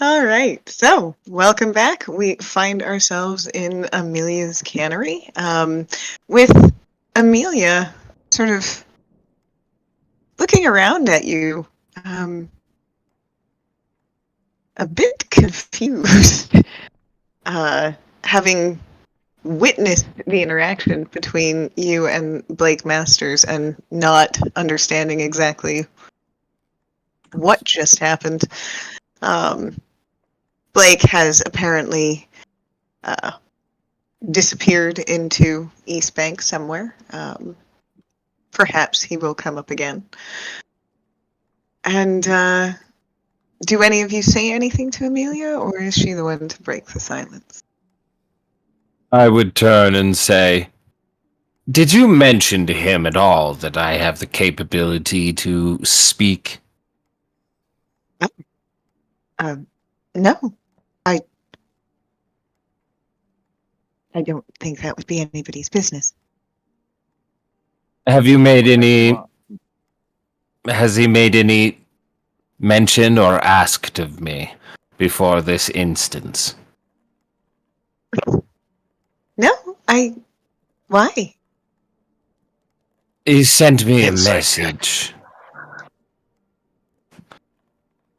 All right. So, welcome back. We find ourselves in Amelia's cannery with Amelia sort of looking around at you, a bit confused, having witnessed the interaction between you and Blake Masters and not understanding exactly what just happened. Blake has apparently disappeared into East Bank somewhere. Perhaps he will come up again. And do any of you say anything to Amelia, or is she the one to break the silence? I would turn and say, did you mention to him at all that I have the capability to speak? No. I don't think that would be anybody's business. Have you made any... Has he made any mention or asked of me before this instance? No, why? He sent me Insight a message.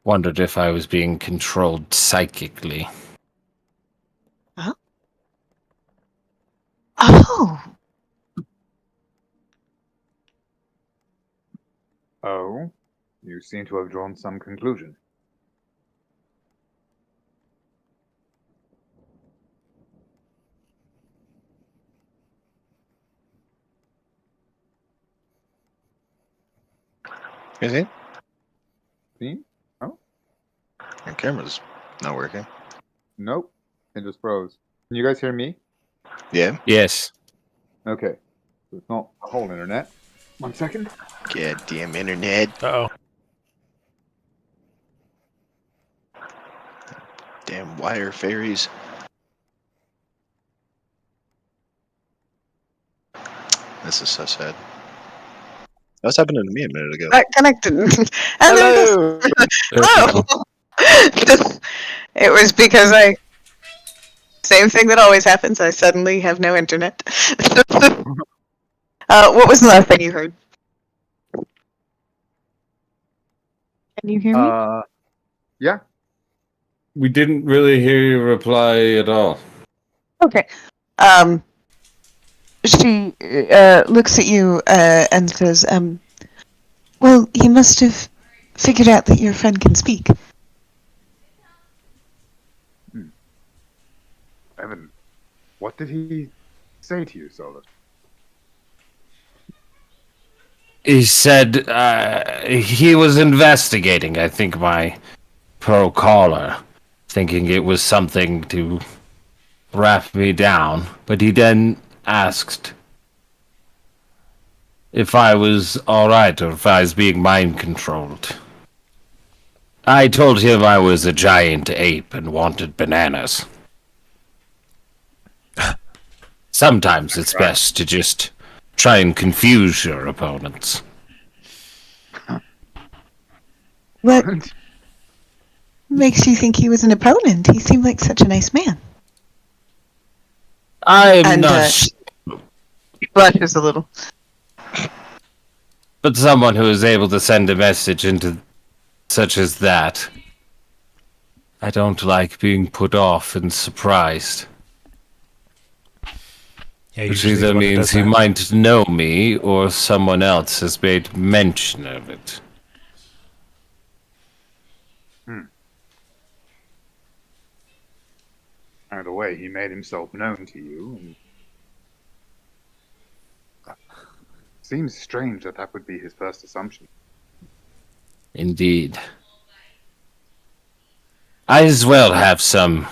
Wondered if I was being controlled psychically. Huh? Oh. Oh, you seem to have drawn some conclusion. Is he? See? Oh? Your camera's not working. Nope. It just froze. Can you guys hear me? Yeah? Yes. Okay. So it's not a whole internet. 1 second. Goddamn internet. Uh-oh. Damn wire fairies. This is so sad. That was happening to me a minute ago. Connected. And Hello! Hello! It was because same thing that always happens, I suddenly have no internet. What was the last thing you heard? Can you hear me? Yeah. We didn't really hear you reply at all. Okay. She looks at you and says, well, he must have figured out that your friend can speak. Evan, what did he say to you, Solus? He said he was investigating, I think, my pro caller, thinking it was something to wrap me down, but he then asked if I was alright or if I was being mind controlled. I told him I was a giant ape and wanted bananas. Sometimes it's best to just try and confuse your opponents. What makes you think he was an opponent? He seemed like such a nice man. I'm not He blushes a little. but someone who is able to send a message into such as that. I don't like being put off and surprised. Yeah, Which usually either the one that means does he that. might know me or someone else has made mention of it. Either way, he made himself known to you, and seems strange that that would be his first assumption. Indeed. I as well have some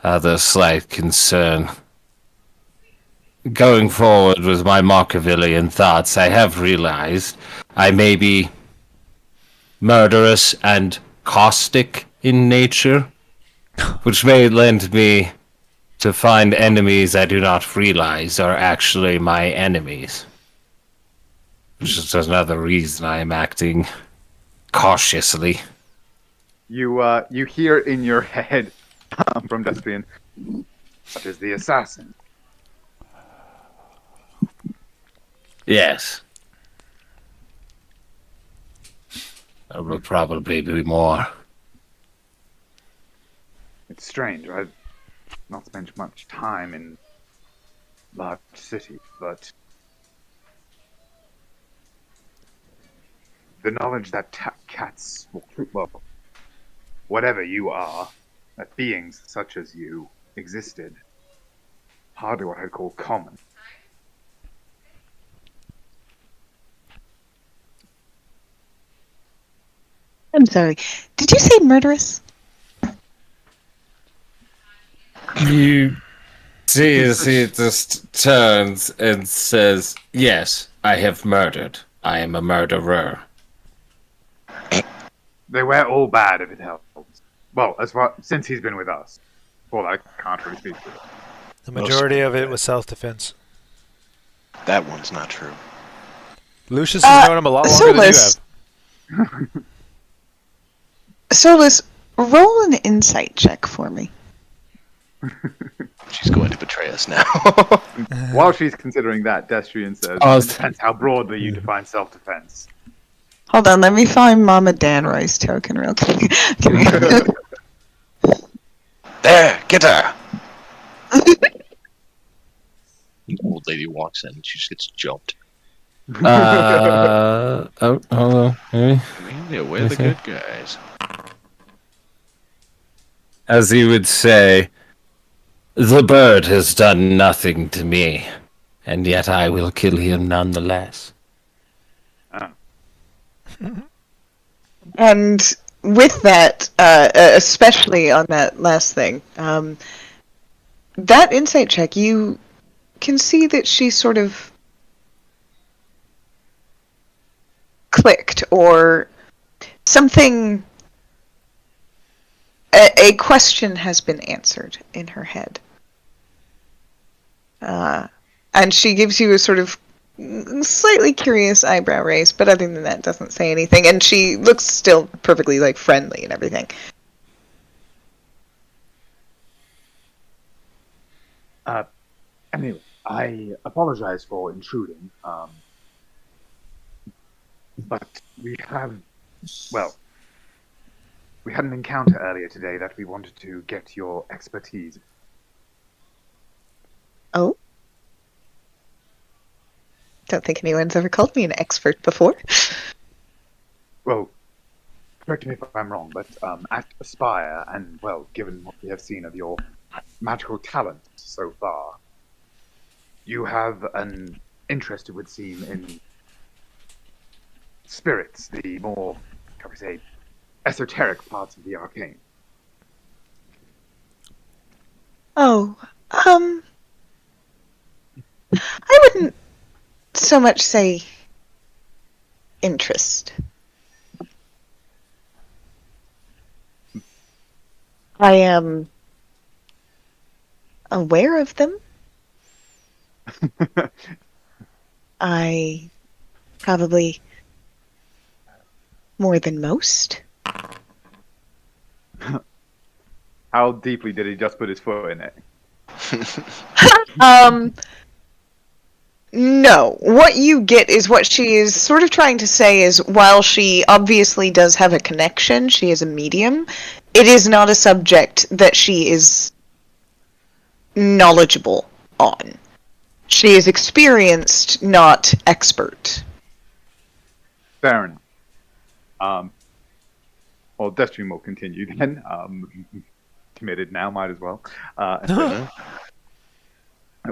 other slight concern. Going forward with my Machiavellian thoughts, I have realized I may be murderous and caustic in nature, which may lend me to find enemies I do not realize are actually my enemies. Which is another reason I am acting cautiously. You hear in your head from Destrian, "What is the assassin?" Yes. There will probably be more. It's strange. I've not spent much time in large cities, but the knowledge that cats, well, whatever you are, that beings such as you existed, hardly what I'd call common. I'm sorry. Did you say murderous? You see as he just turns and says, "Yes, I have murdered. I am a murderer." They were all bad if it helps. Well, since he's been with us. Well, I can't really speak for it. The majority of it was self-defense. That one's not true. Lucius has known him a lot longer than you Solus. have. Solus, roll an insight check for me. She's going to betray us now. While she's considering that, Destrian says, Oh, "It depends how broadly you define self-defense." Hold on, let me find Mama Danroy's token real quick. There, get her! The old lady walks in and she just gets jumped. Oh, hold on. Maybe. Yeah, we're the good guys. As he would say, "The bird has done nothing to me, and yet I will kill him nonetheless." And with that, especially on that last thing, that insight check, you can see that she sort of clicked, or something, a question has been answered in her head. And she gives you a sort of slightly curious eyebrow raise, but other than that, doesn't say anything. And she looks still perfectly, like, friendly and everything. Anyway, I apologize for intruding, but we had an encounter earlier today that we wanted to get your expertise. Oh? Don't think anyone's ever called me an expert before. Well, correct me if I'm wrong, but at Aspire, and, well, given what we have seen of your magical talents so far, you have an interest, it would seem, in spirits, the more, how we say, esoteric parts of the arcane. Oh, I wouldn't so much say interest. I am aware of them. I probably more than most. How deeply did he just put his foot in it? No. What you get is what she is sort of trying to say is, while she obviously does have a connection, she is a medium, it is not a subject that she is knowledgeable on. She is experienced, not expert. Fair enough. Well, Destrian will continue then. Committed now, might as well.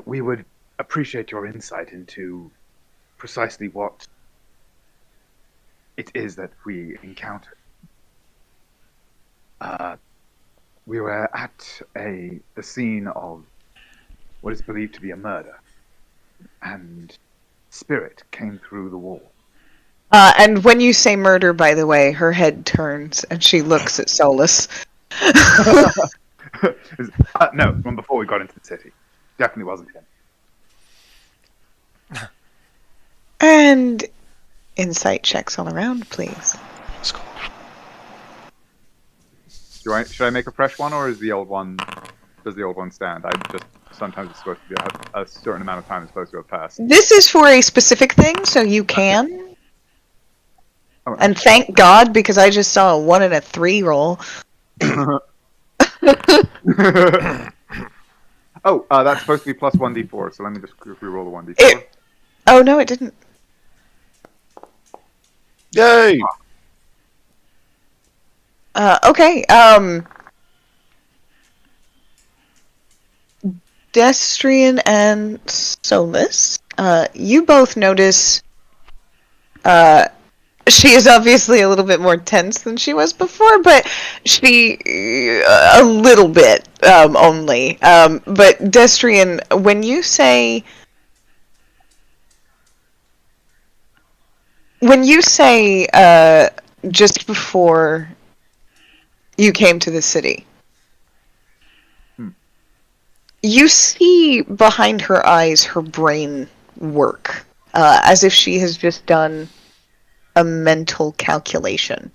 We would appreciate your insight into precisely what it is that we encountered. We were at the scene of what is believed to be a murder, and spirit came through the wall. And when you say murder, by the way, her head turns and she looks at Solus. No, from before we got into the city. Definitely wasn't him. And insight checks all around, please. Let's go. Should I make a fresh one, or is the old one? Does the old one stand? Sometimes it's supposed to be a certain amount of time is supposed to have passed. This is for a specific thing, so you can. Oh, And thank God, because I just saw a 1 and a 3 roll. Oh, that's supposed to be plus 1d4, so let me just re-roll the 1d4. Oh no, it didn't. Yay! Okay. Destrian and Solus, you both notice. She is obviously a little bit more tense than she was before, but she a little bit only. But Destrian, when you say just before you came to the city, you see behind her eyes her brain work, as if she has just done a mental calculation.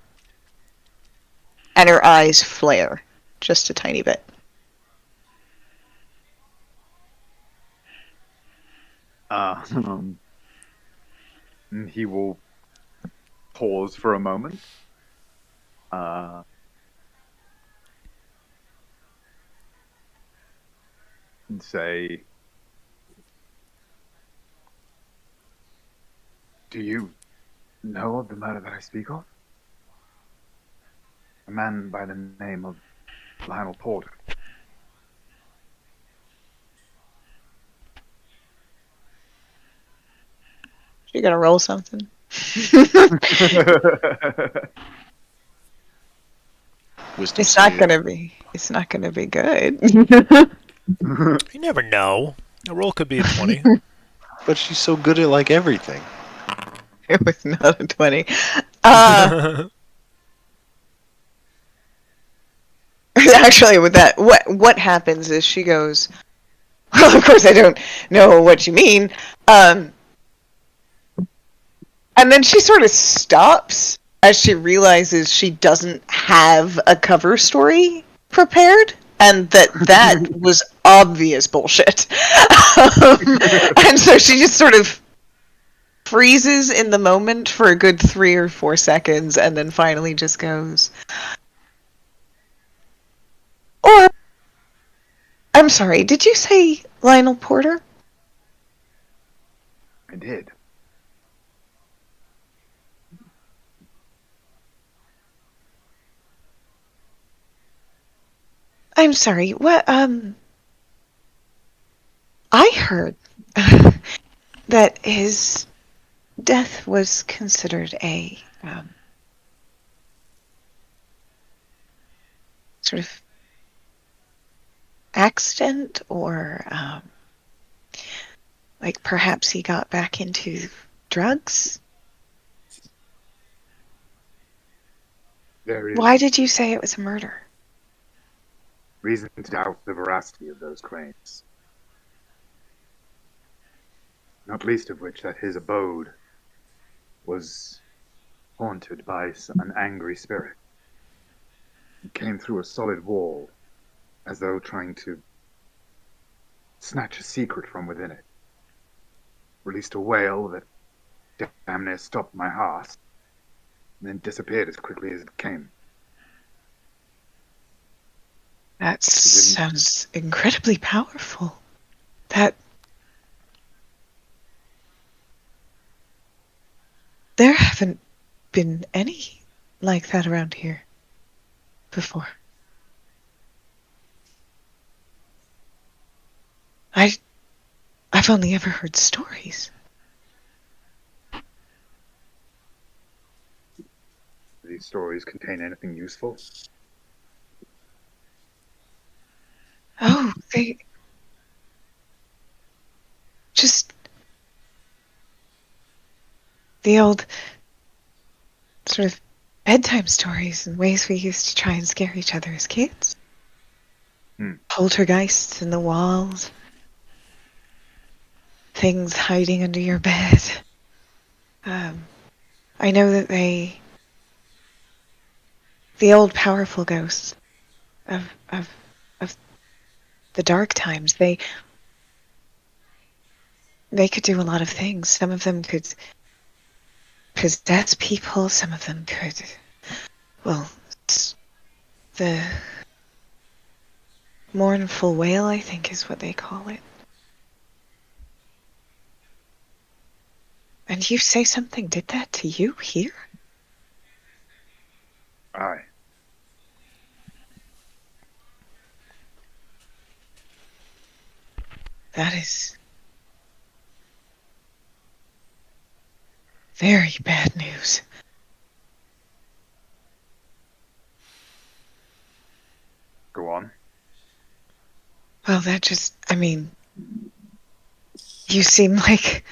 And her eyes flare just a tiny bit. He will pause for a moment. And say, "Do you know of the murder that I speak of? A man by the name of Lionel Porter." You gonna roll something? Wisdom It's not save. gonna be good. You never know. A roll could be a 20. But she's so good at like everything. It was not a 20. Actually, with that, what happens is she goes, well, of course I don't know what you mean. And then she sort of stops as she realizes she doesn't have a cover story prepared, and that was obvious bullshit. And so she just sort of freezes in the moment for a good 3 or 4 seconds, and then finally just goes, or, I'm sorry, did you say Lionel Porter? I did. I'm sorry, what, I heard that his death was considered a, sort of accident, or, like perhaps he got back into drugs? There is Why did you say it was a murder? reason to doubt the veracity of those claims. Not least of which that his abode was haunted by an angry spirit. It came through a solid wall, as though trying to snatch a secret from within it. Released a wail that damn near stopped my heart, and then disappeared as quickly as it came. That sounds incredibly powerful. There haven't been any like that around here before. I've only ever heard stories. Do these stories contain anything useful? Oh, they just the old sort of bedtime stories and ways we used to try and scare each other as kids. Poltergeists in the walls. Things hiding under your bed. I know that the old powerful ghosts, of the dark times. They could do a lot of things. Some of them could possess people. Some of them could, well, the mournful wail, I think, is what they call it. And you say something did that to you here? Aye. That is very bad news. Go on. Well, that just, I mean, you seem like...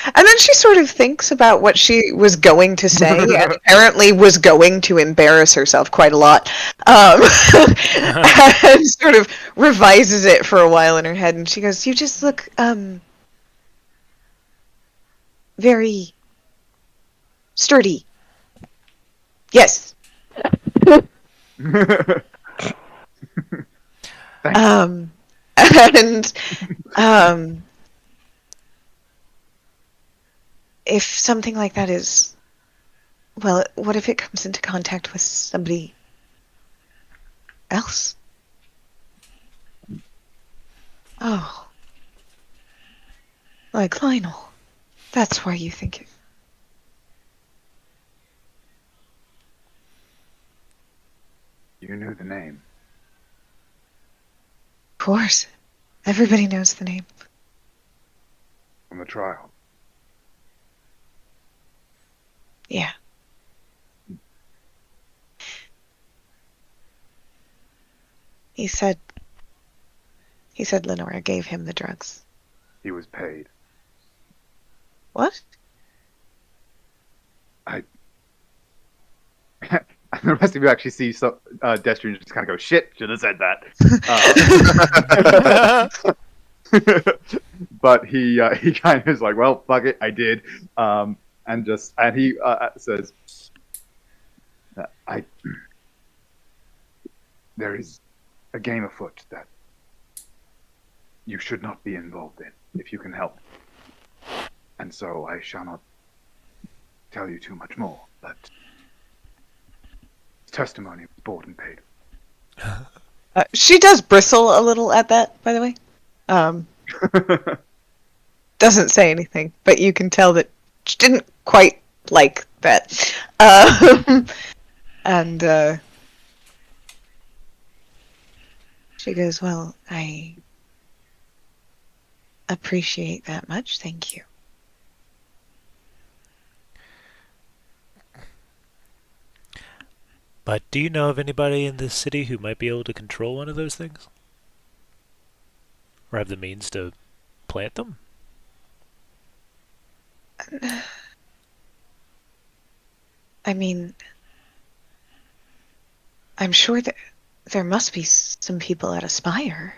And then she sort of thinks about what she was going to say, and apparently was going to embarrass herself quite a lot, and sort of revises it for a while in her head, and she goes, "You just look, very sturdy." Yes. And, if something like that is, well, what if it comes into contact with somebody else? Oh. Like Lionel. That's why you think it. You knew the name. Of course. Everybody knows the name. From the trial. Yeah. He said Lenora gave him the drugs. He was paid. What? And the rest of you actually see Destrian just kind of go, "Shit, should have said that." But he kind of is like, "Well, fuck it, I did." And he says, "There is a game afoot that you should not be involved in if you can help. And so I shall not tell you too much more, but testimony was bought and paid." She does bristle a little at that, by the way. Doesn't say anything, but you can tell that she didn't quite like that. And she goes, "Well, I appreciate that much, thank you." But do you know of anybody in this city who might be able to control one of those things? Or have the means to plant them? I mean, I'm sure that there must be some people at Aspire.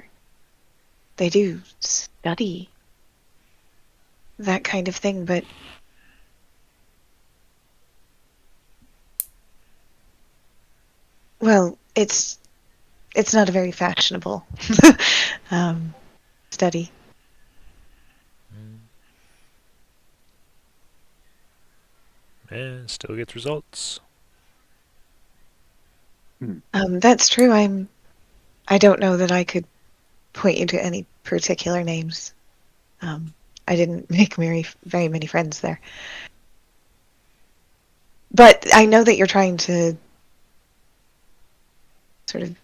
They do study that kind of thing, but well, it's not a very fashionable study. Yeah, still gets results. That's true. I don't know that I could point you to any particular names. I didn't make very many friends there. But I know that you're trying to sort of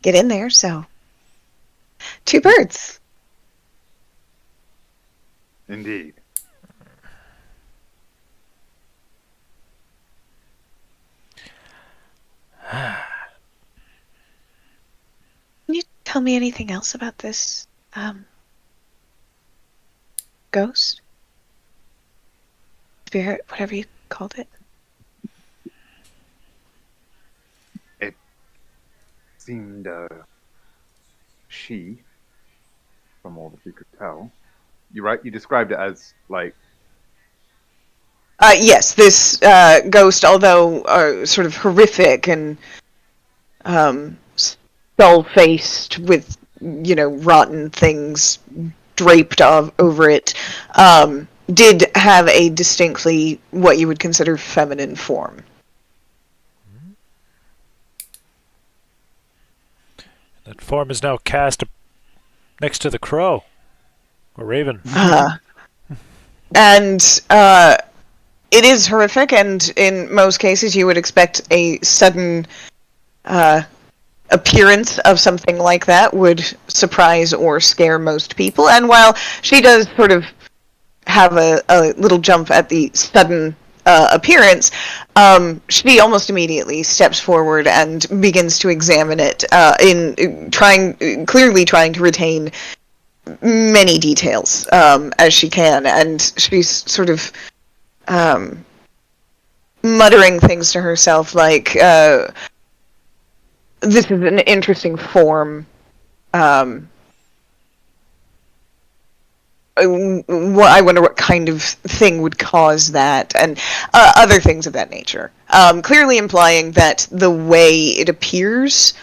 get in there, so 2 birds. Indeed. Can you tell me anything else about this ghost? Spirit, whatever you called it? It seemed she, from all that you could tell. You're right, you described it as like... Yes, this ghost, although sort of horrific and skull-faced with, rotten things draped over it, did have a distinctly what you would consider feminine form. That form is now cast next to the crow. Or raven. And it is horrific, and in most cases you would expect a sudden appearance of something like that would surprise or scare most people. And while she does sort of have a little jump at the sudden appearance, she almost immediately steps forward and begins to examine it, clearly trying to retain many details as she can, and she's sort of muttering things to herself like, this is an interesting form. I wonder what kind of thing would cause that, and other things of that nature. Clearly implying that the way it appears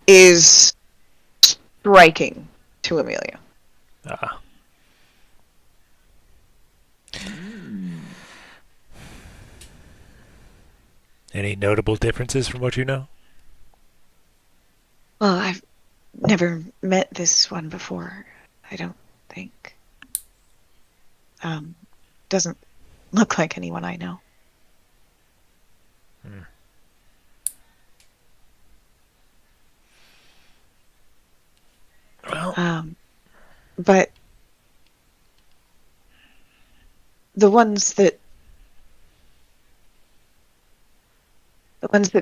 is striking to Amelia. Any notable differences from what you know? Well, I've never met this one before, I don't think. Doesn't look like anyone I know. Well, but the ones that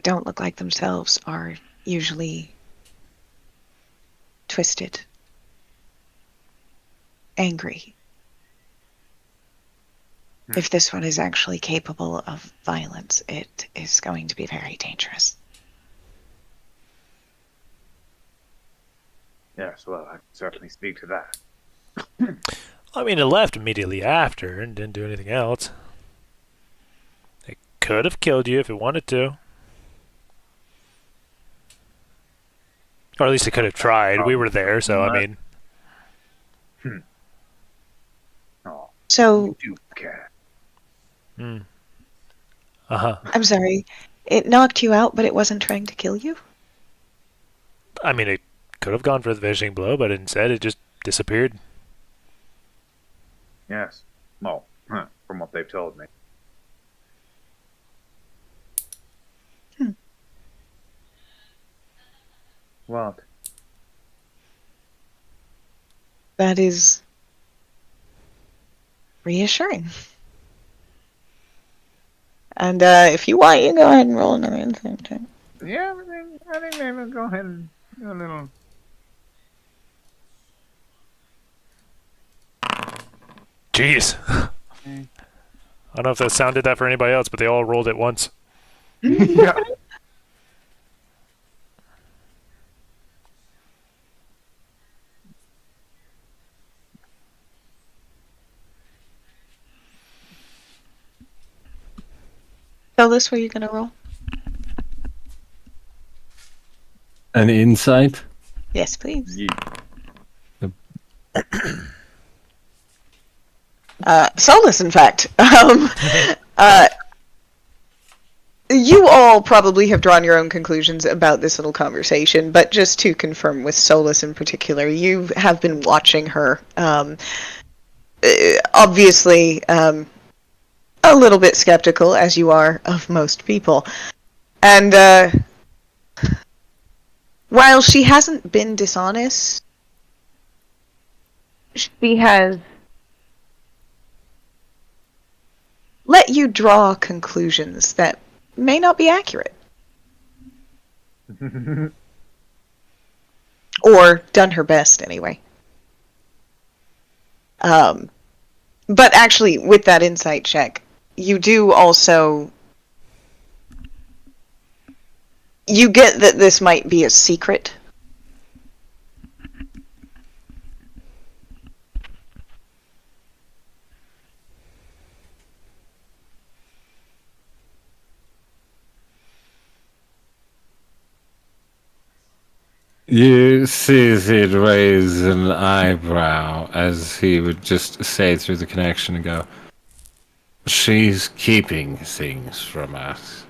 don't look like themselves are usually twisted, angry. If this one is actually capable of violence, it is going to be very dangerous. Yes, well, I can certainly speak to that. I mean, it left immediately after and didn't do anything else. It could have killed you if it wanted to. Or at least it could have tried. We were there, so I mean... Oh, So, you do care. Uh-huh. I'm sorry, it knocked you out, but it wasn't trying to kill you? I mean, it could have gone for the finishing blow, but instead it just disappeared. Yes. Well, from what they've told me. What? That is reassuring. And if you want, you go ahead and roll another insight check. Yeah, I think maybe we'll go ahead and do a little... Jeez. I don't know if that sounded that for anybody else, but they all rolled at once. Yeah. Tell us where you're gonna roll. An insight? Yes, please. Solus, in fact. You all probably have drawn your own conclusions about this little conversation, but just to confirm with Solus in particular, you have been watching her. Obviously, a little bit skeptical, as you are of most people. And while she hasn't been dishonest, she has let you draw conclusions that may not be accurate. Or done her best, anyway. But actually, with that insight check, you do also... You get that this might be a secret. You see he'd raise an eyebrow as he would just say through the connection and go, "She's keeping things from us."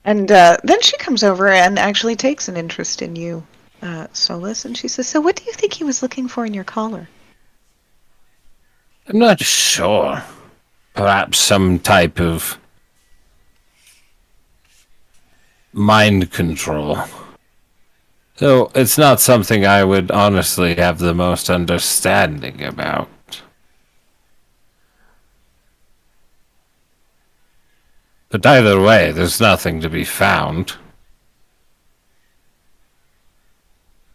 And then she comes over and actually takes an interest in you, Solus, and she says, "So what do you think he was looking for in your collar?" I'm not sure. Perhaps some type of mind control. So it's not something I would honestly have the most understanding about. But either way, there's nothing to be found.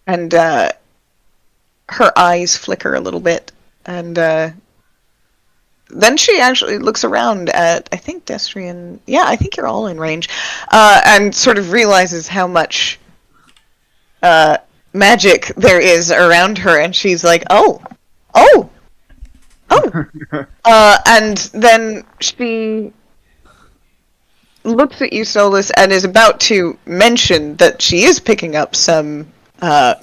And her eyes flicker a little bit, and then she actually looks around at, I think, Destrian. Yeah, I think you're all in range, and sort of realizes how much magic there is around her, and she's like, "Oh, oh, oh," and then she looks at you, Solus, and is about to mention that she is picking up some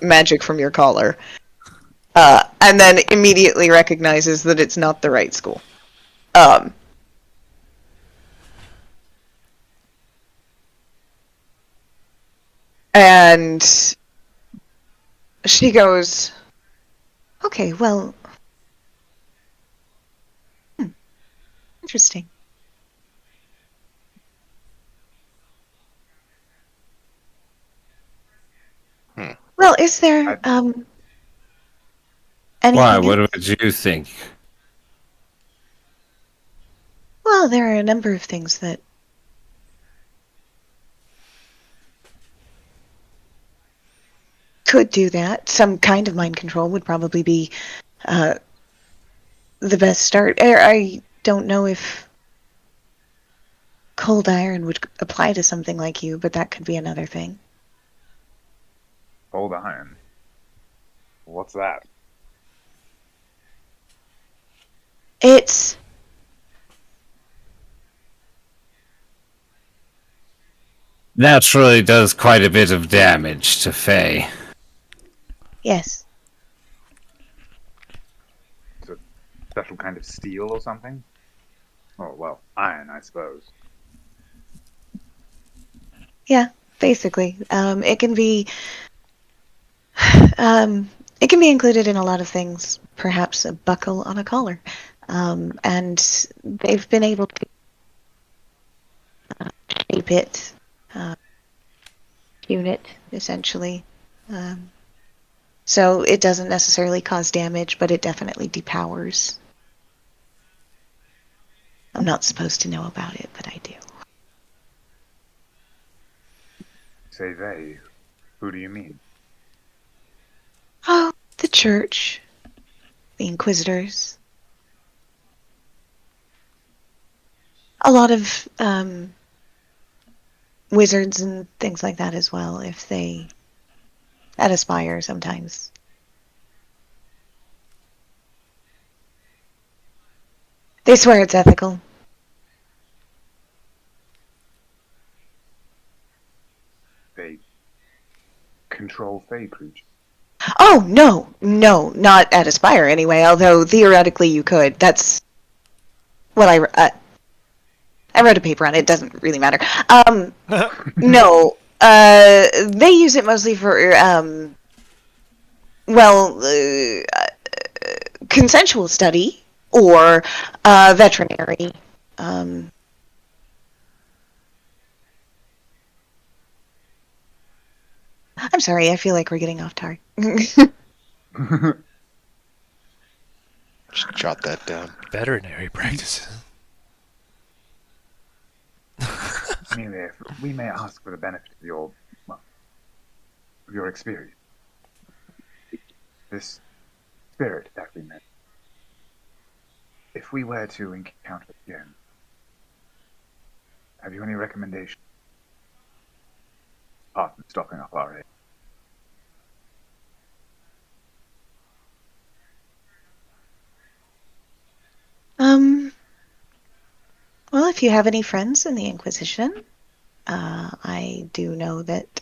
magic from your collar, and then immediately recognizes that it's not the right school. And she goes, "Okay, well, interesting. Well, is there anything Why? else? What would you think? Well, there are a number of things that could do that. Some kind of mind control would probably be the best start. I don't know if cold iron would apply to something like you, but that could be another thing. Cold iron. What's that? It's Naturally does quite a bit of damage to Faye. yes. It's a special kind of steel or something? Oh, well, iron, I suppose. Yeah, basically. It can be included in a lot of things. Perhaps a buckle on a collar. And they've been able to shape it, tune it, essentially. So it doesn't necessarily cause damage, but it definitely depowers. I'm not supposed to know about it, but I do. Say they. Who do you mean? Oh, the church. The Inquisitors. A lot of wizards and things like that as well, if they at Aspire sometimes. They swear it's ethical. They control Fey creatures. Oh, no, not at Aspire anyway, although theoretically you could. That's what I wrote a paper on it. It doesn't really matter. No, they use it mostly for, consensual study or veterinary. I'm sorry, I feel like we're getting off target. Just jot that down. Veterinary practices. Amelia, if we may ask for the benefit of your, well, of your experience. This spirit that we met. If we were to encounter it again, have you any recommendation? Apart from stocking up our aid. Well, Well, if you have any friends in the Inquisition, I do know that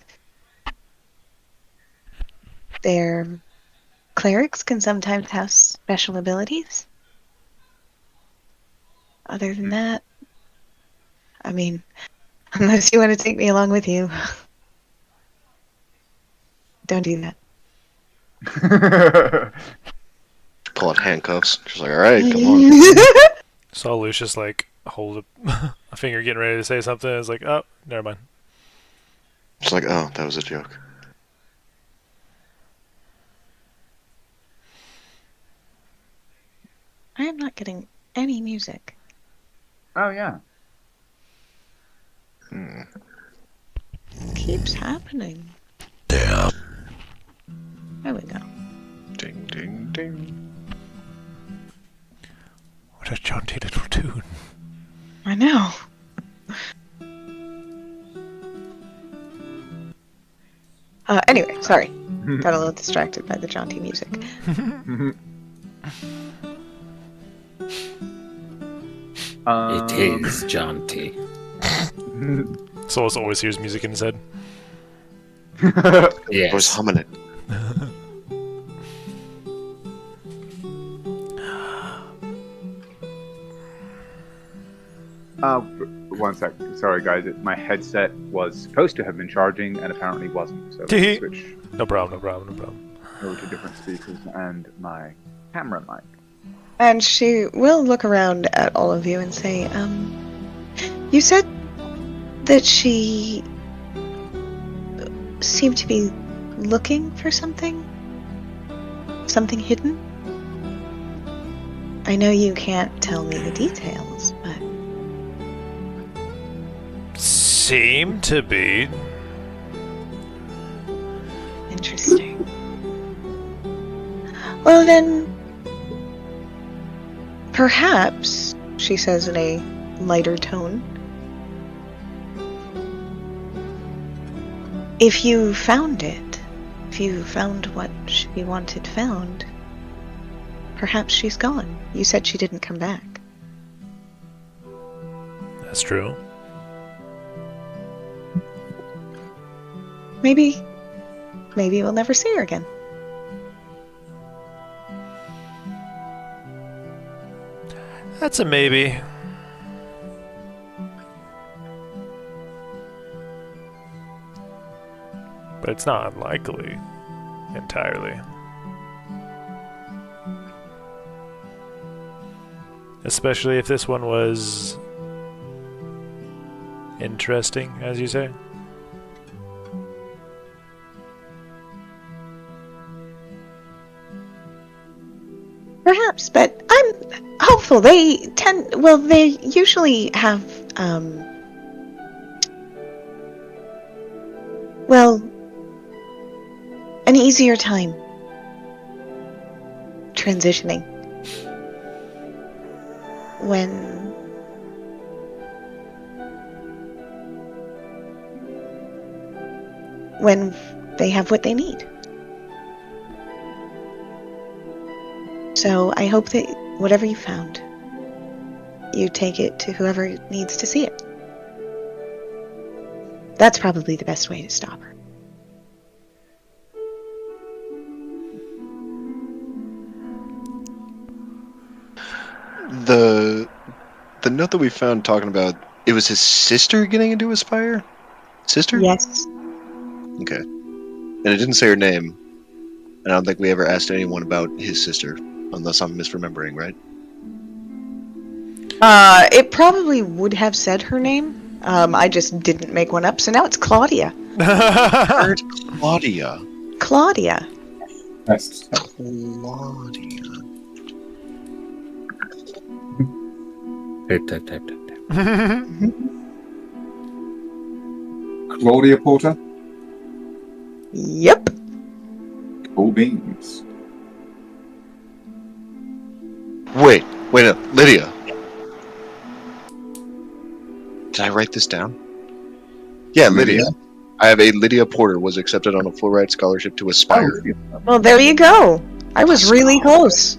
their clerics can sometimes have special abilities. Other than that, I mean, unless you want to take me along with you, don't do that. Pull out handcuffs. She's like, all right, come on. Saw Lucius like hold a finger, getting ready to say something. It's like, oh, never mind. She's like, oh, that was a joke. I am not getting any music. Oh yeah. Hmm. It keeps happening. Damn. There we go. Ding, ding, ding. What a jaunty little tune. I know. Anyway, sorry. Got a little distracted by the jaunty music. It is jaunty. Solus always hears music in his head. I was Yes. humming it. One sec. Sorry, guys. My headset was supposed to have been charging and apparently wasn't. So let's switch No problem, no problem, no problem. over to different speakers and my camera mic. And she will look around at all of you and say, you said that she seemed to be looking for something? Something hidden? I know you can't tell me the details, but Seem to be. interesting. Well then, perhaps, she says in a lighter tone, if you found it, if you found what she wanted found, perhaps she's gone. You said she didn't come back. That's true. Maybe we'll never see her again. That's a maybe. But it's not unlikely. Entirely. Especially if this one was interesting, as you say. Perhaps, but I'm hopeful. They usually have, an easier time transitioning when they have what they need. So I hope that whatever you found, you take it to whoever needs to see it. That's probably the best way to stop her. The note that we found talking about, it was his sister getting into Aspire? Sister? Yes. Okay. And it didn't say her name. And I don't think we ever asked anyone about his sister, unless I'm misremembering, right? It probably would have said her name. I just didn't make one up, so now it's Claudia. I heard Claudia. Claudia. Nice. Claudia. Type. Claudia Porter. Yep. Cool beans. Wait, no, Lydia. Did I write this down? Yeah, Lydia. I have a Lydia Porter was accepted on a full ride scholarship to Aspire. Well, there you go. I was really close.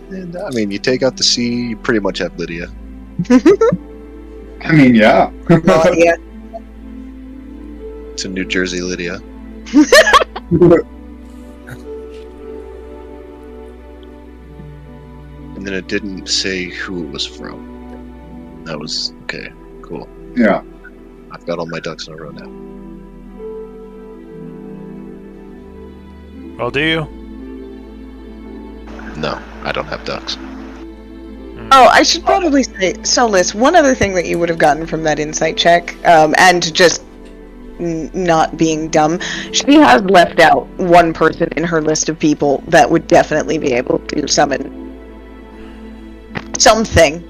And And I mean, you take out the C, you pretty much have Lydia. I mean, yeah. Claudia. It's a New Jersey Lydia. And then it didn't say who it was from. That was okay. Cool. Yeah. I've got all my ducks in a row now. Well, do you? No, I don't have ducks. Oh, I should probably say, so Liz, one other thing that you would have gotten from that insight check, and just not being dumb, she has left out one person in her list of people that would definitely be able to summon something.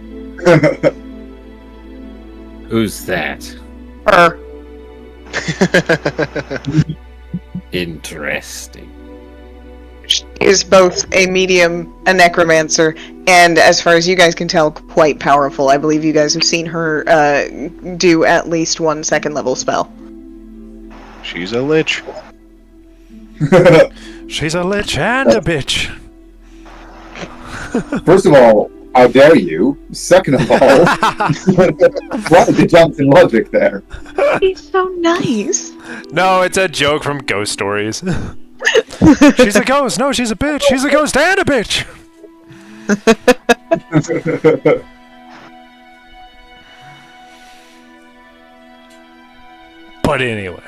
Who's that? Her. Interesting. She is both a medium, a necromancer, and as far as you guys can tell, quite powerful. I believe you guys have seen her do at least one second level spell. She's a lich. She's a lich and a bitch. First of all, how dare you? Second of all, what are the jumps in logic there? She's so nice. No, it's a joke from Ghost Stories. She's a ghost. No, she's a bitch. She's a ghost and a bitch. But anyway.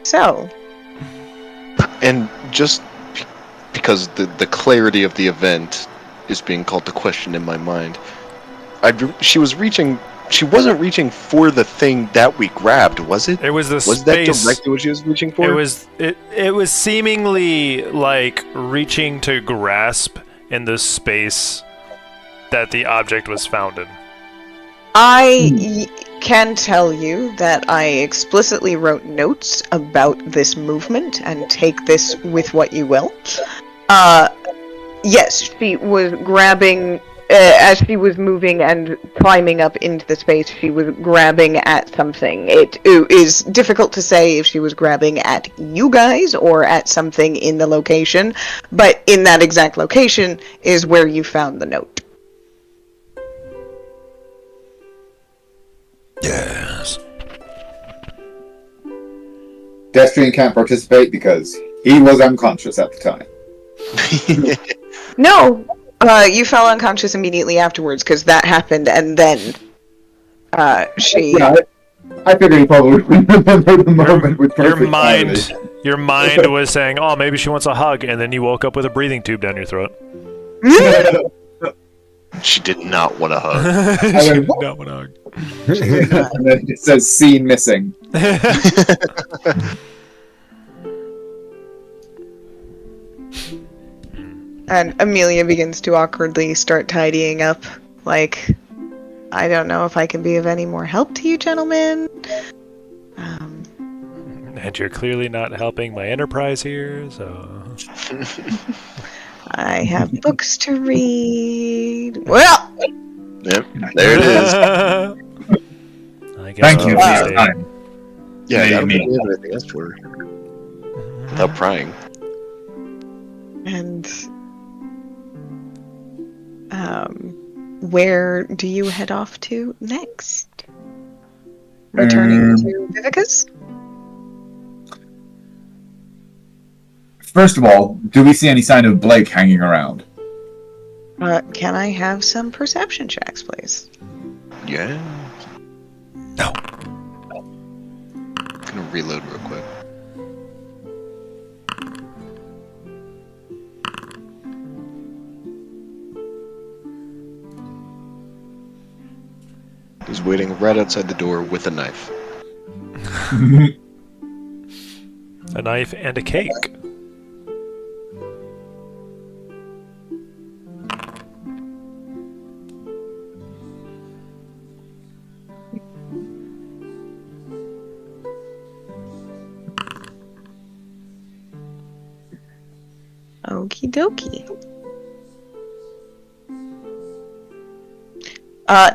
So, And just because the clarity of the event is being called to question in my mind, she wasn't reaching for the thing that we grabbed, was it? It was the Was that space. directly what she was reaching for? It was seemingly like reaching to grasp in the space that the object was found in. I can tell you that I explicitly wrote notes about this movement, and take this with what you will. Yes, she was grabbing, as she was moving and climbing up into the space, she was grabbing at something. It is difficult to say if she was grabbing at you guys or at something in the location, but in that exact location is where you found the note. Yes. Destrian can't participate because he was unconscious at the time. No, you fell unconscious immediately afterwards because that happened, and then she. Yeah, I figured he probably remembered the moment with Your perfect mind was saying, "Oh, maybe she wants a hug," and then you woke up with a breathing tube down your throat. clarity. She did not want a hug. She did not want a hug. And then it says scene missing. And Amelia begins to awkwardly start tidying up, like, I don't know if I can be of any more help to you, gentlemen. And you're clearly not helping my enterprise here, so. I have books to read. Well, Yep, there it is. I guess Thank you I'll for your stay. time. Yeah, I don't Maybe. think we have anything else for her. Without prying. and where do you head off to next? Returning to Vivica's? First of all, do we see any sign of Blake hanging around? Can I have some perception checks, please? Yeah. No. I'm gonna reload real quick. He's waiting right outside the door with a knife. A knife and a cake. Okie dokie.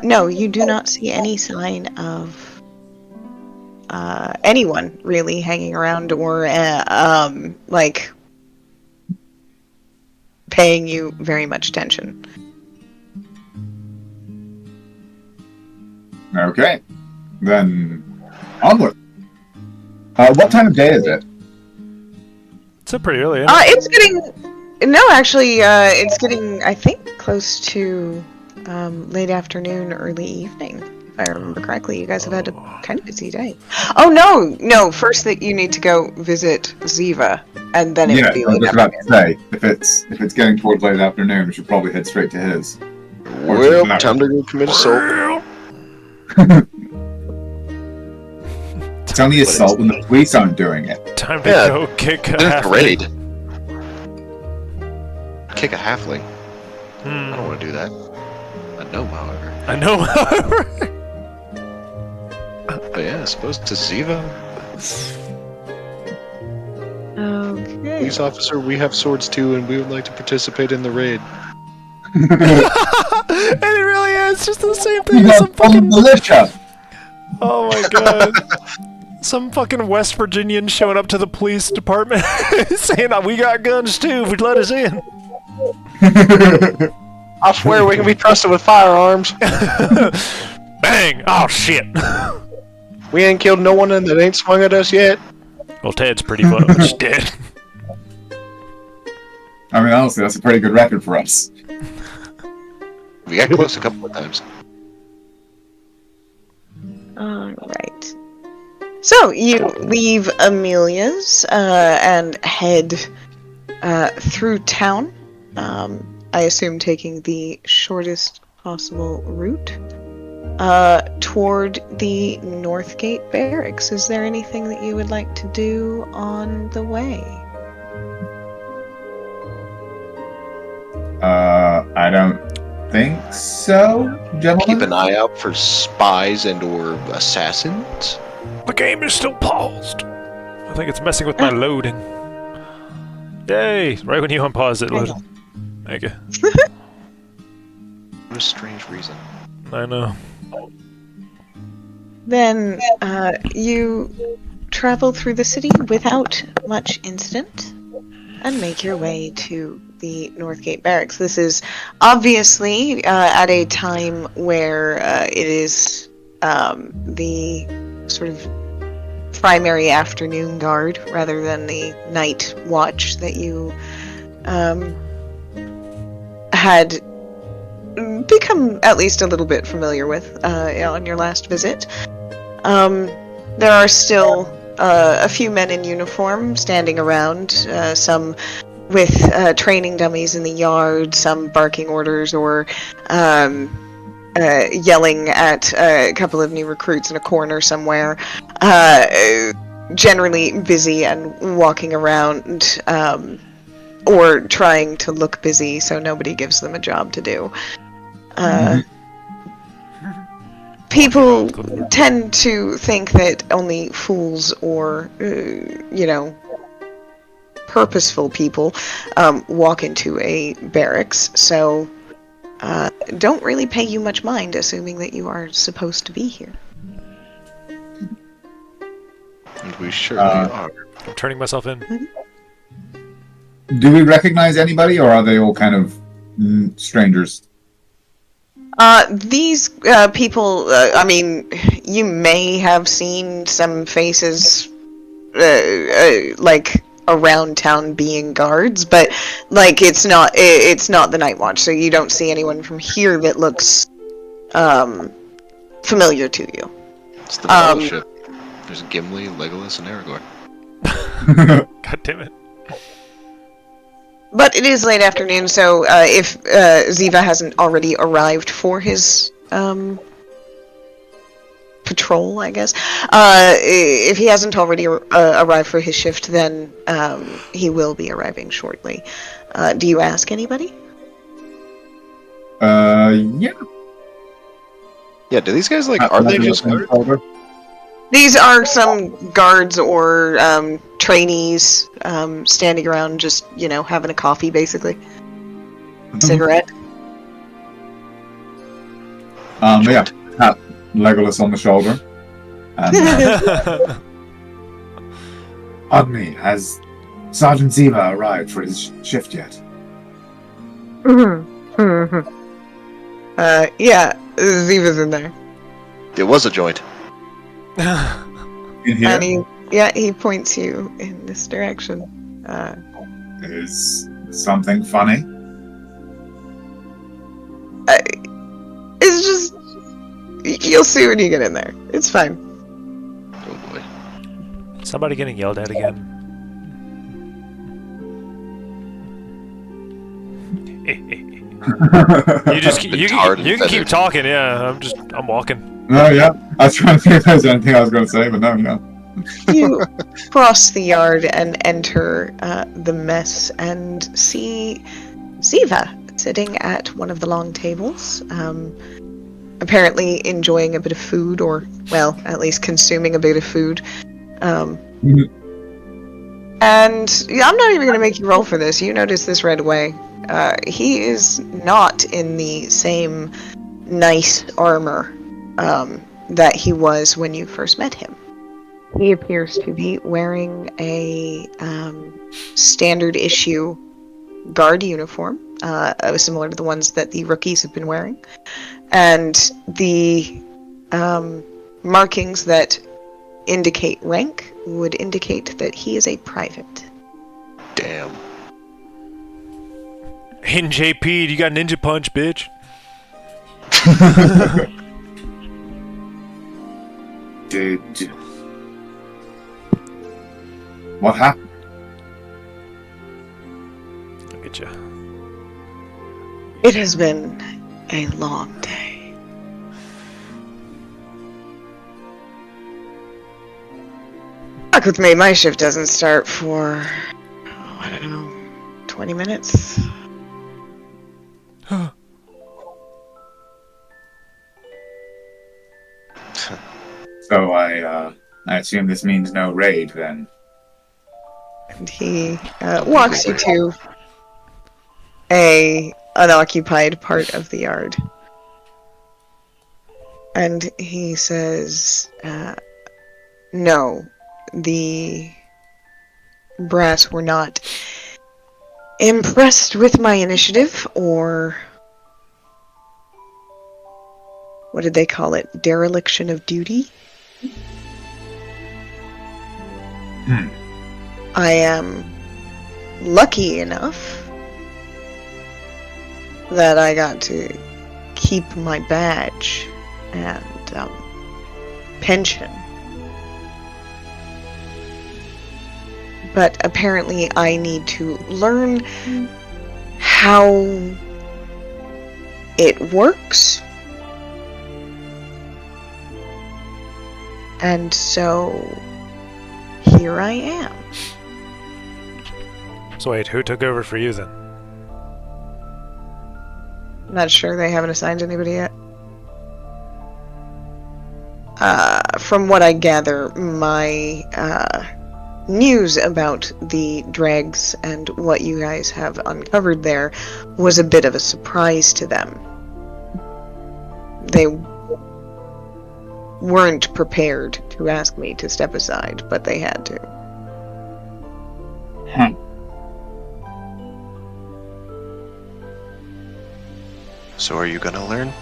No, you do not see any sign of anyone really hanging around or like paying you very much attention. Okay. Then onward. What time of day is it? It's a pretty early. Isn't it? It's getting... No, actually, it's getting, I think, close to late afternoon, early evening. If I remember correctly, you guys have had a kind of busy day. Oh, no! First that you need to go visit Ziva, and then it Yeah, would be I was late just about afternoon. to say, if it's getting towards late afternoon, we should probably head straight to his. Well, time to go commit assault. It's only assault when the police aren't doing it. Time to Yeah, go kick a Then it's a halfling. raid. Kick a halfling. I Hmm. don't want to do that. A gnome, however. I know, however. But yeah, I suppose to Ziva. Okay. Police officer, we have swords too, and we would like to participate in the raid. And it really is just the same We thing as got some fucking. militia! Oh my god. Some fucking West Virginian showing up to the police department saying, we got guns too if you'd let us in. I swear we can be trusted with firearms. Bang! Oh shit. We ain't killed no one that ain't swung at us yet. Well, Ted's pretty much dead. I mean, honestly, that's a pretty good record for us. We got close a couple of times. Alright. So, you leave Amelia's and head through town. I assume taking the shortest possible route toward the Northgate Barracks. Is there anything that you would like to do on the way? I don't think so, gentlemen. Keep an eye out for spies and or assassins. The game is still paused. I think it's messing with my loading. Yay! Right when you unpause it, loaded. Thank you. What a strange reason. I know. Then you travel through the city without much incident and make your way to the Northgate Barracks. This is obviously at a time where it is the sort of primary afternoon guard rather than the night watch that you had become at least a little bit familiar with on your last visit. There are still a few men in uniform standing around, some with training dummies in the yard, some barking orders or yelling at a couple of new recruits in a corner somewhere. Generally busy and walking around, or trying to look busy so nobody gives them a job to do. People tend to think that only fools or, purposeful people walk into a barracks, so don't really pay you much mind, assuming that you are supposed to be here. And we surely are. I'm turning myself in. Do we recognize anybody, or are they all kind of strangers? These people, I mean, you may have seen some faces, like, around town being guards, but, like, it's not the Night Watch, so you don't see anyone from here that looks, familiar to you. It's the fellowship. There's Gimli, Legolas, and Aragorn. God damn it. But it is late afternoon, so if Ziva hasn't already arrived for his patrol, I guess, if he hasn't already arrived for his shift, then he will be arriving shortly. Do you ask anybody? Yeah. Yeah, do these guys, are they just guards? These are some guards or trainees standing around just, having a coffee, basically. Cigarette. Yeah. Tap Legolas on the shoulder. And, pardon me, has Sergeant Ziva arrived for his shift yet? Yeah, Ziva's in there. It was a joint. In here And he points you in this direction. is something funny. It's just, you'll see when you get in there. It's fine. Oh boy. Somebody getting yelled at again. You just you Tarred and can keep feathered. talking. Yeah, I'm walking. No, yeah. I was trying to think if there's anything I was going to say, but no, yeah. You cross the yard and enter the mess and see Ziva sitting at one of the long tables, apparently enjoying a bit of food, or, well, at least consuming a bit of food. And yeah, I'm not even going to make you roll for this. You notice this right away. He is not in the same nice armor that he was when you first met him. He appears to be wearing a standard issue guard uniform, similar to the ones that the rookies have been wearing. And the markings that indicate rank would indicate that he is a private. Damn. NJP, you got ninja punch, bitch. Did... What happened? Look at you. It has been a long day. Fuck with me, my shift doesn't start for, I don't know, 20 minutes? So I assume this means no raid then. And he walks you to a unoccupied part of the yard. And he says, no, the brass were not impressed with my initiative, or what did they call it? Dereliction of duty? I am lucky enough that I got to keep my badge and pension. But apparently I need to learn how it works. And so here I am. So wait, who took over for you then? Not sure, they haven't assigned anybody yet. From what I gather, my news about the dregs and what you guys have uncovered there was a bit of a surprise to them. They weren't prepared to ask me to step aside, but they had to. So are you gonna learn?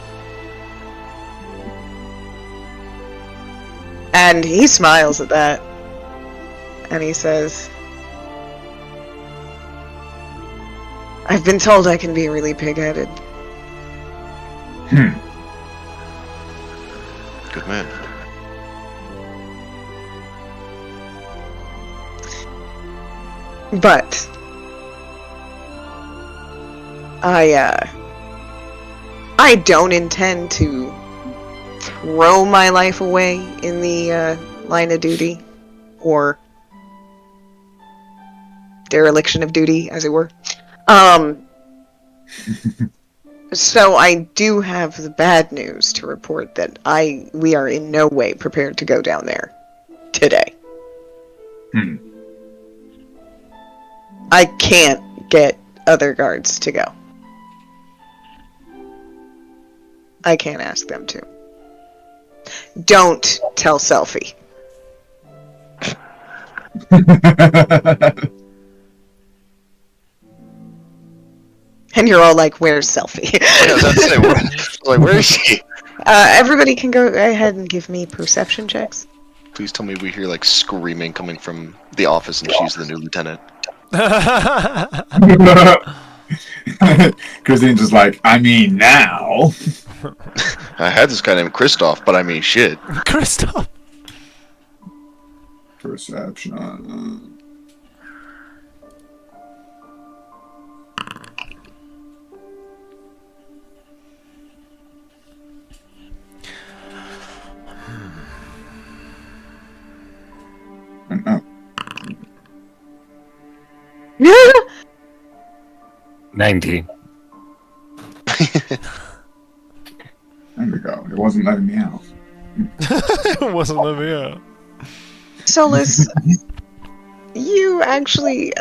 And he smiles at that. And he says, I've been told I can be really pig-headed. Good man. But I don't intend to throw my life away in the line of duty, or dereliction of duty, as it were. So I do have the bad news to report that we are in no way prepared to go down there today. I can't get other guards to go. I can't ask them to. Don't tell Selfie. And you're all like, where's Selfie? Yeah, that's it. Where is she? Everybody can go ahead and give me perception checks. Please tell me we hear like screaming coming from the office and she's the new lieutenant. Christine's just like, I mean, now. I had this guy named Christoph, but I mean shit. Crystal. Perception. Oh. 19. There we go. It wasn't letting me out. It wasn't letting me out. Solus, you actually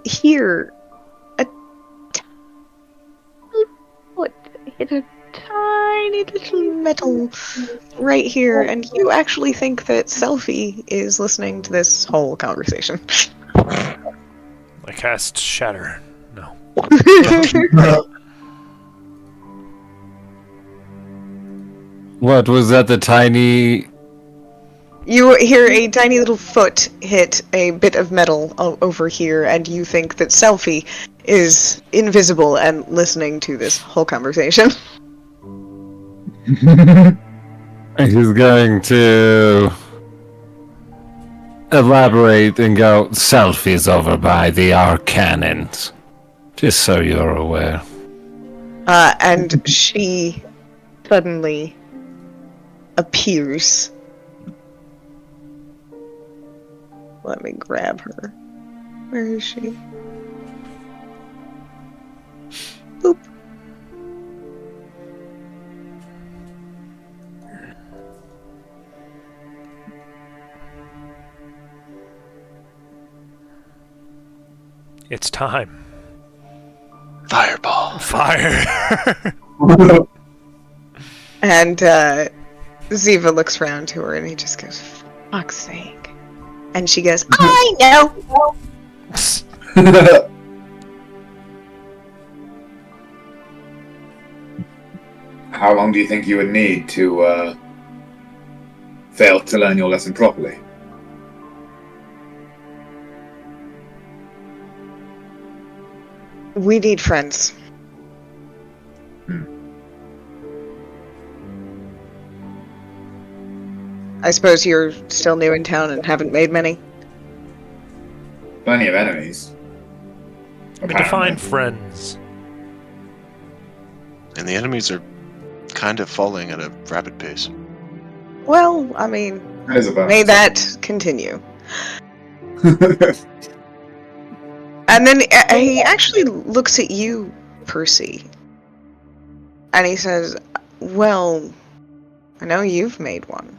hear a foot hit a tiny little metal right here, and you actually think that Selfie is listening to this whole conversation. I cast Shatter. No. What was that? The tiny. You hear a tiny little foot hit a bit of metal over here, and you think that Selfie is invisible and listening to this whole conversation. He's going to elaborate and go, Selfie's over by the Arcanons. Just so you're aware. And she suddenly appears. Let me grab her. Where is she? Boop. It's time. Fireball. Fire. And Ziva looks around to her and he just goes, fuck's sake. And she goes, I know! How long do you think you would need to fail to learn your lesson properly? We need friends. I suppose you're still new in town and haven't made many? Plenty of enemies. I mean, define friends. And the enemies are kind of falling at a rapid pace. Well, I mean, That is a bonus. may that continue. And then he actually looks at you, Percy. And he says, well, I know you've made one.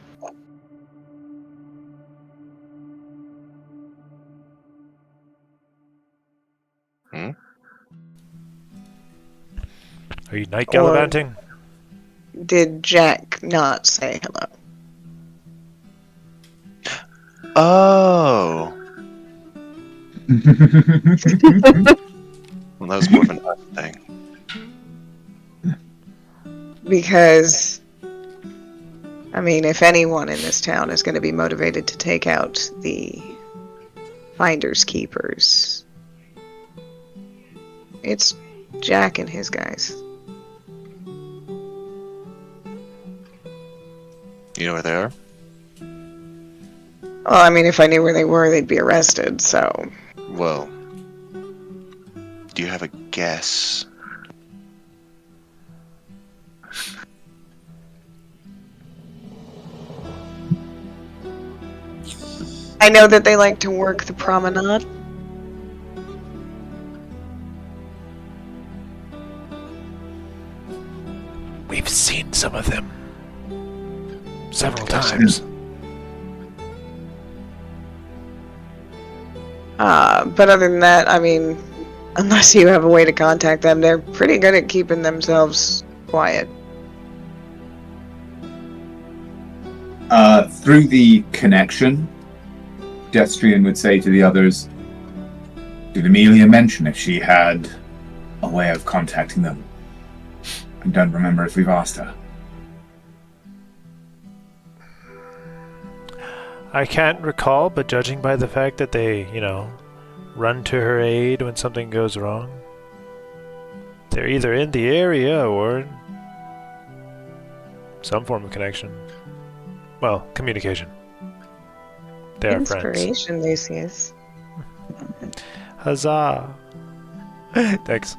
Are you night gallivanting? Did Jack not say hello? Oh. Well, that was more of an us thing. Because, I mean, if anyone in this town is going to be motivated to take out the Finders Keepers, it's Jack and his guys. You know where they are? Well, I mean, if I knew where they were, they'd be arrested, so... Well, do you have a guess? I know that they like to work the promenade. We've seen some of them. Several times. But other than that, I mean, unless you have a way to contact them, they're pretty good at keeping themselves quiet. Through the connection, Destrian would say to the others, Did Amelia mention if she had a way of contacting them? I don't remember if we've asked her. I can't recall, but judging by the fact that they, run to her aid when something goes wrong, they're either in the area or some form of connection. Well, communication. They are friends. Inspiration, Lucius. Huzzah! Thanks.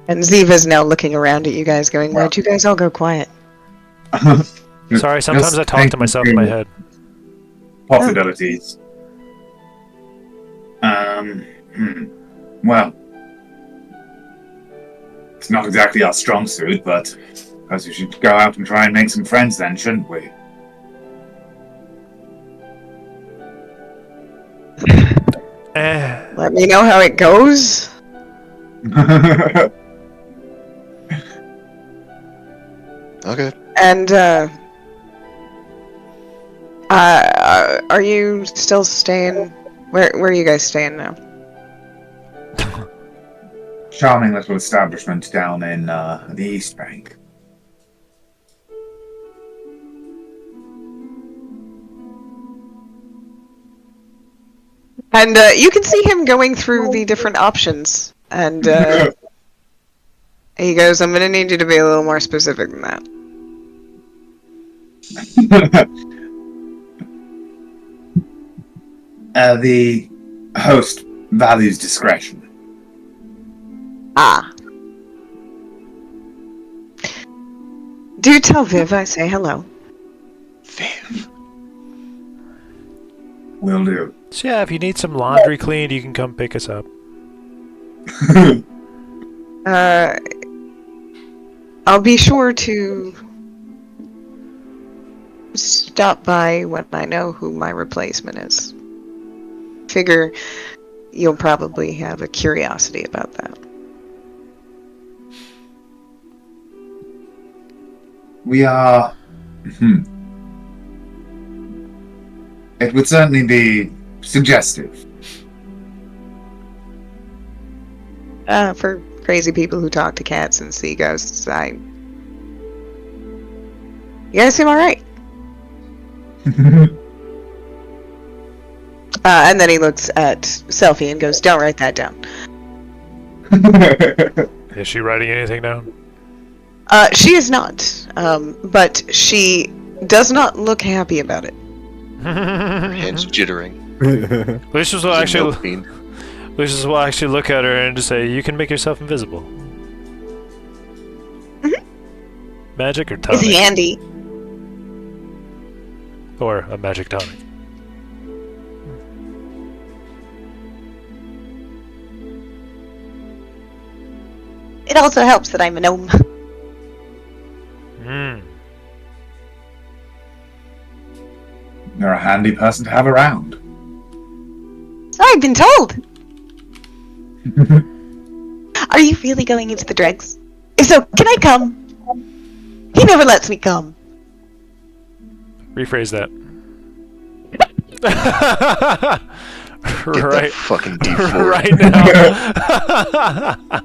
And Ziva's now looking around at you guys going, why'd you guys all go quiet? Sorry, sometimes I talk to myself in my head. Possibilities. Well, it's not exactly our strong suit, but I suppose we should go out and try and make some friends then, shouldn't we? Let me know how it goes. Okay. And, are you still staying? Where are you guys staying now? Charming little establishment down in the East Bank. And, you can see him going through the different options. And, he goes, I'm gonna need you to be a little more specific than that. The host values discretion. Ah. Do tell Viv I say hello. Viv. Will do. So yeah, if you need some laundry cleaned, you can come pick us up. I'll be sure to stop by when I know who my replacement is. Figure you'll probably have a curiosity about that. We are... It would certainly be suggestive. For crazy people who talk to cats and see ghosts, you guys seem alright. And then he looks at Selfie and goes, don't write that down. Is she writing anything down? She is not, but she does not look happy about it. Her hands jittering. Lucius will actually look at her and just say, you can make yourself invisible. Magic or tonic? It's handy. Or a magic tonic. It also helps that I'm a gnome. You're a handy person to have around. I've been told. Are you really going into the dregs? If so, can I come? He never lets me come. Rephrase that. Get right. that fucking D4. Right now.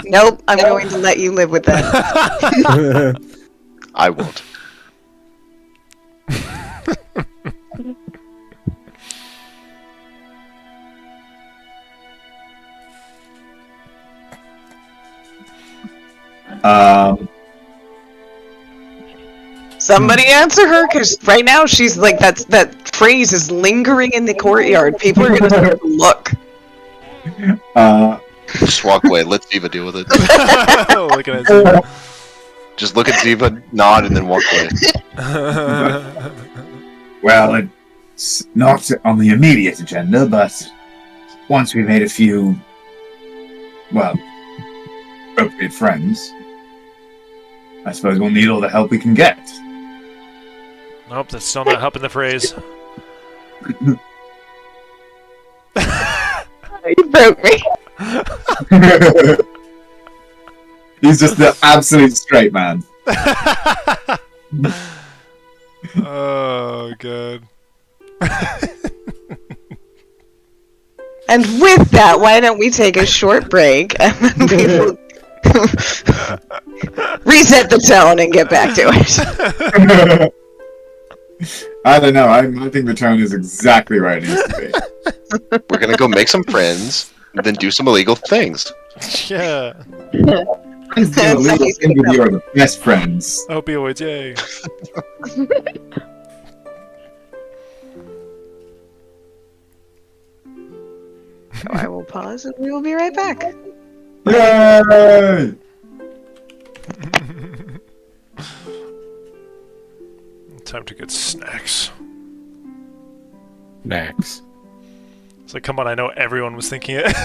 Nope, I'm going to let you live with that. I won't. Somebody answer her, because right now she's like, that phrase is lingering in the courtyard. People are going to look. Just walk away. Let Ziva deal with it. Looking at Ziva. Just look at Ziva, nod, and then walk away. Well, it's not on the immediate agenda, but once we've made a few, well, appropriate friends, I suppose we'll need all the help we can get. Nope, that's still not helping the phrase. You broke me. He's just the absolute straight man. Oh god. And with that, why don't we take a short break and then we will reset the tone and get back to it. I don't know. I think the tone is exactly where it needs to be. We're gonna go make some friends, and then do some illegal things. Yeah. These illegal things with you are the best friends. Opioids, yay. So I will pause and we will be right back. Yay! Time to get snacks. Next. It's like, come on, I know everyone was thinking it.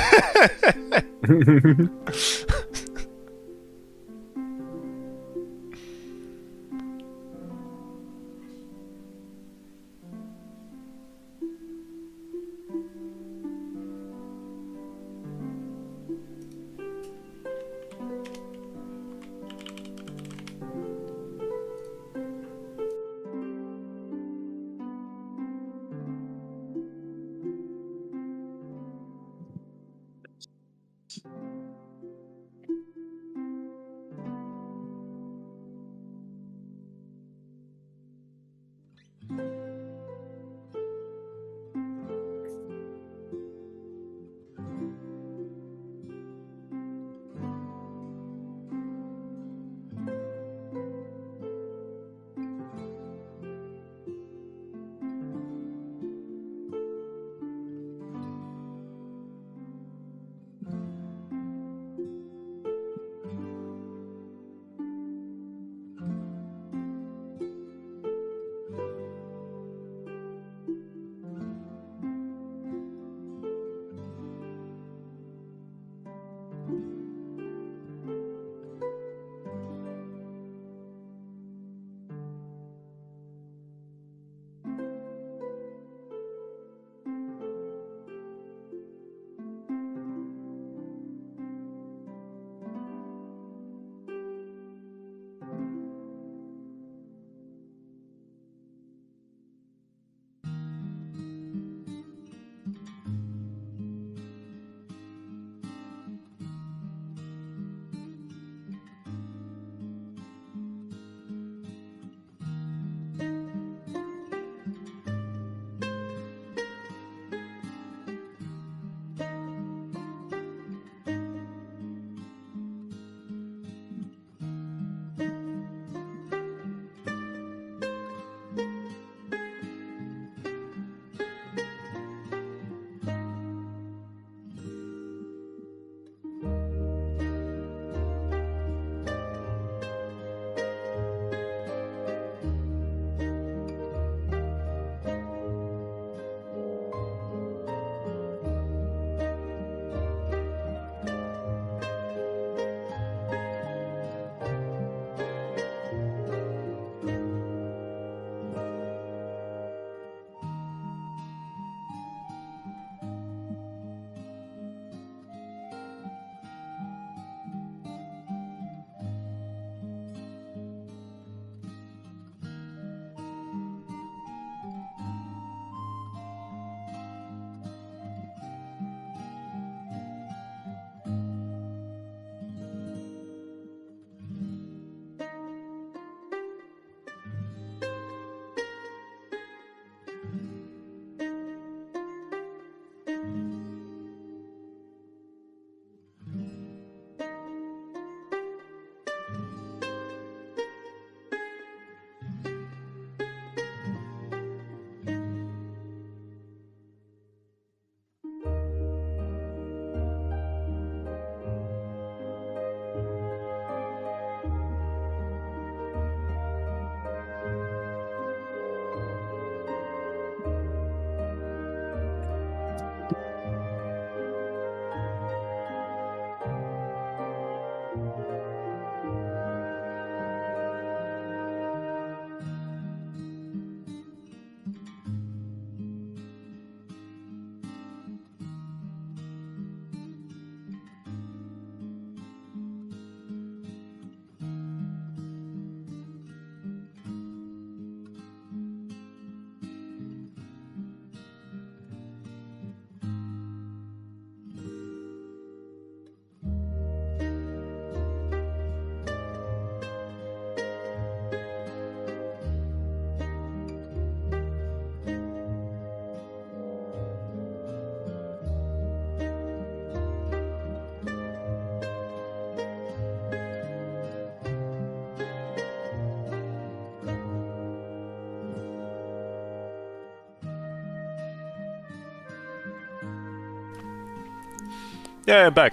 Yeah, I'm back.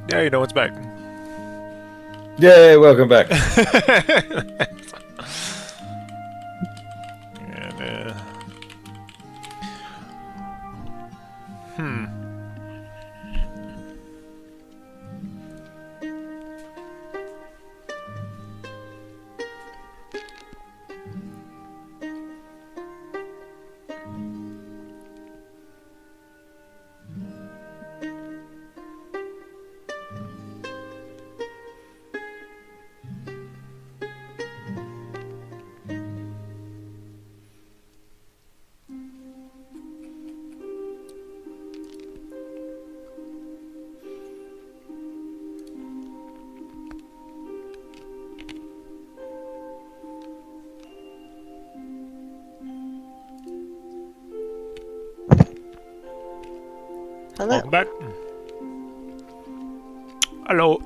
Yeah, you know what's back. Yay, welcome back. And, Hello. welcome back. Hello.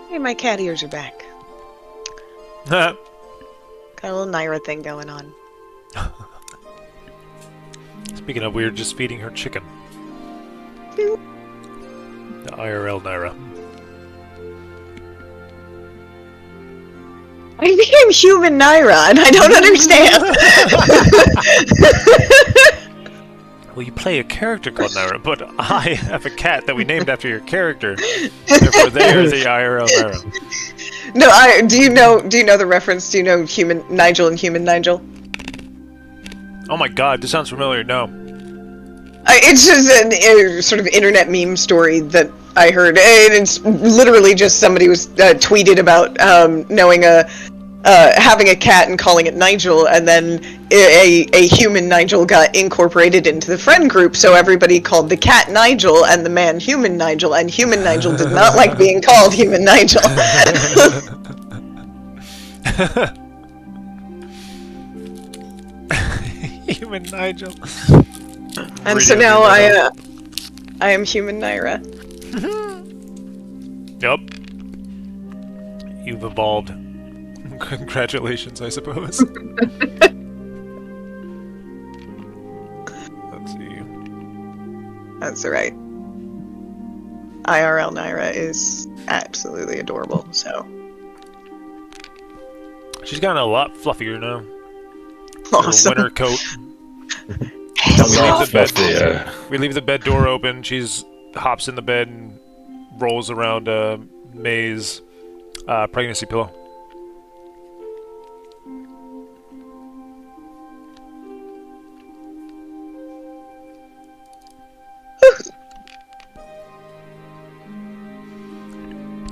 Hey, my cat ears are back. Got a little Naira thing going on. Speaking of, we were just feeding her chicken. Boop. The IRL Naira. I became human Naira, and I don't understand. Well, you play a character called Naira, but I have a cat that we named after your character. Therefore, they are the IRL Naira. No, do you know the reference? Do you know human Nigel and human Nigel? Oh my god, this sounds familiar. No. It's just a sort of internet meme story that I heard, and it's literally just somebody was tweeted about knowing having a cat and calling it Nigel, and then a human Nigel got incorporated into the friend group, so everybody called the cat Nigel and the man human Nigel, and human Nigel did not like being called human Nigel. Human Nigel. And so now I am human Naira. Yup. You've evolved. Congratulations, I suppose. Let's see. That's right. IRL Naira is absolutely adorable, so. She's gotten a lot fluffier now. Awesome. Her winter coat. We leave the bed door open. She's hops in the bed and rolls around May's pregnancy pillow.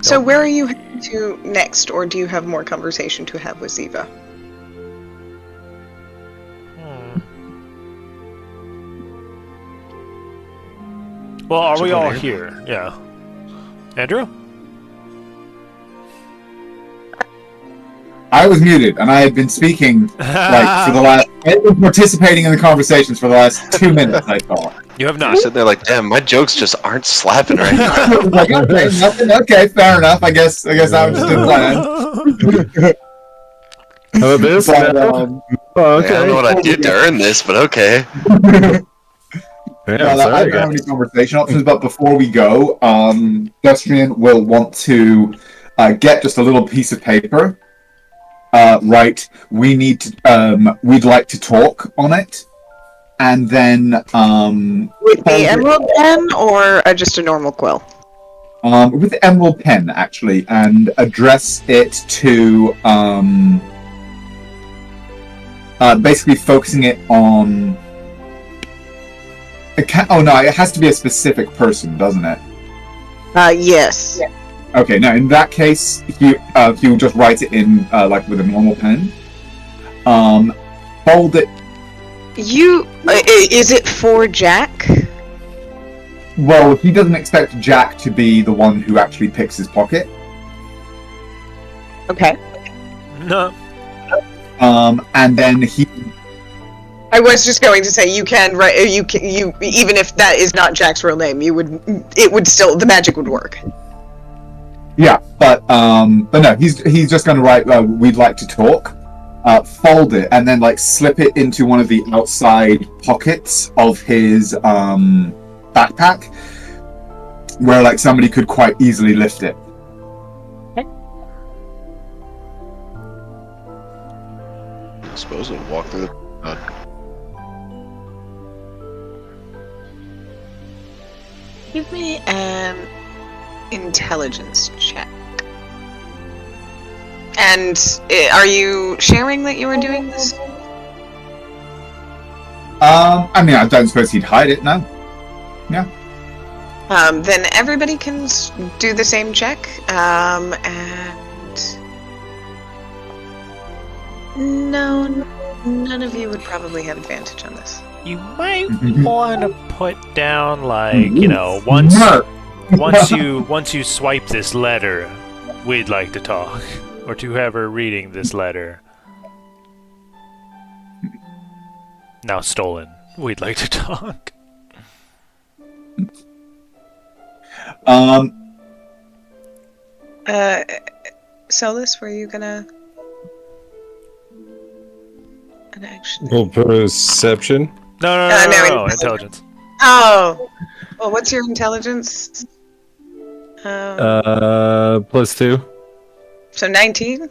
So where are you heading to next, or do you have more conversation to have with Ziva? Well, are we all here? Yeah. Andrew? I was muted, and I had been speaking like for the last. I've been participating in the conversations for the last 2 minutes. I thought. You have I'm not. sitting there like, damn, my jokes just aren't slapping right now. Like, okay, nothing. Okay, fair enough. I guess that was just a plan. Hello, this? But, Oh, I don't know what I did to earn this, but okay. Yeah, well, I sorry, don't have guys. any conversation options, but before we go, Dustrian will want to get just a little piece of paper. Right, we need to. We'd like to talk on it, and then With the emerald pen, or just a normal quill? with the emerald pen actually, and address it to basically focusing it on. Oh no, it has to be a specific person, doesn't it? Yes. Okay, now in that case, he'll just write it in like with a normal pen. Fold it. Is it for Jack? well, he doesn't expect Jack to be the one who actually picks his pocket. Okay. No. And then he. I was just going to say you can even if that is not Jack's real name, it would still, the magic would work. Yeah, but no, he's just going to write. We'd like to talk. Fold it and then like slip it into one of the outside pockets of his backpack, where like somebody could quite easily lift it. I suppose it'll walk through the. Give me an intelligence check. And are you sharing that you are doing this? I mean, I don't suppose he'd hide it, no. Yeah. Then everybody can do the same check. And no, none of you would probably have advantage on this. You might want to put down, like, you know, once you swipe this letter, we'd like to talk. Or to whoever reading this letter. Now stolen. We'd like to talk. Solus, were you gonna an action? Well, perception. No, intelligence. Oh, well, what's your intelligence? +2. So 19.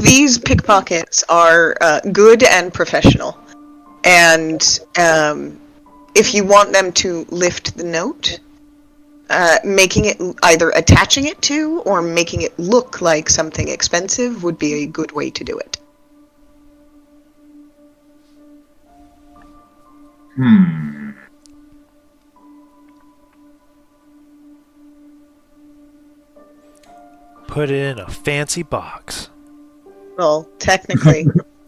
These pickpockets are good and professional, and if you want them to lift the note, making it either attaching it to or making it look like something expensive would be a good way to do it. Put it in a fancy box. Well, technically,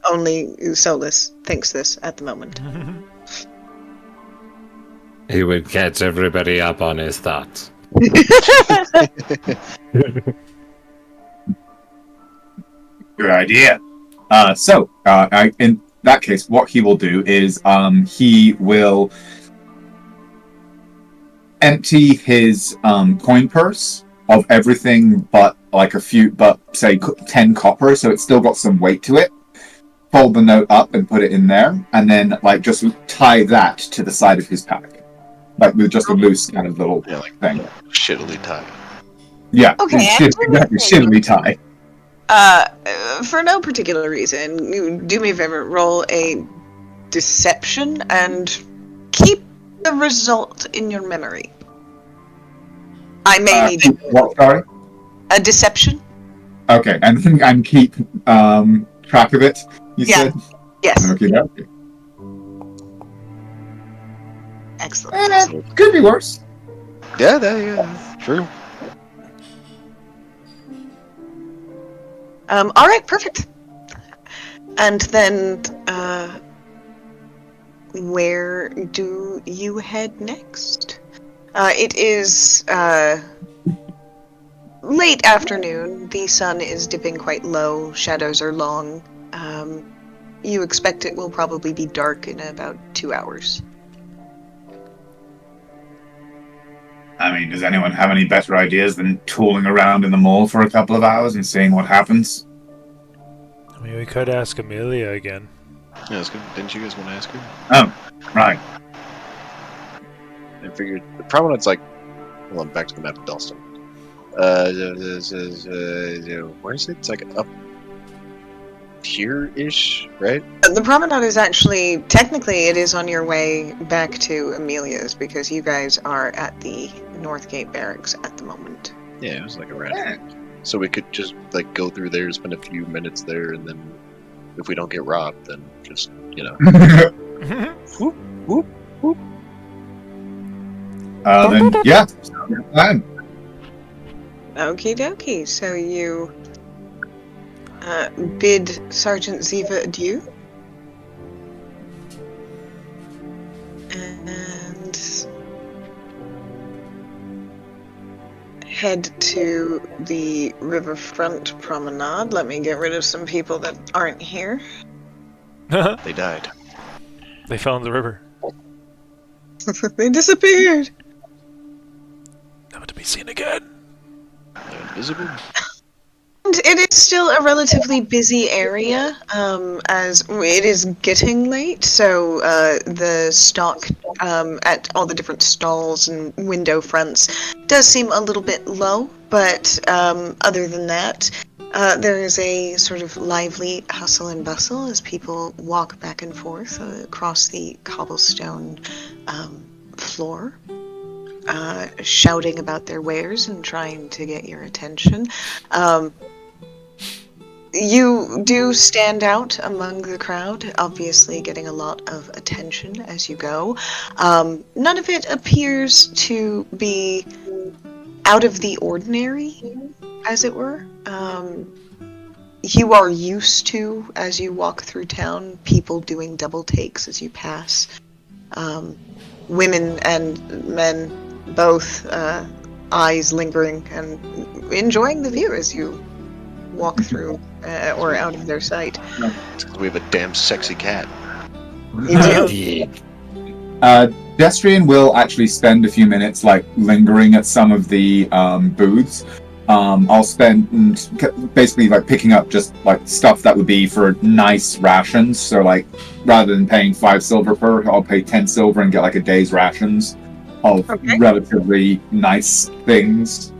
only Solus thinks this at the moment. He would catch everybody up on his thoughts. Good idea. So, in that case, what he will do is he will empty his coin purse of everything but like a few, but say 10 copper, so it's still got some weight to it. Fold the note up and put it in there, and then like just tie that to the side of his pack, like with just a loose kind of little thing. Shittily tied. Yeah. Okay, Shittily tie. For no particular reason, you do me a favor, roll a deception and keep the result in your memory. I may need what? Sorry. A deception. Okay, and keep track of it. You said. Yes. Okay. Excellent. Could be worse. Yeah, true. All right, perfect. And then, where do you head next? It is late afternoon. The sun is dipping quite low. Shadows are long. You expect it will probably be dark in about 2 hours. I mean, does anyone have any better ideas than tooling around in the mall for a couple of hours and seeing what happens? I mean, we could ask Amelia again. Yeah, that's good. Didn't you guys want to ask her? Oh, right. I figured the promenade like. Hold on, back to the map of Dalston. Where is it? It's like up here-ish, right? The promenade is actually, technically, it is on your way back to Amelia's because you guys are at the Northgate Barracks at the moment. Yeah, it was like around. So we could just like go through there, spend a few minutes there, and then if we don't get robbed, then just whoop, whoop, whoop. Then yeah, plan. Okie dokie. So you bid Sergeant Ziva adieu. And head to the riverfront promenade. Let me get rid of some people that aren't here. They died. They fell in the river. They disappeared. Never to be seen again. They're invisible. And it is still a relatively busy area, as it is getting late, so the stock at all the different stalls and window fronts does seem a little bit low, but other than that, there is a sort of lively hustle and bustle as people walk back and forth across the cobblestone floor. Shouting about their wares and trying to get your attention. You do stand out among the crowd, obviously getting a lot of attention as you go. None of it appears to be out of the ordinary, as it were. You are used to, as you walk through town, people doing double takes as you pass. Women and men both, eyes lingering and enjoying the view as you walk through or out of their sight. It's 'cause we have a damn sexy cat. You do. Yeah. Destrian will actually spend a few minutes lingering at some of the booths. I'll spend basically picking up just stuff that would be for nice rations. So rather than paying 5 silver per, I'll pay 10 silver and get a day's rations of relatively nice things.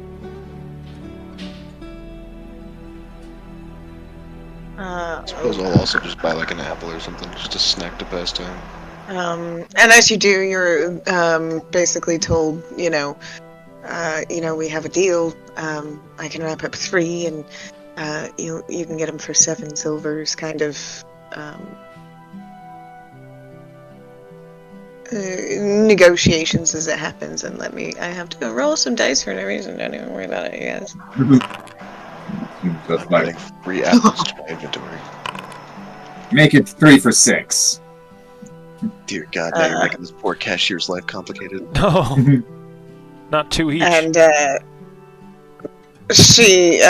I suppose I'll also just buy an apple or something, just a snack to pass time. And as you do, you're basically told, we have a deal. I can wrap up 3, and you can get them for 7 silvers. Kind of negotiations as it happens. And I have to go roll some dice for no reason. Don't even worry about it, you guys. Just I'm adding 3 apples to my inventory. make it 3 for 6. Dear God, now you're making this poor cashier's life complicated. No. Not 2 each. And she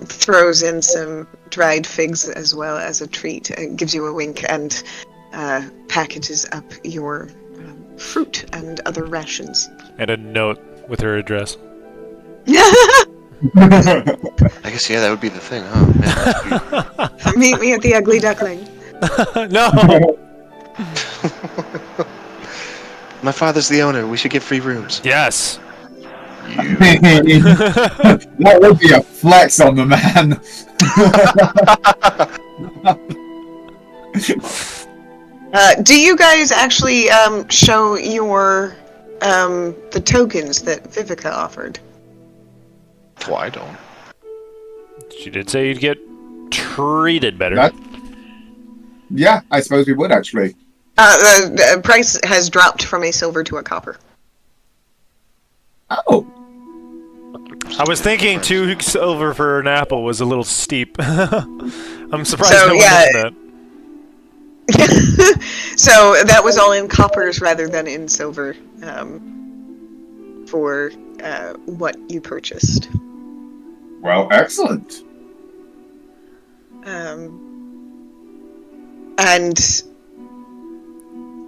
throws in some dried figs as well as a treat, gives you a wink, and packages up your fruit and other rations. And a note with her address. I guess, yeah, that would be the thing, huh? Man, that's Meet me at the Ugly Duckling. No! my father's the owner. We should get free rooms. Yes! That would be a flex on the man. Do you guys actually show your the tokens that Vivica offered? Well, I don't. She did say you'd get treated better. Yeah, I suppose we would actually. The price has dropped from a silver to a copper. Oh. I was thinking 2 silver for an apple was a little steep. I'm surprised So, no one yeah. mentioned So that was all in coppers rather than in silver for what you purchased. Well, excellent. And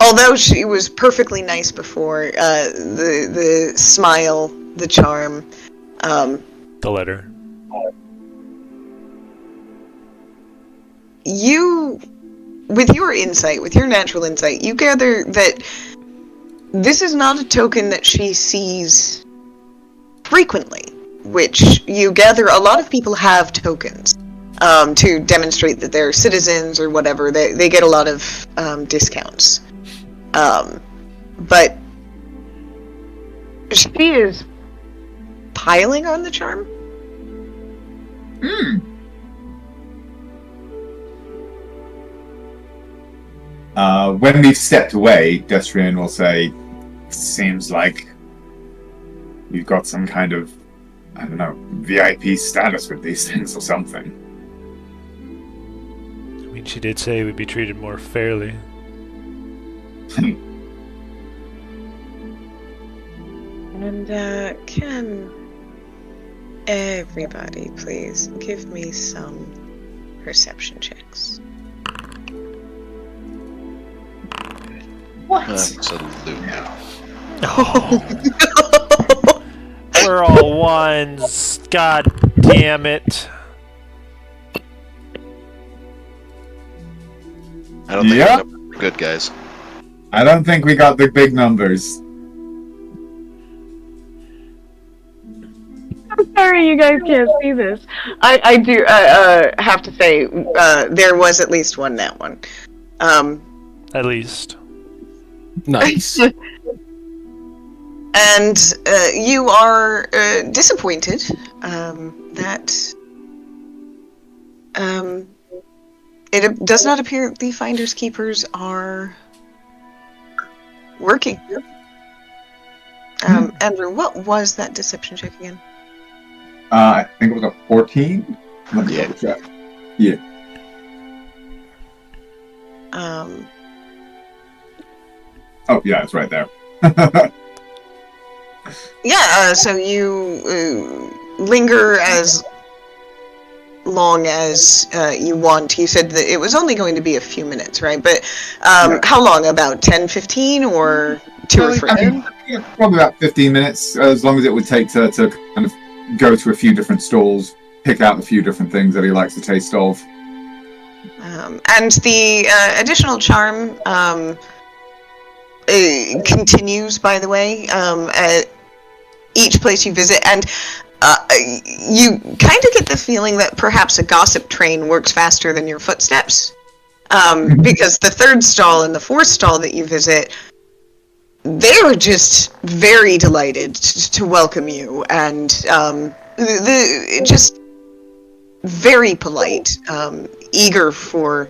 although she was perfectly nice before, the smile, the charm, that. The letter. you, with your insight, with your natural insight, you gather that this is not a token that she sees frequently, which you gather a lot of people have tokens to demonstrate that they're citizens or whatever. They get a lot of discounts. But she is piling on the charm. When we've stepped away, Destrian will say, "Seems like you've got some kind of I don't know, VIP status with these things or something. I mean, she did say we'd be treated more fairly. And can everybody please give me some perception checks? What? Absolutely. Oh, we're all ones. God damn it. I don't think Yeah. we're good, guys. I don't think we got the big numbers. I'm sorry you guys can't see this. I do have to say there was at least one nat one. At least. Nice. And you are disappointed that it does not appear the Finders Keepers are working. Andrew, what was that deception check again? I think it was a 14. Let me Yeah. double check. Yeah. Oh, yeah, it's right there. Yeah, so you linger as long as you want. You said that it was only going to be a few minutes, right? But how long? About 10, 15, or 2 or 3? I mean, yeah, probably about 15 minutes, as long as it would take to kind of go to a few different stalls, pick out a few different things that he likes to taste of. And the additional charm continues, by the way, at each place you visit, and you kind of get the feeling that perhaps a gossip train works faster than your footsteps, because the 3rd stall and the 4th stall that you visit, they were just very delighted to welcome you, and just very polite, eager for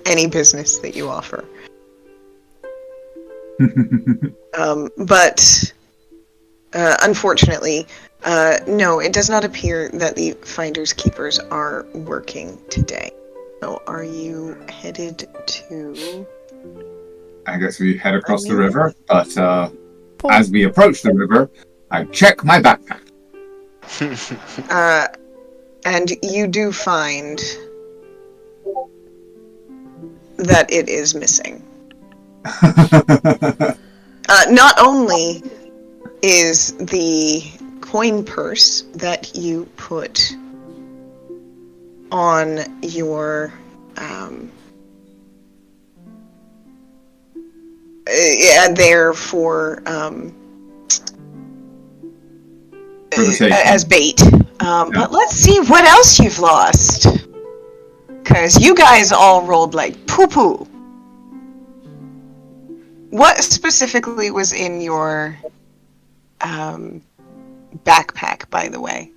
any business that you offer. But unfortunately, no, it does not appear that the Finders Keepers are working today. So are you headed to... I guess we head across the river, but as we approach the river, I check my backpack. And you do find that it is missing. Not only is the coin purse that you put on your there for as bait, but let's see what else you've lost, because you guys all rolled like poo-poo. What specifically was in your backpack, by the way?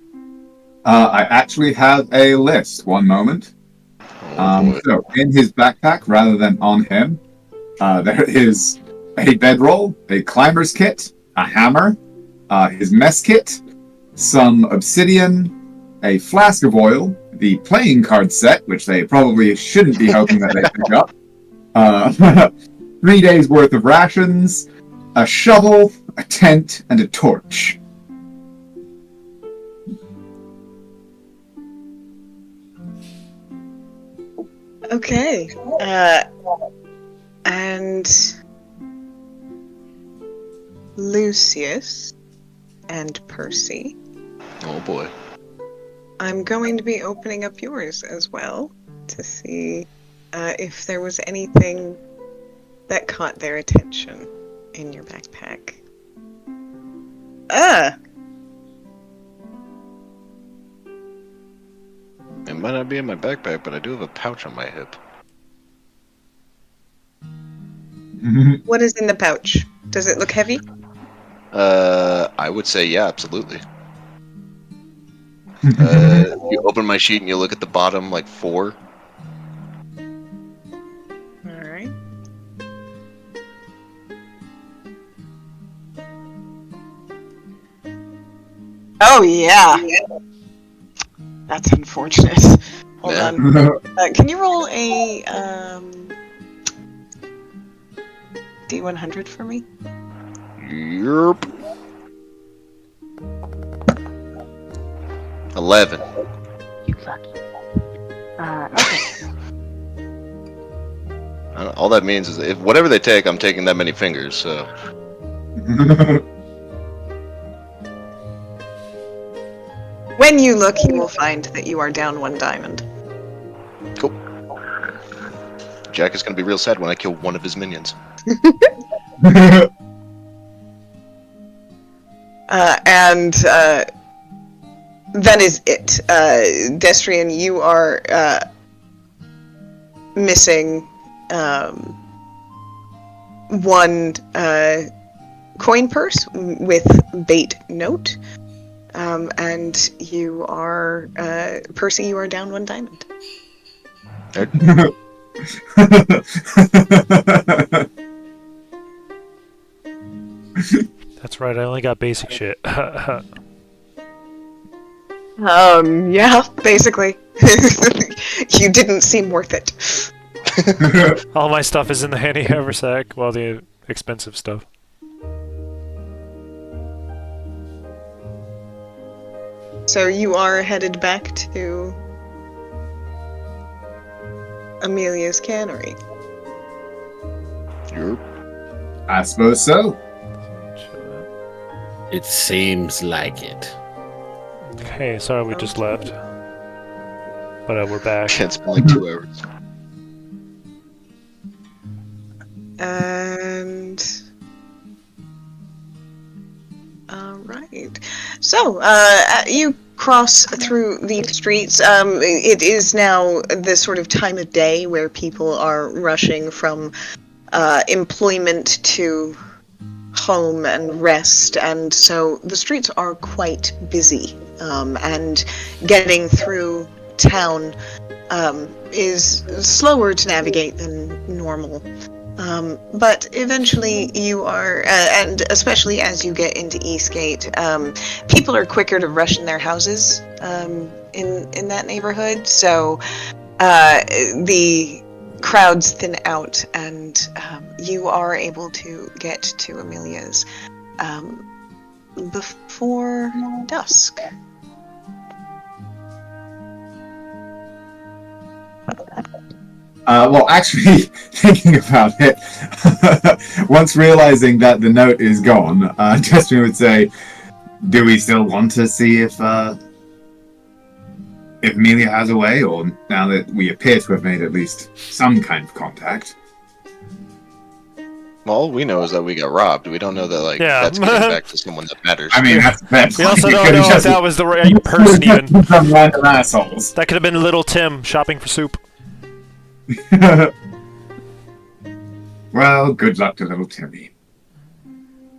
I actually have a list. One moment. So in his backpack, rather than on him, there is a bedroll, a climber's kit, a hammer, his mess kit, some obsidian, a flask of oil, the playing card set, which they probably shouldn't be hoping that they pick up, 3 days worth of rations, a shovel, a tent, and a torch. Okay. And Lucius and Percy, Oh boy. I'm going to be opening up yours as well to see if there was anything that caught their attention in your backpack. It might not be in my backpack, but I do have a pouch on my hip. What is in the pouch? Does it look heavy? I would say yeah, absolutely. You open my sheet and you look at the bottom, like 4. Alright. Oh yeah. That's unfortunate. Hold Yeah. on. Can you roll a D100 for me? Yerp. 11. You lucky. Okay. All that means is if whatever they take, I'm taking that many fingers. So When you look, you will find that you are down 1 diamond. cool. Jack is gonna be real sad when I kill one of his minions. And that is it. Destrian, you are missing one coin purse with bait note. And you are, Percy, you are down 1 diamond. That's right, I only got basic shit. Yeah, basically. You didn't seem worth it. All my stuff is in the handy haversack, while the expensive stuff. So you are headed back to Amelia's cannery. Yerp. I suppose so. It seems like it. Hey, sorry we just left. But we're back. It's been like 2 hours. And alright. So, you cross through the streets. It is now the sort of time of day where people are rushing from employment to home and rest, and so the streets are quite busy, and getting through town is slower to navigate than normal. But eventually you are, and especially as you get into Eastgate, people are quicker to rush in their houses in that neighborhood, so the crowds thin out, and you are able to get to Amelia's before dusk. Well, actually, thinking about it, once realizing that the note is gone, Justin would say, do we still want to see if Amelia has a way, or now that we appear to have made at least some kind of contact? Well, all we know is that we got robbed. We don't know that Yeah. that's getting back to someone that matters. I mean, that's bad. We also don't know if that was the right person even. Some random assholes. That could have been little Tim shopping for soup. Well, good luck to little Timmy.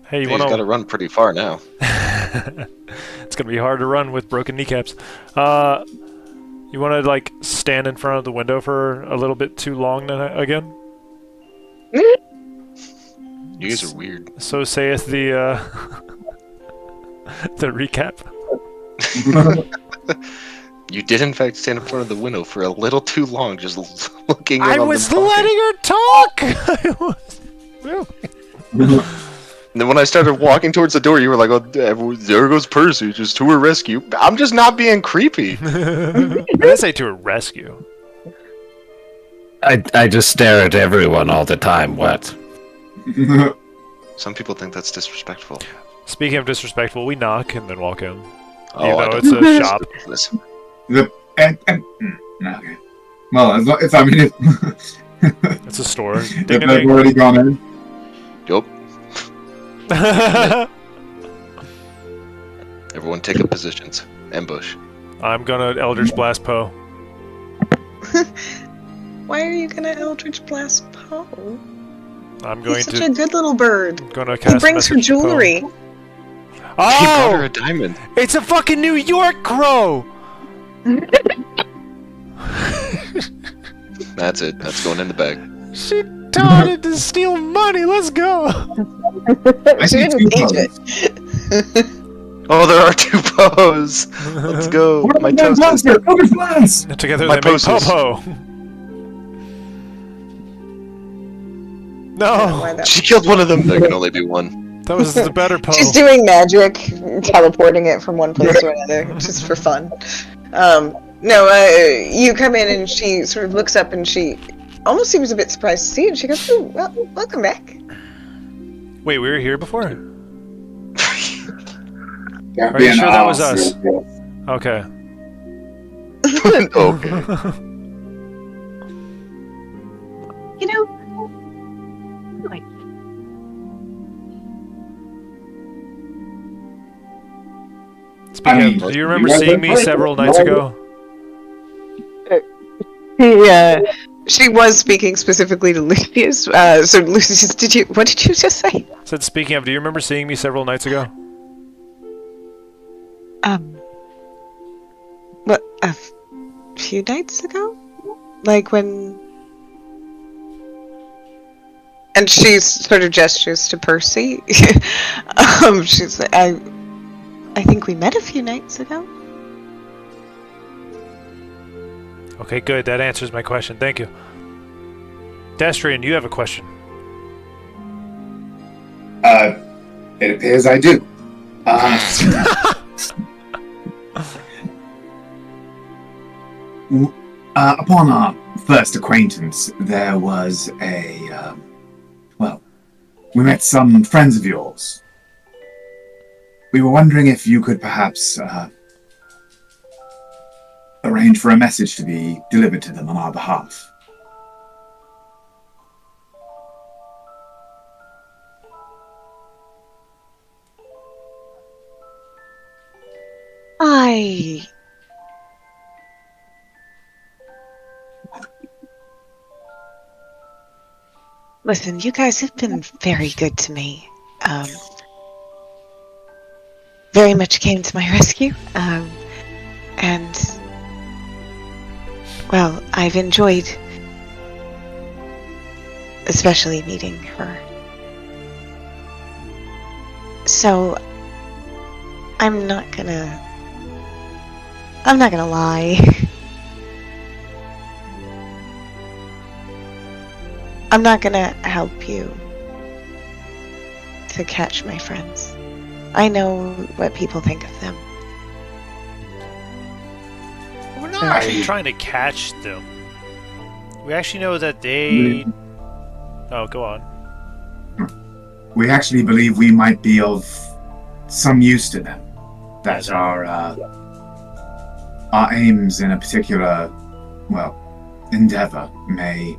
Hey, you He's want got to run pretty far now. It's gonna be hard to run with broken kneecaps. You want to like stand in front of the window for a little bit too long again? You guys are weird. So saith the the recap. You did in fact stand in front of the window for a little too long, just looking. I in on was them talking. letting her talk. I was really. And then when I started walking towards the door, you were like, "Oh, there goes Percy, just to her rescue." I'm just not being creepy. I didn't say to a rescue. I just stare at everyone all the time. What? Some people think that's disrespectful. Speaking of disrespectful, we knock and then walk in. Oh, Even I though don't it's a know. shop. Listen, Okay. Well, if I mean, It's a store. if Ding, they've ding, already gone in, yup. ding. Everyone take up positions. Ambush. I'm gonna Eldritch Blast Poe. Why are you gonna Eldritch Blast Poe? I'm going He's such to a good little bird. gonna cast He brings her message to Poe. jewelry. He brought her Oh! a diamond. It's a fucking New York crow! That's it. That's going in the bag. She taught it to steal money. Let's go. I She see didn't two teach colors. it. Oh, there are two Poes! Let's go! My toast is... Other plans! Together My they make posters. Popo. Why No, that- She killed one of them! There can only be one. that was the better Po. She's doing magic, teleporting it from one place to another, just for fun. You come in and she sort of looks up and she almost seems a bit surprised to see you, and she goes, "Oh, well, welcome back." Wait, we were here before? Don't Are be you an sure that was arse. us? Okay. Okay. You know, like, Speaking I mean, of, do you remember you guys seeing been me playing several for nights a ago? Yeah, she was speaking specifically to Lucius. So Lucius, what did you just say? Said, speaking of, do you remember seeing me several nights ago? What, a few nights ago? Like when... And she sort of gestures to Percy. She's like, I think we met a few nights ago. Okay, good. That answers my question. Thank you. Destrian, you have a question. It appears I do. Upon our first acquaintance, there was we met some friends of yours. We were wondering if you could perhaps arrange for a message to be delivered to them on our behalf. Listen, you guys have been very good to me. Very much came to my rescue. And, well, I've enjoyed especially meeting her. So, I'm not gonna lie. I'm not gonna help you to catch my friends. I know what people think of them. We're not actually trying to catch them. We actually know that they... Oh, go on. We actually believe we might be of some use to them. That our aims in a particular, endeavor may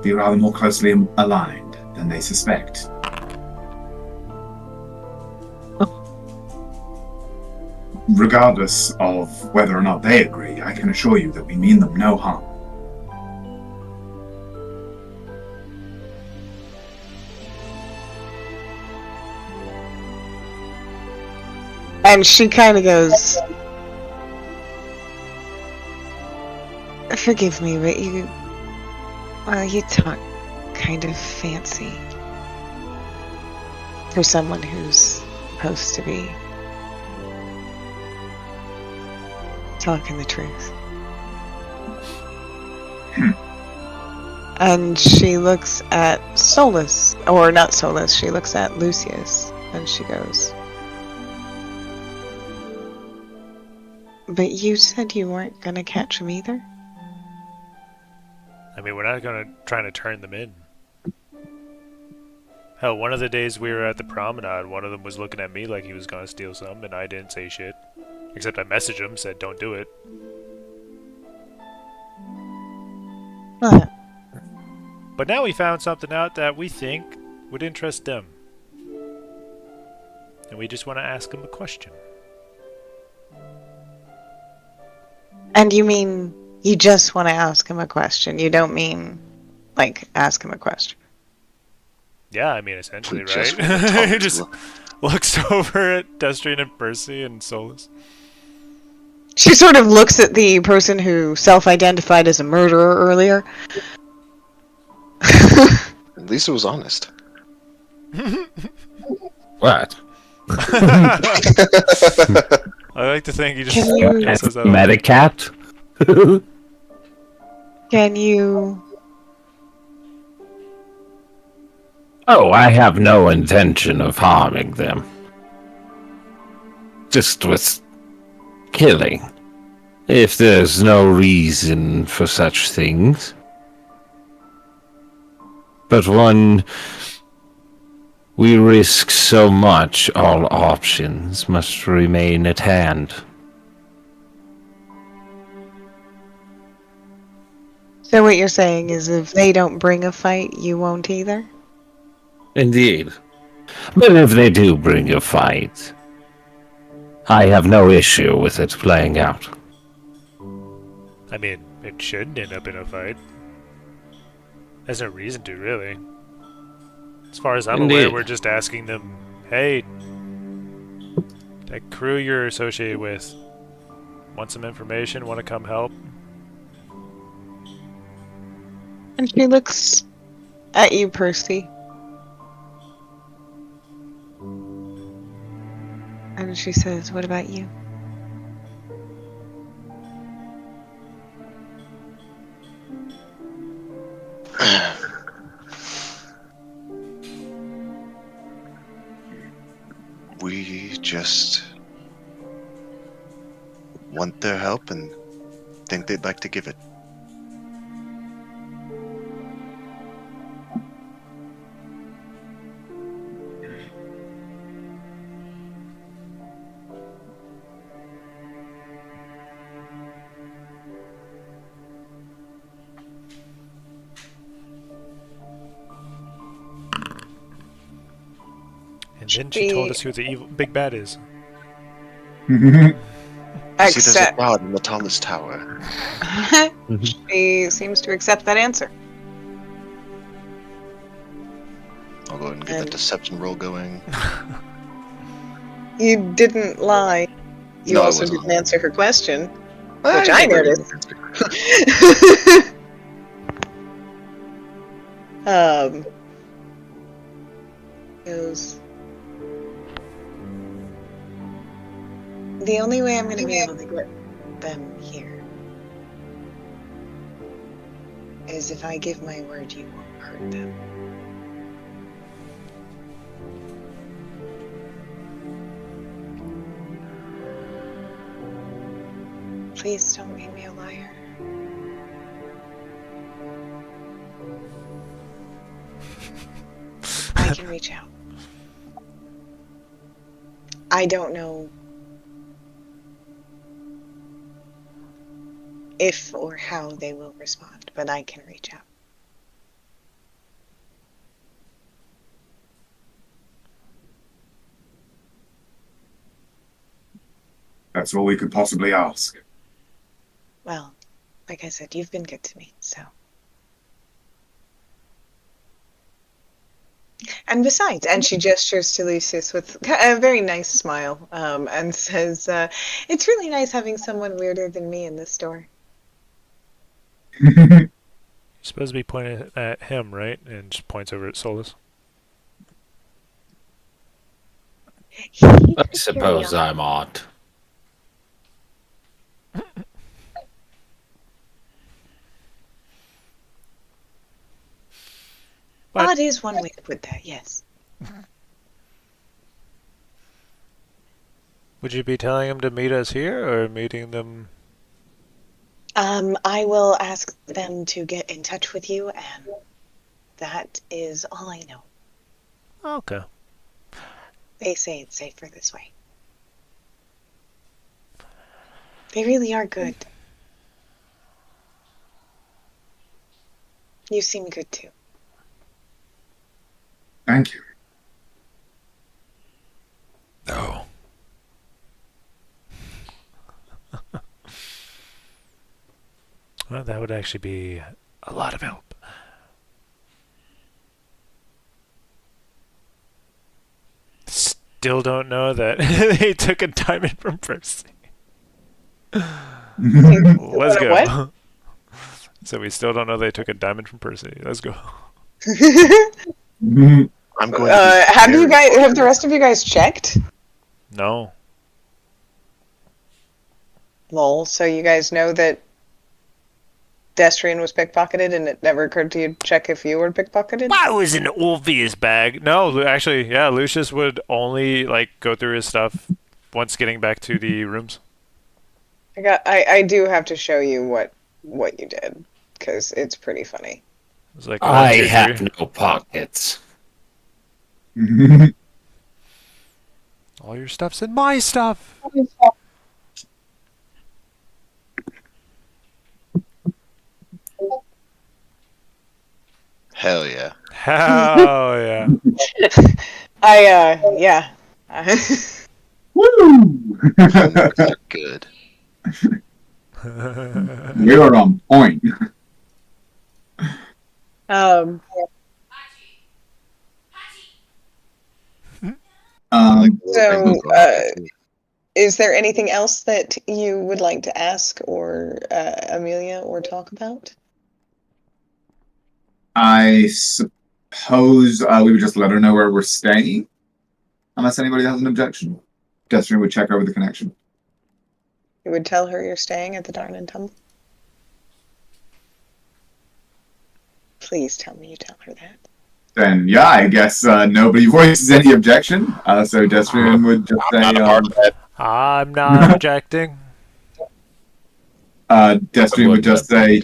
be rather more closely aligned than they suspect. Regardless of whether or not they agree, I can assure you that we mean them no harm. And she kind of goes, "Forgive me, but you talk kind of fancy for someone who's supposed to be talking the truth." And she looks at Solus, or not Solus, she looks at Lucius, and she goes, "But you said you weren't gonna catch him either?" I mean, we're not trying to turn them in. Hell, one of the days we were at the promenade, one of them was looking at me like he was gonna steal some, and I didn't say shit. Except I messaged him, said don't do it. Well, But now we found something out that we think would interest them. And we just want to ask them a question. and you mean you just want to ask him a question? You don't mean, like, ask him a question? Yeah, I mean, essentially, We just right? wanna talk He to just him. looks over at Destrian and Percy and Solus. She sort of looks at the person who self-identified as a murderer earlier. At least it was honest. What? I like to think he just Can you- says that. all the Medicat? Can you? Oh, I have no intention of harming them. Just with killing. If there's no reason for such things. But when we risk so much, all options must remain at hand. So what you're saying is, if they don't bring a fight, you won't either. Indeed. But if they do bring a fight, I have no issue with it playing out. I mean, it should end up in a fight. There's no reason to, really. As far as I'm aware, Indeed. we're just asking them, hey, that crew you're associated with, want some information, want to come help? And she looks at you, Percy. And she says, "What about you?" We just want their help and think they'd like to give it. And then she told us who the evil big bad is. See, there's a Accept. god in the tallest tower. She seems to accept that answer. I'll go ahead and get that deception roll going. You didn't lie. You No, I also wasn't didn't answer her question, which Which I noticed. Goes. The only way I'm going to be able to get them here is if I give my word you won't hurt them. Please don't make me a liar. I can reach out. I don't know if or how they will respond, but I can reach out. That's all we could possibly ask. Well, like I said, you've been good to me, so. And besides, and she gestures to Lucius with a very nice smile, and says, "It's really nice having someone weirder than me in this store." You're supposed to be pointing at him, right? And just points over at Solus. I suppose I'm odd. But- Odd is one way to put that, yes. Would you be telling him to meet us here, or meeting them? I will ask them to get in touch with you, and that is all I know. Okay. They say it's safer this way. They really are good. You seem good too. Thank you. No. Well, that would actually be a lot of help. Still don't know that they took a diamond from Percy. Let's go. What? So we still don't know they took a diamond from Percy. Let's go. I'm going to be Have very you guys? Have the rest of you guys checked? No. Lol. So you guys know that Destrian was pickpocketed, and it never occurred to you to check if you were pickpocketed? That was an obvious bag. No, actually, yeah, Lucius would only like go through his stuff once getting back to the rooms. I do have to show you what you did, because it's pretty funny. It's like I 1, 2, have 3. no pockets. All your stuff's in my stuff. Hell yeah. Hell yeah. Yeah. Woo! They're good. You're on point. Um, So, is there anything else that you would like to ask or Amelia or talk about? I suppose we would just let her know where we're staying, unless anybody has an objection. Destiny would check over the connection. You would tell her you're staying at the Darn and Tumble? Please tell me you tell her that. Then, yeah, I guess nobody voices any objection. So Destiny would just say, I'm not objecting. Destiny would just say,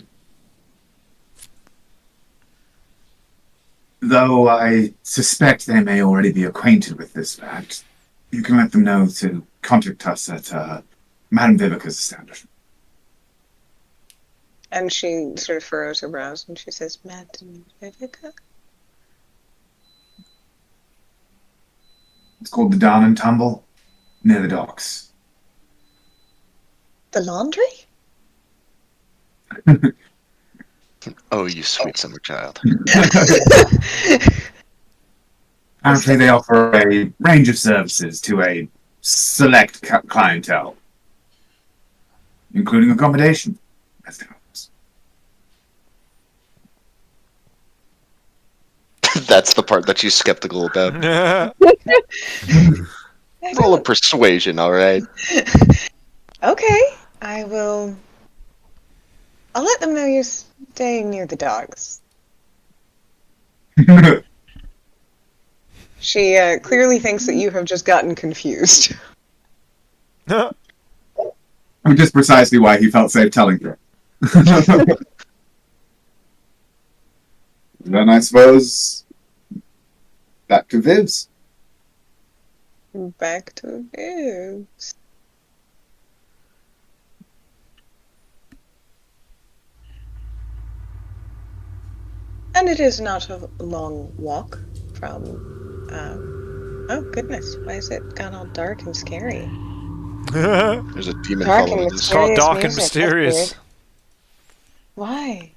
though I suspect they may already be acquainted with this fact, you can let them know to contact us at Madame Vivica's establishment. And she sort of furrows her brows and she says, Madame Vivica? It's called the Darn and Tumble, near the docks. The laundry? Oh, you sweet summer child. Apparently they offer a range of services to a select clientele, including accommodation. That's the part that she's skeptical about. Roll a persuasion, alright? Okay, I'll let them know you're staying near the dogs. She clearly thinks that you have just gotten confused. Which is precisely why he felt safe telling her. Then I suppose back to Viv's. Back to Viv's. And it is not a long walk from, oh goodness, why has it gone all dark and scary? There's a demon Dark and following us. It's called mysterious Dark and music, that's Mysterious. weird. Why?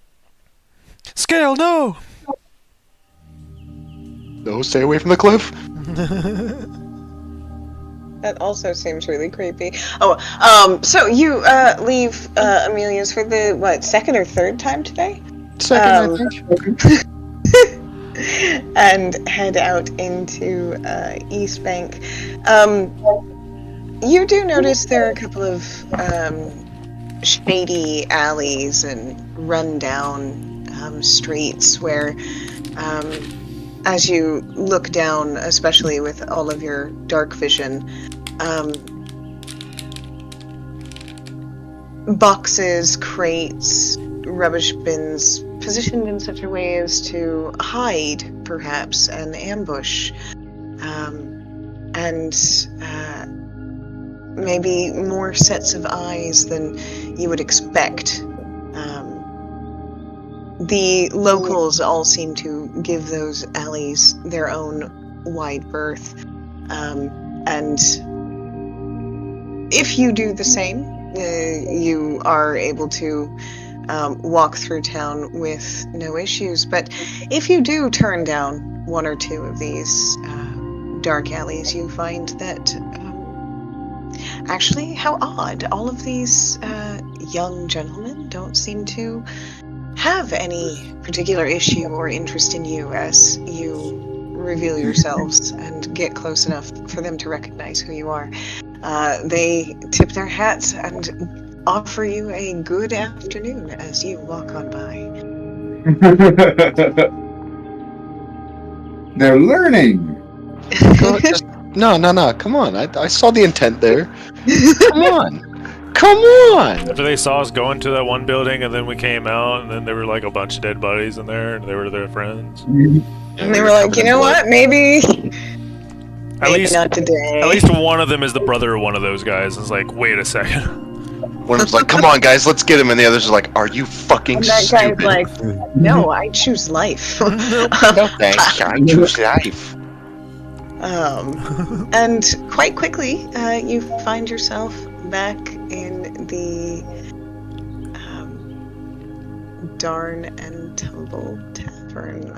Scale, no! No, stay away from the cliff. That also seems really creepy. So you leave Amelia's for the, second or third time today? Second, I think. And head out into East Bank. You do notice there are a couple of shady alleys and rundown streets where, as you look down, especially with all of your dark vision, boxes, crates, rubbish bins positioned in such a way as to hide, perhaps, an ambush, and maybe more sets of eyes than you would expect. The locals all seem to give those alleys their own wide berth, and if you do the same, you are able to walk through town with no issues. But if you do turn down one or two of these dark alleys, you find that actually, how odd, all of these young gentlemen don't seem to have any particular issue or interest in you as you reveal yourselves and get close enough for them to recognize who you are. They tip their hats and offer you a good afternoon as you walk on by. They're learning. No. Come on. I saw the intent there. Come on. Come on. After they saw us go into that one building, and then we came out, and then there were like a bunch of dead bodies in there, and they were their friends. And they were like, you know what? Maybe At least, not today. at least one of them is the brother of one of those guys. It's like, wait a second. One of them's like, come on, guys, let's get him. And the others are like, are you fucking And that stupid? guy's like, no, I choose life. No thanks, I choose life. And quite quickly, you find yourself back in the Darn and Tumble Tavern.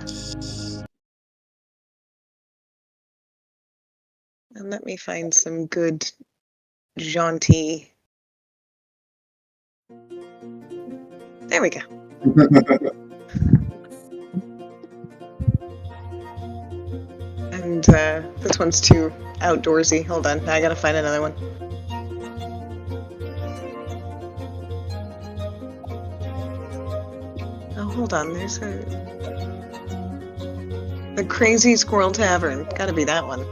And let me find some good, jaunty. There we go. And this one's too outdoorsy. Hold on, I gotta find another one. Oh, hold on, there's the Crazy Squirrel Tavern. Gotta be that one.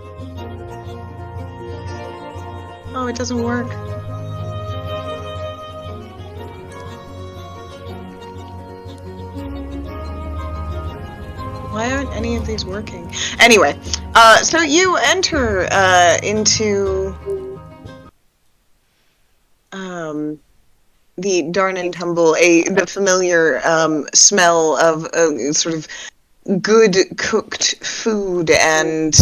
Oh, it doesn't work. Why aren't any of these working? Anyway, so you enter into the Darn and Tumble, the familiar smell of sort of good cooked food and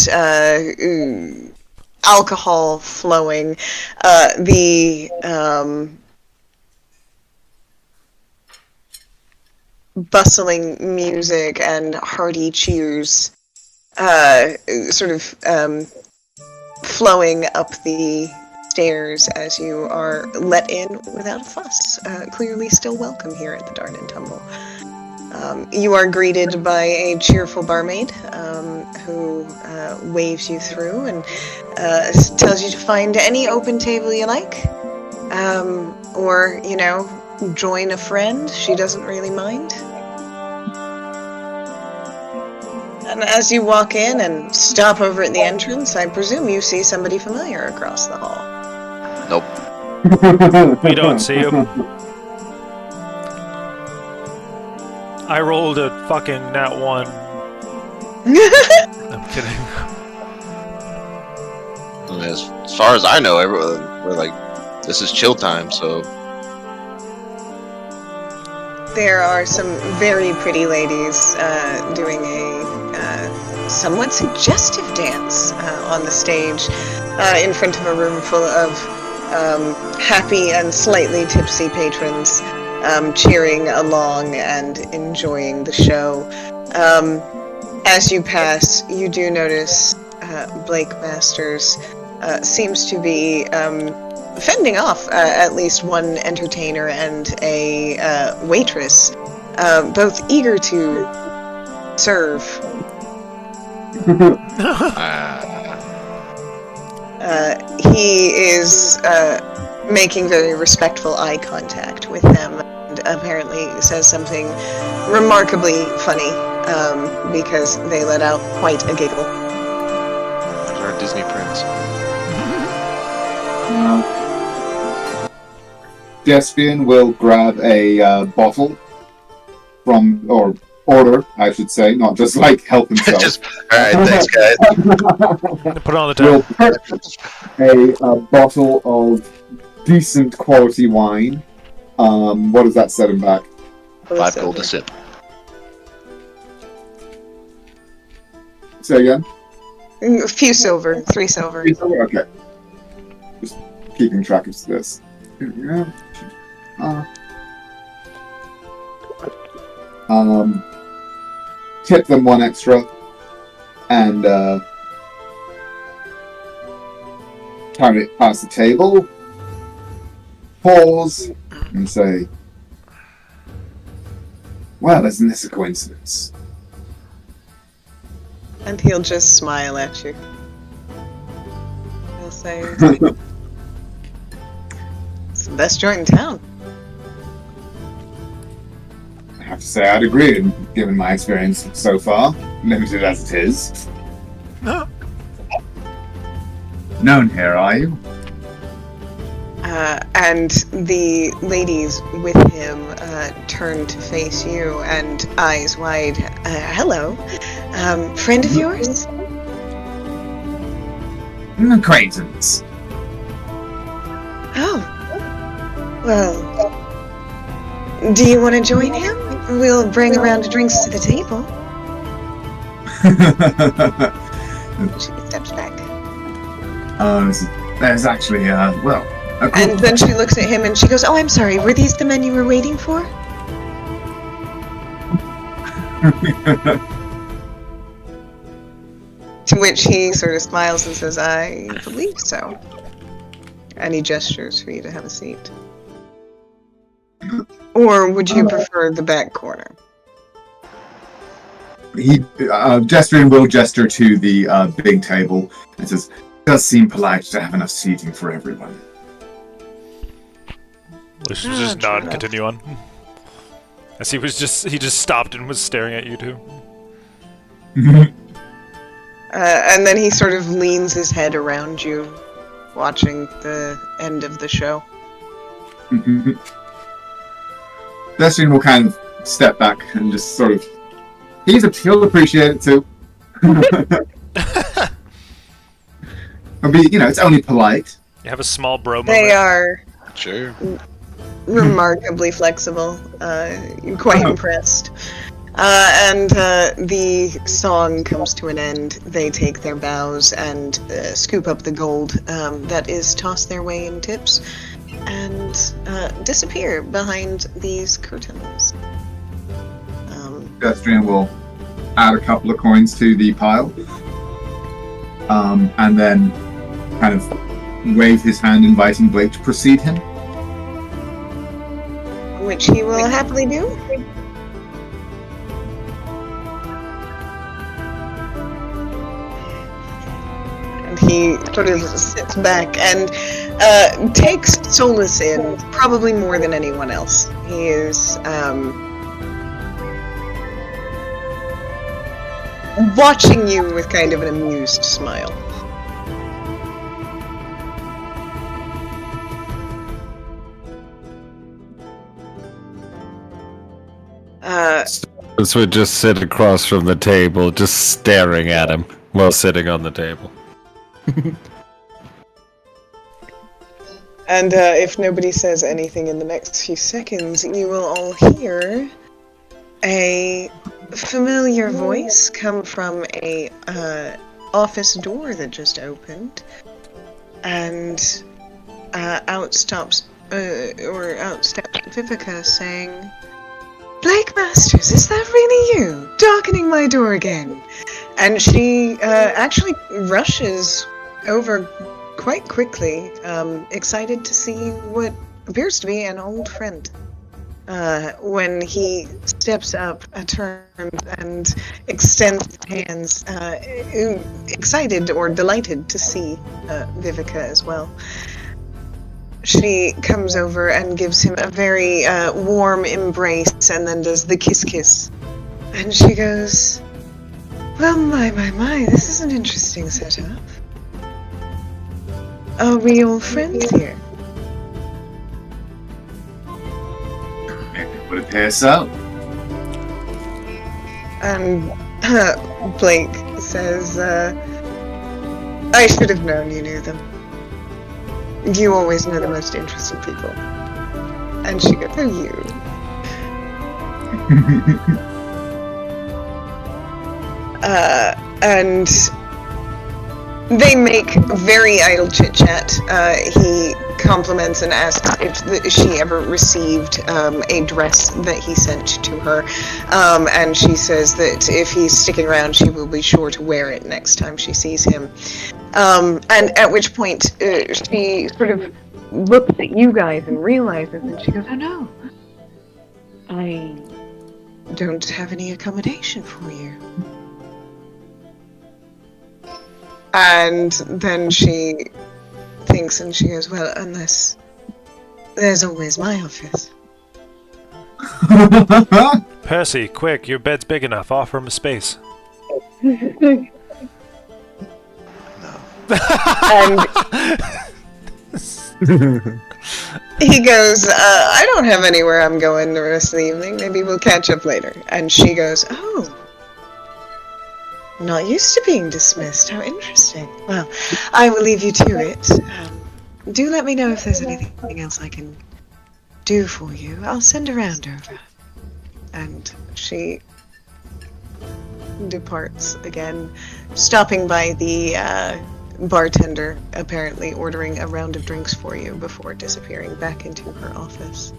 alcohol flowing. The bustling music and hearty cheers sort of flowing up the stairs as you are let in without a fuss. Clearly still welcome here at the Darn and Tumble. You are greeted by a cheerful barmaid who waves you through and tells you to find any open table you like, or, you know, join a friend. She doesn't really mind. And as you walk in and stop over at the entrance, I presume you see somebody familiar across the hall. Nope. We don't see him. I rolled a fucking nat 1. I'm kidding. As far as I know, we're like, this is chill time, so. There are some very pretty ladies doing a somewhat suggestive dance on the stage in front of a room full of happy and slightly tipsy patrons cheering along and enjoying the show. As you pass, you do notice Blake Masters seems to be fending off at least one entertainer and a waitress, both eager to serve. He is making very respectful eye contact with them and apparently says something remarkably funny because they let out quite a giggle. There's our Disney prince. Despian will grab a bottle from, or order, I should say, not just like help himself. Alright, thanks, guys. Put it on the Will table. purchase a bottle of decent quality wine. What does that set him back? 5 gold a sip. Say again? A few silver, 3 silver. Okay. Just keeping track of this. Yeah. Tip them 1 extra, and carry it past the table. Pause and say, "Well, isn't this a coincidence? And he'll just smile at you. He'll say, it's the best joint in town. I have to say I'd agree, given my experience so far, limited as it is. Known here, are you? And the ladies with him turn to face you and eyes wide. Hello. Friend of yours? An acquaintance. Oh. Well, do you want to join him? We'll bring a round of drinks to the table. She steps back. There's actually, a group. And then she looks at him and she goes, oh, I'm sorry, were these the men you were waiting for? To which he sort of smiles and says, I believe so. And he gestures for you to have a seat. Or would you prefer the back corner? He, gesturing will gesture to the big table and says, it does seem polite to have enough seating for everyone. Let's just nod and continue on. As he just stopped and was staring at you two. And then he sort of leans his head around you, watching the end of the show. Destiny will kind of step back and just sort of... He'll appreciate it too. It'll be, it's only polite. You have a small bro moment. They are Sure. remarkably flexible. Quite impressed. And the song comes to an end. They take their bows and scoop up the gold that is tossed their way in tips and disappear behind these curtains. Destrian will add a couple of coins to the pile, and then kind of wave his hand inviting Blake to precede him. Which he will happily do. And he sort of sits back and takes solace in, probably more than anyone else. He is watching you with kind of an amused smile. This would just sit across from the table, just staring at him while sitting on the table. And if nobody says anything in the next few seconds, you will all hear a familiar voice come from a office door that just opened, and out steps Vivica saying, Blake Masters, is that really you? Darkening my door again. And she actually rushes over quite quickly, excited to see what appears to be an old friend. When he steps up, turns, and extends his hands, excited or delighted to see Vivica as well. She comes over and gives him a very warm embrace and then does the kiss. And she goes, well, my, this is an interesting setup. Are we all friends here? It would appear so. And Blake says, I should have known you knew them. You always know the most interesting people. And she goes, oh, you. And they make very idle chit-chat. He compliments and asks if she ever received a dress that he sent to her. And she says that if he's sticking around, she will be sure to wear it next time she sees him. And at which point, she sort of looks at you guys and realizes, and she goes, oh no, I don't have any accommodation for you. And then she thinks and she goes, well, unless there's always my office. Percy, quick, your bed's big enough. Offer him a space. No. And he goes, I don't have anywhere I'm going the rest of the evening. Maybe we'll catch up later. And she goes, oh. Not used to being dismissed. How interesting. Well, I will leave you to it. Do let me know if there's anything else I can do for you. I'll send around over. And she departs again, stopping by the bartender, apparently ordering a round of drinks for you before disappearing back into her office.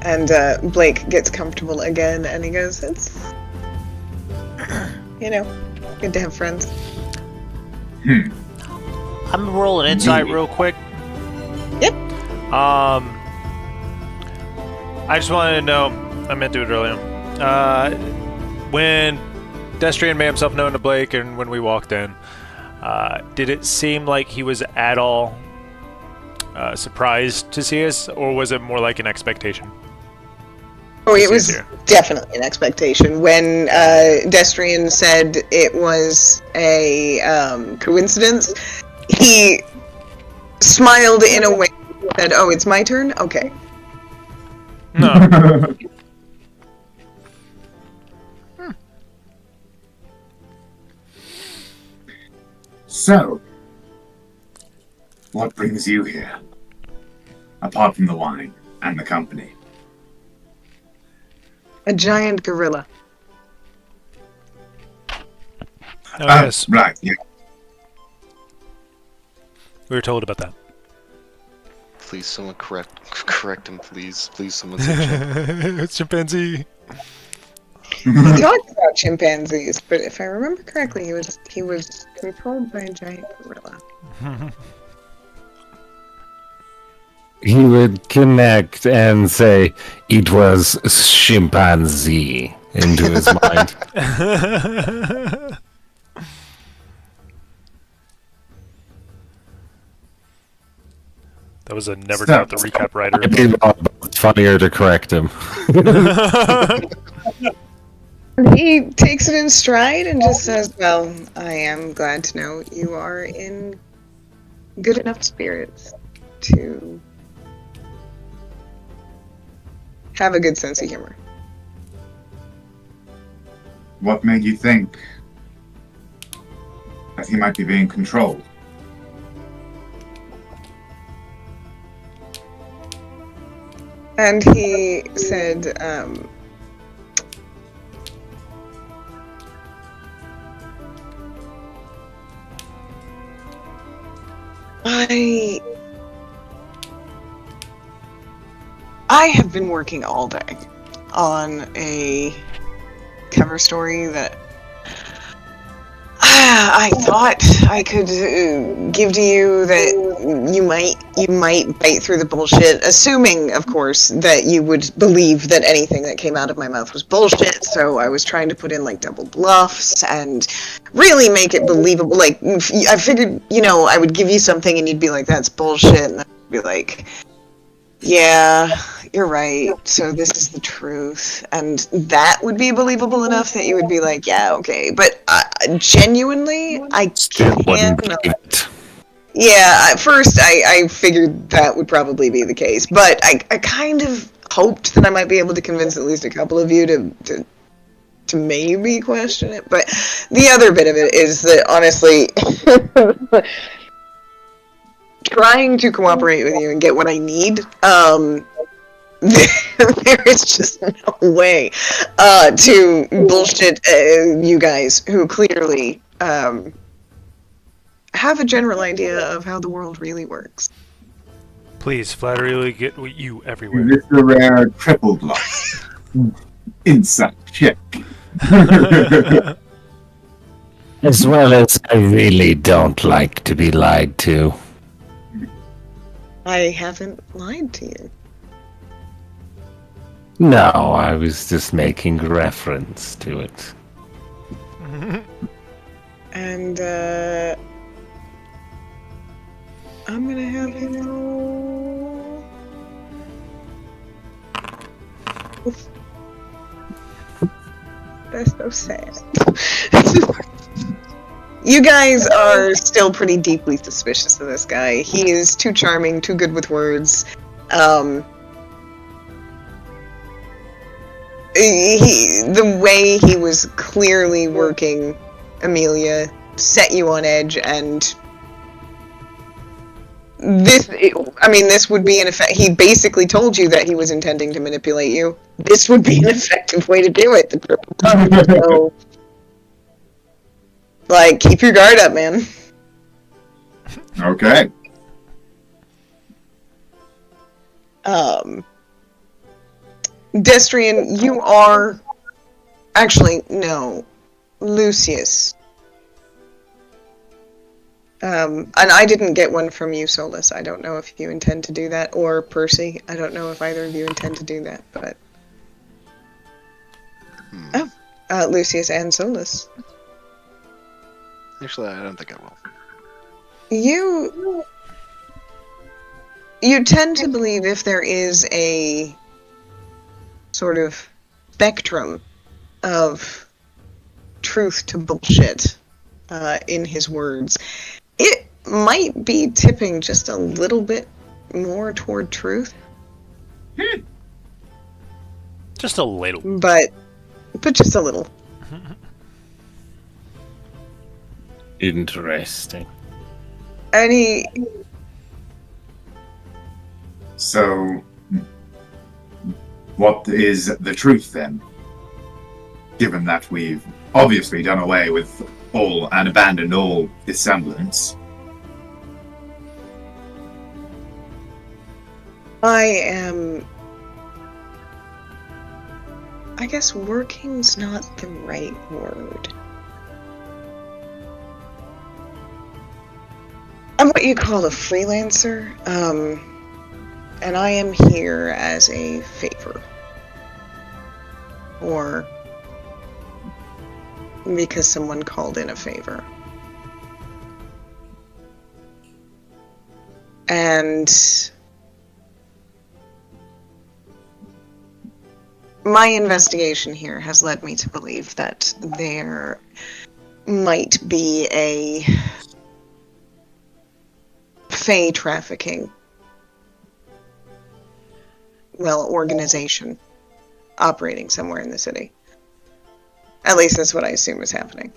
And Blake gets comfortable again, and he goes, it's, you know, good to have friends. I'm gonna roll an insight real quick. Yep. I just wanted to know, I meant to do it earlier. When Destrian made himself known to Blake and when we walked in, did it seem like he was at all surprised to see us, or was it more like an expectation? Oh, it was definitely an expectation. When Destrian said it was a coincidence, he smiled in a way that said, oh, it's my turn? Okay. No. So, what brings you here? Apart from the wine and the company. A giant gorilla. Oh, yes. Right, yeah. We were told about that. Please, someone correct him, please. Please, someone say It's chimpanzee. He talked about chimpanzees, but if I remember correctly, he was controlled by a giant gorilla. He would connect and say it was chimpanzee into his mind. That was a never doubt the recap writer. It's funnier to correct him. He takes it in stride and just says, well, I am glad to know you are in good enough spirits to have a good sense of humor. What made you think that he might be being controlled? And he said, I have been working all day on a cover story that I thought I could give to you that you might bite through the bullshit, assuming, of course, that you would believe that anything that came out of my mouth was bullshit. So I was trying to put in like double bluffs and really make it believable. Like, I figured, I would give you something and you'd be like, that's bullshit, and I'd be like, yeah, you're right, so this is the truth, and that would be believable enough that you would be like, yeah, okay, but genuinely, I can't. Yeah, at first I figured that would probably be the case, but I kind of hoped that I might be able to convince at least a couple of you to maybe question it, but the other bit of it is that, honestly, trying to cooperate with you and get what I need, there is just no way to bullshit you guys who clearly have a general idea of how the world really works. Please, flattery get you everywhere. This is a rare triple bluff. Insight check. As well as I really don't like to be lied to. I haven't lied to you. No, I was just making reference to it. And I'm gonna have you roll. Oof. That's so sad. You guys are still pretty deeply suspicious of this guy. He is too charming, too good with words. The way he was clearly working Amelia set you on edge, and this would be an effect. He basically told you that he was intending to manipulate you. This would be an effective way to do it. The purple tongue. So, like, keep your guard up, man. Okay. Destrian, you are... Actually, no. Lucius. And I didn't get one from you, Solus. I don't know if you intend to do that, or Percy. I don't know if either of you intend to do that, but... Oh, Lucius and Solus. Actually, I don't think I will. You tend to believe if there is a sort of spectrum of truth to bullshit in his words, it might be tipping just a little bit more toward truth. Just a little. But just a little. Interesting. So, what is the truth then? Given that we've obviously done away with all and abandoned all dissemblance. I guess working's not the right word. I'm what you call a freelancer, and I am here as a favor. Or because someone called in a favor. And my investigation here has led me to believe that there might be a Fae trafficking, organization operating somewhere in the city. At least that's what I assume is happening.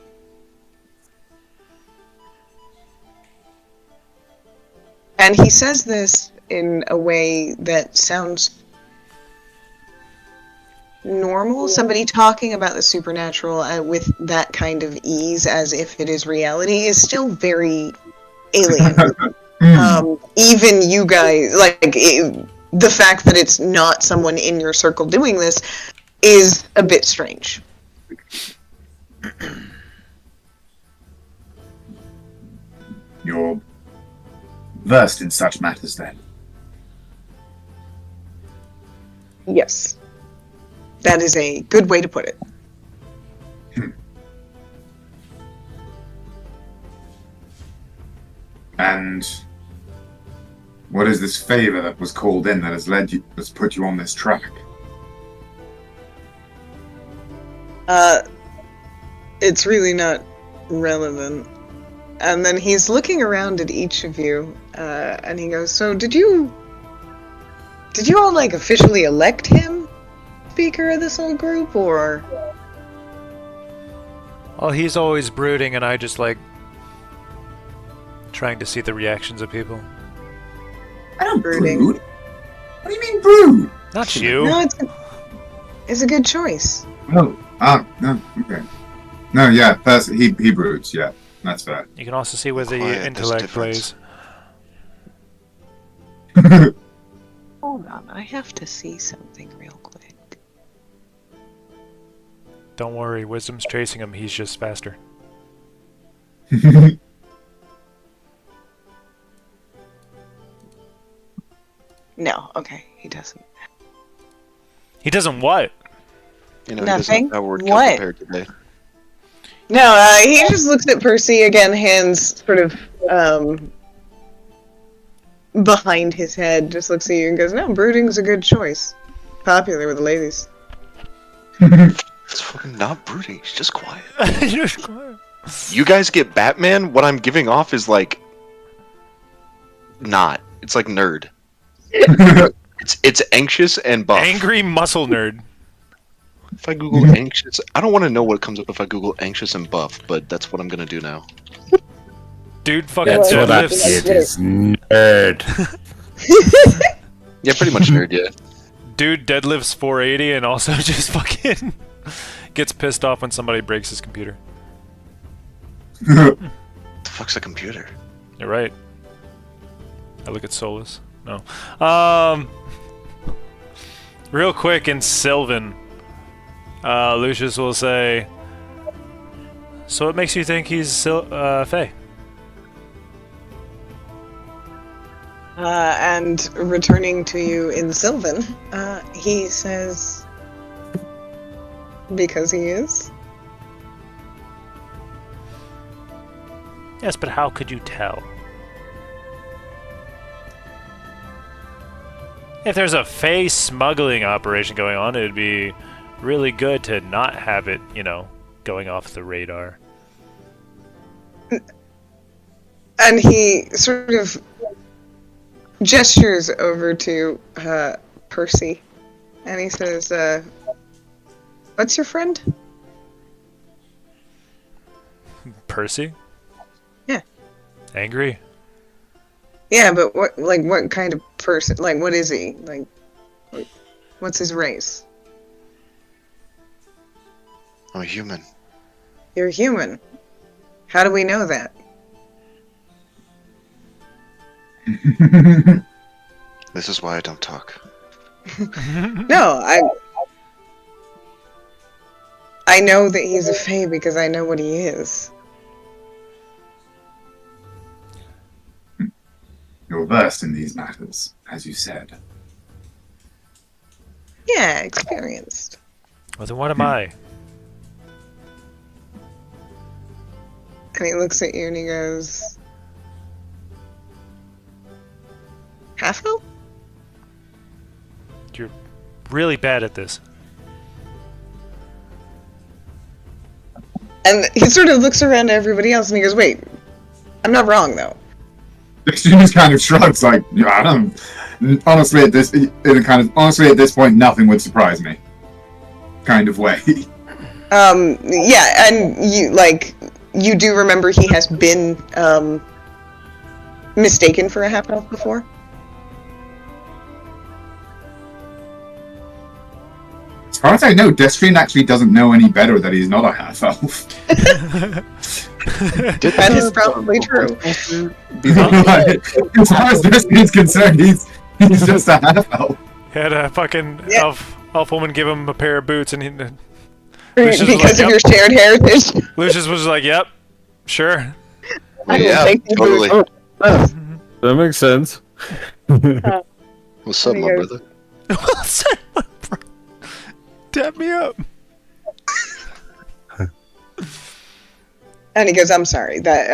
And he says this in a way that sounds normal. Somebody talking about the supernatural with that kind of ease as if it is reality is still very alien. Even you guys, the fact that it's not someone in your circle doing this is a bit strange. You're versed in such matters then? Yes. That is a good way to put it. And what is this favor that was called in that has put you on this track? It's really not relevant. And then he's looking around at each of you, and he goes, so did you all, officially elect him speaker of this whole group, or? Well, he's always brooding, and I just, trying to see the reactions of people. I don't Brooding. brood. What do you mean brood? Not you. No, it's a good choice. No. No, okay. No, yeah, he broods, yeah. That's fair. You can also see where the Quiet, there's intellect difference. plays. Hold on, I have to see something real quick. Don't worry, Wisdom's chasing him, he's just faster. No, okay, he doesn't. He doesn't what? He Nothing? doesn't have a word count What? prepared today. No, he just looks at Percy again, hands sort of behind his head, just looks at you and goes, "No, brooding's a good choice. Popular with the ladies." It's fucking not brooding. He's just quiet. Just quiet. You guys get Batman. What I'm giving off is like not. It's like nerd. It's anxious and buff. Angry muscle nerd. If I Google anxious, I don't want to know what comes up if I Google anxious and buff, but that's what I'm gonna do now. Dude fucking That's what I deadlifts. did. Is nerd. Yeah, pretty much nerd. Yeah. Dude deadlifts 480 and also just fucking gets pissed off when somebody breaks his computer. What the fuck's a computer? You're right. I look at Solus. No. Real quick in Sylvan, Lucius will say, "So what makes you think he's Fae?" And returning to you in Sylvan, he says, "Because he is." Yes, but how could you tell? If there's a Fae smuggling operation going on, it'd be really good to not have it, going off the radar. And he sort of gestures over to Percy, and he says, "What's your friend?" Percy? Yeah. Angry? Yeah, but what kind of person? Like, what is he? Like, what's his race? I'm a human. You're human. How do we know that? This is why I don't talk. No, I know that he's a Fae because I know what he is. You're versed in these matters, as you said. Yeah, experienced. Well, then what am I? And he looks at you and he goes, "Half-elf?" You're really bad at this. And he sort of looks around at everybody else and he goes, "Wait, I'm not wrong though." She just kind of shrugs, like, yeah, I don't. Honestly, at this point, nothing would surprise me. Kind of way. Yeah, and you do remember he has been mistaken for a half-elf before? As far as I know, Destrian actually doesn't know any better that he's not a half-elf. That is probably true. As far as Destrian's concerned, he's just a half-elf. Had a fucking elf woman give him a pair of boots, and he. Because was like, of your shared heritage. Lucius was like, "Yep, sure." I don't Yeah, think he totally. was- That makes sense. What's up, my brother? Well said, my bro. Dap me up. And he goes, "I'm sorry that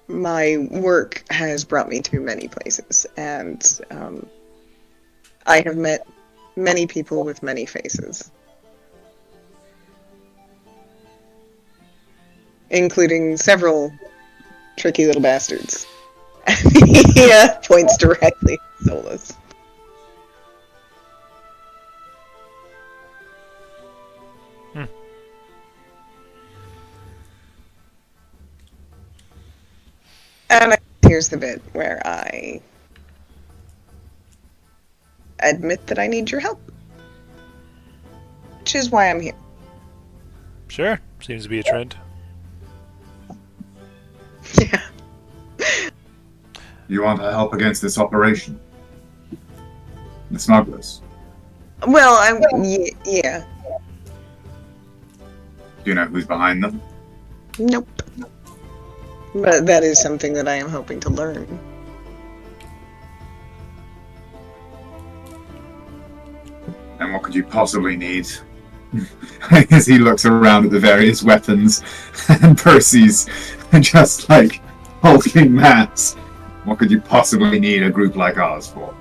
my work has brought me to many places, and I have met many people with many faces, including several tricky little bastards." He points directly at Solus. And here's the bit where I admit that I need your help, which is why I'm here. Sure, seems to be a trend. Yeah. You want our help against this operation? The smugglers. Well, yeah. Do you know who's behind them? Nope. But that is something that I am hoping to learn. And what could you possibly need as he looks around at the various weapons, and Percy's just like hulking mass. What could you possibly need a group like ours for?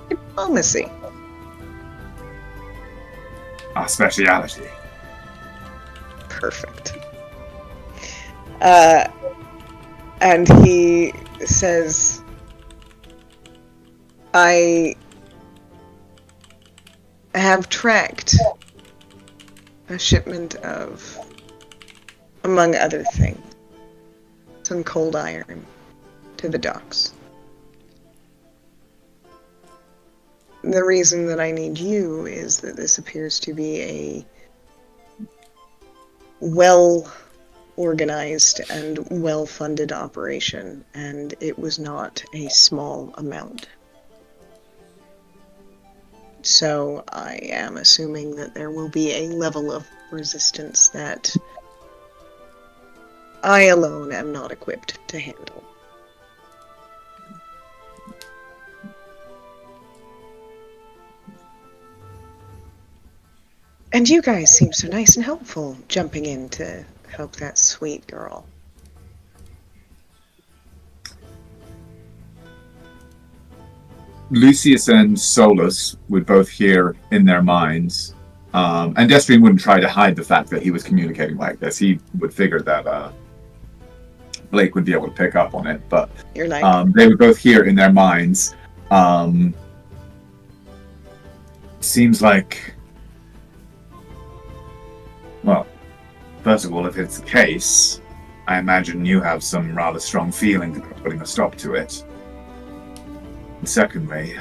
Diplomacy. Our speciality. Perfect. And he says, I have tracked a shipment of, among other things, some cold iron to the docks. The reason that I need you is that this appears to be a well-organized and well-funded operation, and it was not a small amount. So I am assuming that there will be a level of resistance that I alone am not equipped to handle. And you guys seem so nice and helpful, jumping in to help that sweet girl. Lucius and Solus would both hear in their minds, and Destrian wouldn't try to hide the fact that he was communicating like this. He would figure that Blake would be able to pick up on it, but You're like, they would both hear in their minds. Seems like, well, first of all, if it's the case, I imagine you have some rather strong feelings about putting a stop to it. And secondly,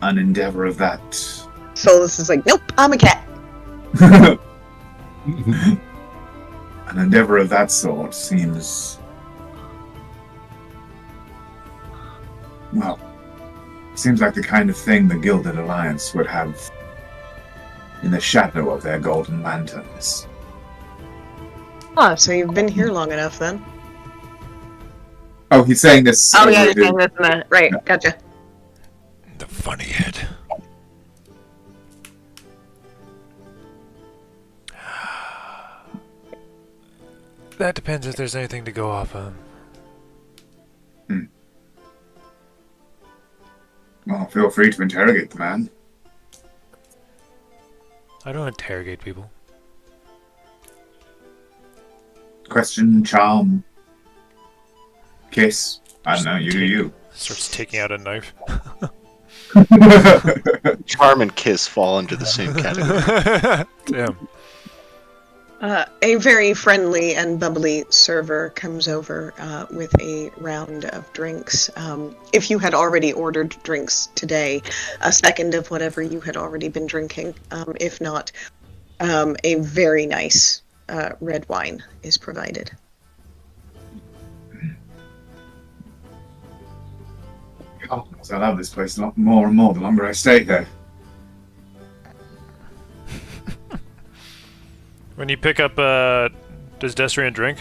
an endeavor of that... Solus is like, nope, I'm a cat. An endeavor of that sort seems... well, seems like the kind of thing the Gilded Alliance would have in the shadow of their golden lanterns. Ah, so you've been here long enough then. Oh, he's saying this... Oh yeah, you're saying this in the... Right, gotcha. The funny head. That depends if there's anything to go off on. Well, feel free to interrogate the man. I don't interrogate people. Question, charm, kiss. I don't know, you do you. Starts taking out a knife. Charm and kiss fall under the same category. Damn. A very friendly and bubbly server comes over with a round of drinks. If you had already ordered drinks today, a second of whatever you had already been drinking. If not, a very nice red wine is provided. Oh, I love this place a lot more and more the longer I stay here. When you pick up, does Destrian drink?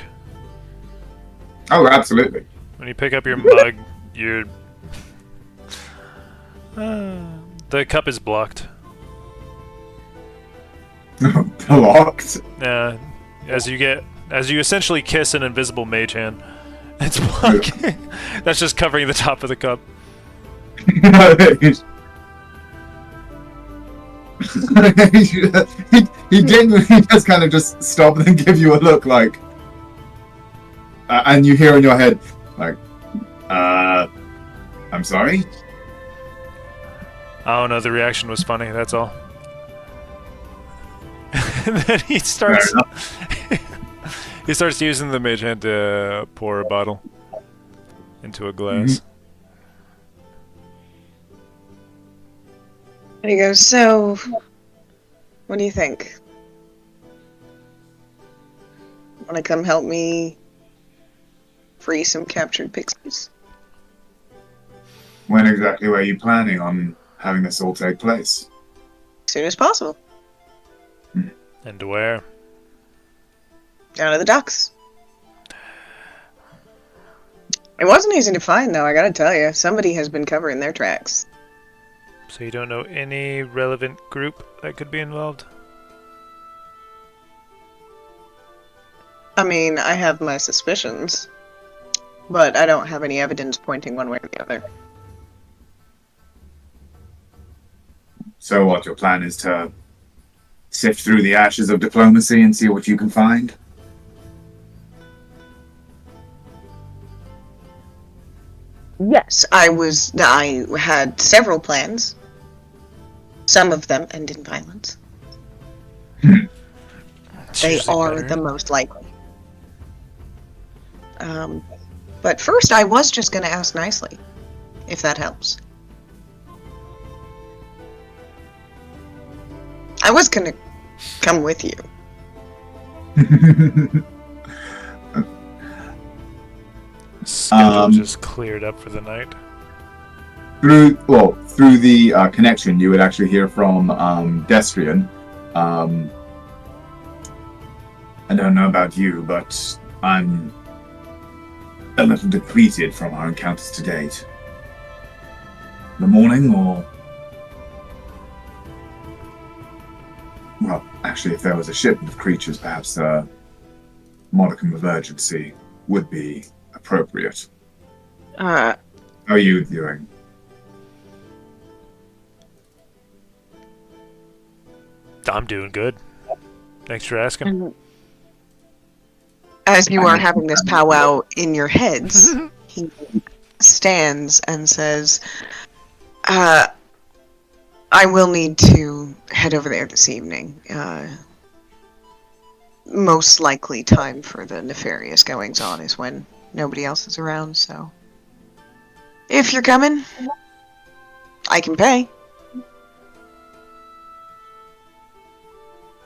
Oh, absolutely. When you pick up your mug, you're... the cup is blocked. Blocked? As you essentially kiss an invisible mage hand, it's blocking. That's just covering the top of the cup. he genuinely just kind of just stop and then give you a look like, and you hear in your head like, I'm sorry? I don't know, the reaction was funny, that's all. And then he starts he starts using the mage hand to pour a bottle into a glass. And he goes, so, what do you think? Want to come help me free some captured pixies? When exactly were you planning on having this all take place? As soon as possible. And where? Down to the docks. It wasn't easy to find, though, I gotta tell you. Somebody has been covering their tracks. So you don't know any relevant group that could be involved? I mean, I have my suspicions, but I don't have any evidence pointing one way or the other. So what, your plan is to sift through the ashes of diplomacy and see what you can find? Yes, I had several plans. Some of them end in violence. They are the most likely. But first, I was just going to ask nicely, if that helps. I was going to come with you. Schedule just cleared up for the night. Through the connection, you would actually hear from Destrian. I don't know about you, but I'm a little depleted from our encounters to date. The morning, or... Well, actually, if there was a shipment of creatures, perhaps a modicum of urgency would be appropriate. How are you doing? I'm doing good. Thanks for asking. As you are having this powwow in your heads, he stands and says, I will need to head over there this evening. Most likely time for the nefarious goings-on is when nobody else is around, so... If you're coming, I can pay.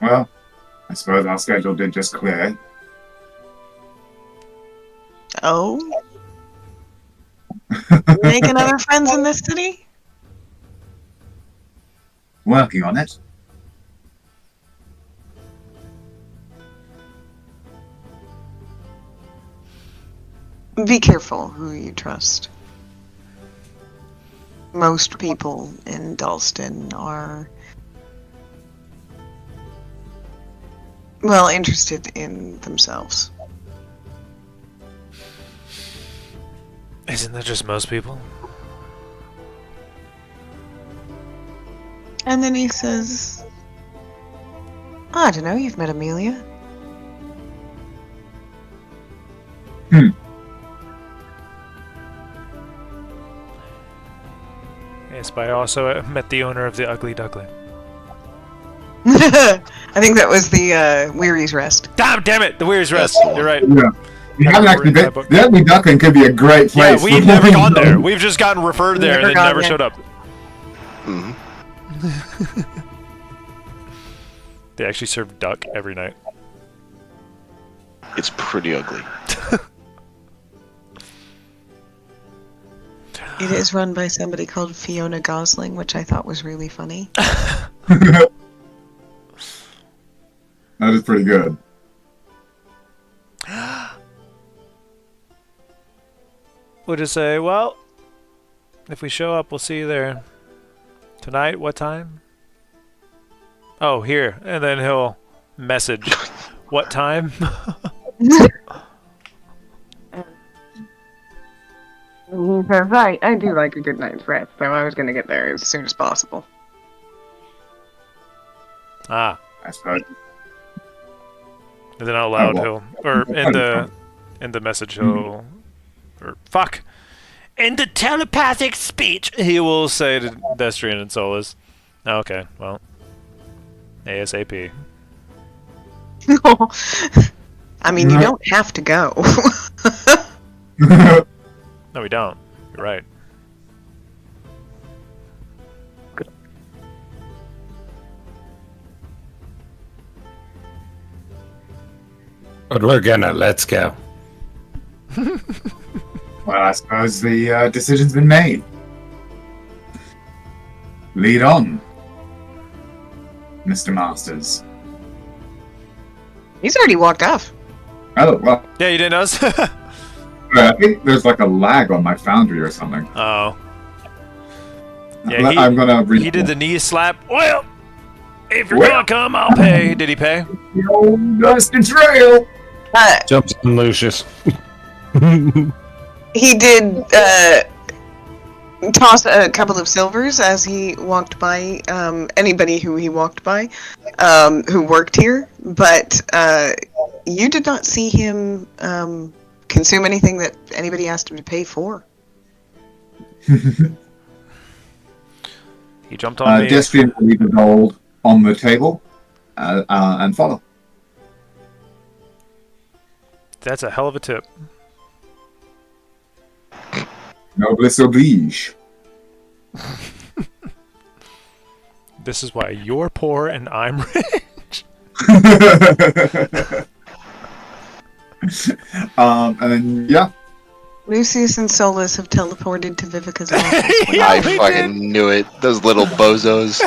Well, I suppose our schedule did just clear. Oh? Making other friends in this city? Working on it. Be careful who you trust. Most people in Dalston are, well, interested in themselves. Isn't that just most people? And then he says, I don't know, you've met Amelia. Yes, but I also met the owner of the Ugly Duckling. I think that was the Weary's Rest. Damn it! The Weary's Rest. You're right. Yeah. You haven't actually been. The Ugly Duckling could be a great place. Yeah, we've never gone there. We've just gotten referred there and then never showed up. Mhm. They actually serve duck every night. It's pretty ugly. It is run by somebody called Fiona Gosling, which I thought was really funny. That is pretty good. We'll just say, well, if we show up, we'll see you there. Tonight, what time? Oh, here. And then he'll message, what time? Right, I do like a good night's rest, so I was going to get there as soon as possible. Ah. I suppose. And then out loud Oh, well. he'll, or in the message he'll, or fuck, in the telepathic speech he will say to Destrian and Solus, okay, well, ASAP. I mean, you don't have to go. No, we don't. You're right. But we're gonna. Let's go. Well, I suppose the decision's been made. Lead on, Mr. Masters. He's already walked off. Oh, well, Yeah, you didn't notice? I think there's like a lag on my Foundry or something. Oh. Yeah, I'm gonna read he did the knee slap. Well, if you're Well. gonna come, I'll pay. Did he pay? the old Dustin Trail. Jumps on Lucius. He did toss a couple of silvers as he walked by anybody who he walked by who worked here, but you did not see him consume anything that anybody asked him to pay for. He jumped on me. Destrian will leave the gold on the table and follow. That's a hell of a tip. Noblesse oblige. This is why you're poor and I'm rich. And then, yeah. Lucius and Solus have teleported to Vivica's office. Yeah, I we fucking knew it. Those little bozos.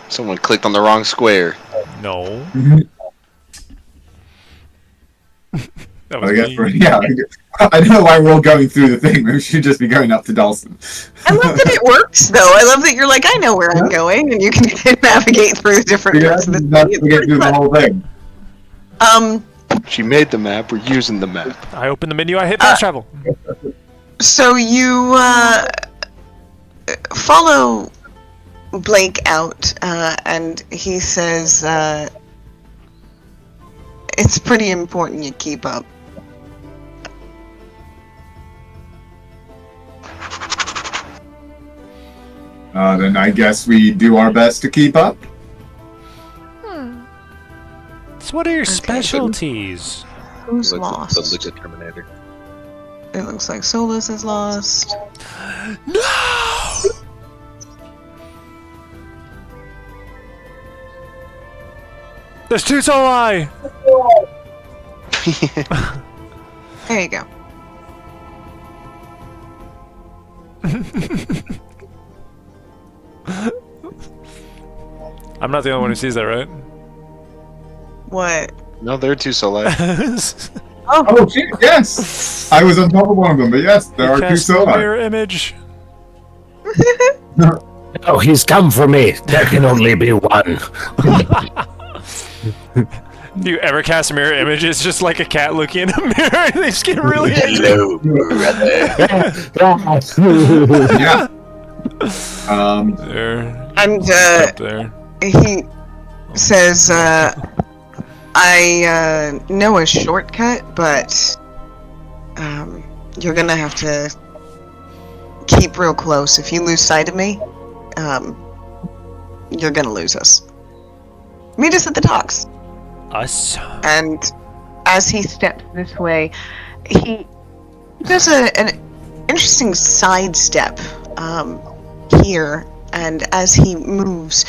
Someone clicked on the wrong square. No. That I was guess me. I know why we're all going through the thing. We should just be going up to Dalston. I love that it works, though. I love that you're like, I know where I'm going, and you can navigate through the different Yeah, parts of the that's city. to get through the whole thing. She made the map. We're using the map. I opened the menu, I hit fast travel. So you follow Blake out, and he says, it's pretty important you keep up. Then I guess we do our best to keep up. So what are your specialties? Who's lost? Terminator. It looks like Solus is lost. No! There's two Soli! There you go. I'm not the only one who sees that, right? What? No, there are two Soleil. Oh, shit, yes! I was on top of one of them, but yes, there are two Cast the Soli. mirror image. Oh, he's come for me. There can only be one. Do you ever cast a mirror image? It's just like a cat looking in a mirror and they just get really Hello, brother. Yeah. there. And Up there. he says, I know a shortcut, but you're gonna have to keep real close. If you lose sight of me, you're gonna lose us. Meet us at the docks. Us. And as he steps this way, he does an interesting sidestep here, and as he moves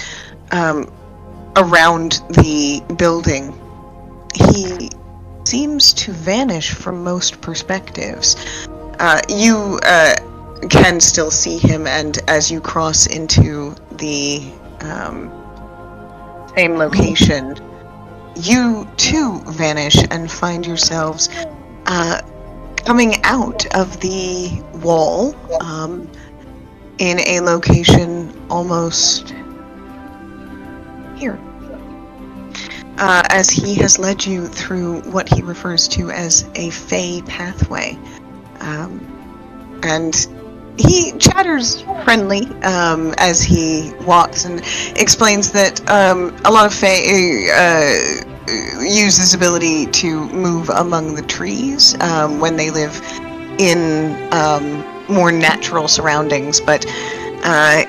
around the building, he seems to vanish from most perspectives. You can still see him, and as you cross into the same location, you too vanish and find yourselves coming out of the wall in a location almost here. As he has led you through what he refers to as a Fey pathway. And he chatters friendly as he walks and explains that a lot of Fey use this ability to move among the trees when they live in more natural surroundings, but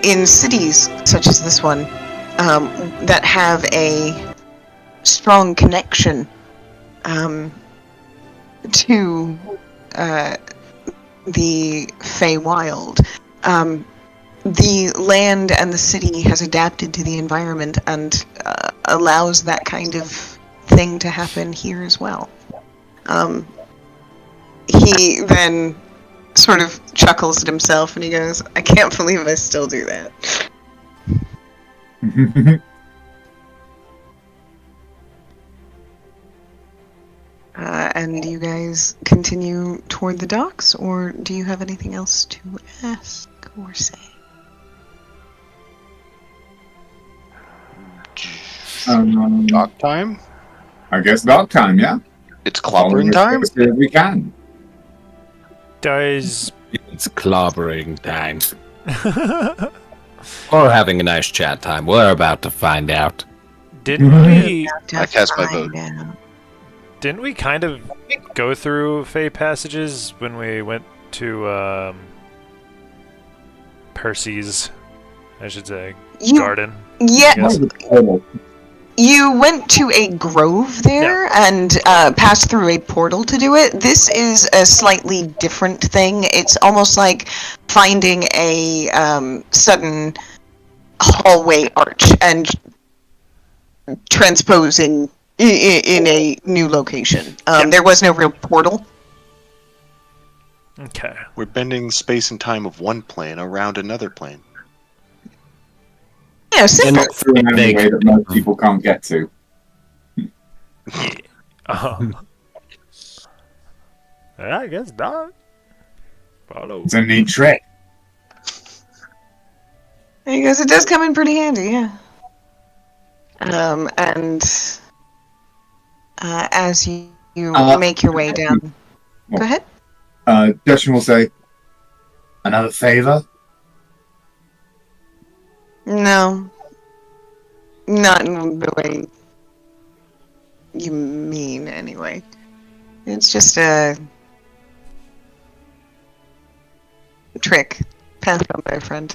in cities such as this one that have a strong connection to the Feywild. The land and the city has adapted to the environment and allows that kind of thing to happen here as well. He then sort of chuckles at himself and he goes, I can't believe I still do that. And and you guys continue toward the docks, or do you have anything else to ask or say? Dock time? I guess dock time, yeah. It's clobbering time? As soon as we can. Does It's clobbering time. Or having a nice chat time. We're about to find out. didn't we I cast my vote. didn't we kind of go through Fey passages when we went to Percy's, I should say, garden? Yeah, Yes. you went to a grove there and passed through a portal to do it. This is a slightly different thing. It's almost like finding a sudden hallway arch and transposing in a new location. There was no real portal. Okay. We're bending space and time of one plane around another plane. Yeah, simple. Through in a way that most people can't get to. Yeah, I guess not. Follow. It's a neat trick. I guess it does come in pretty handy, yeah. And as you make your way down, go ahead. Justin will say, another favor? No, not in the way you mean, anyway. It's just a trick passed on by a friend.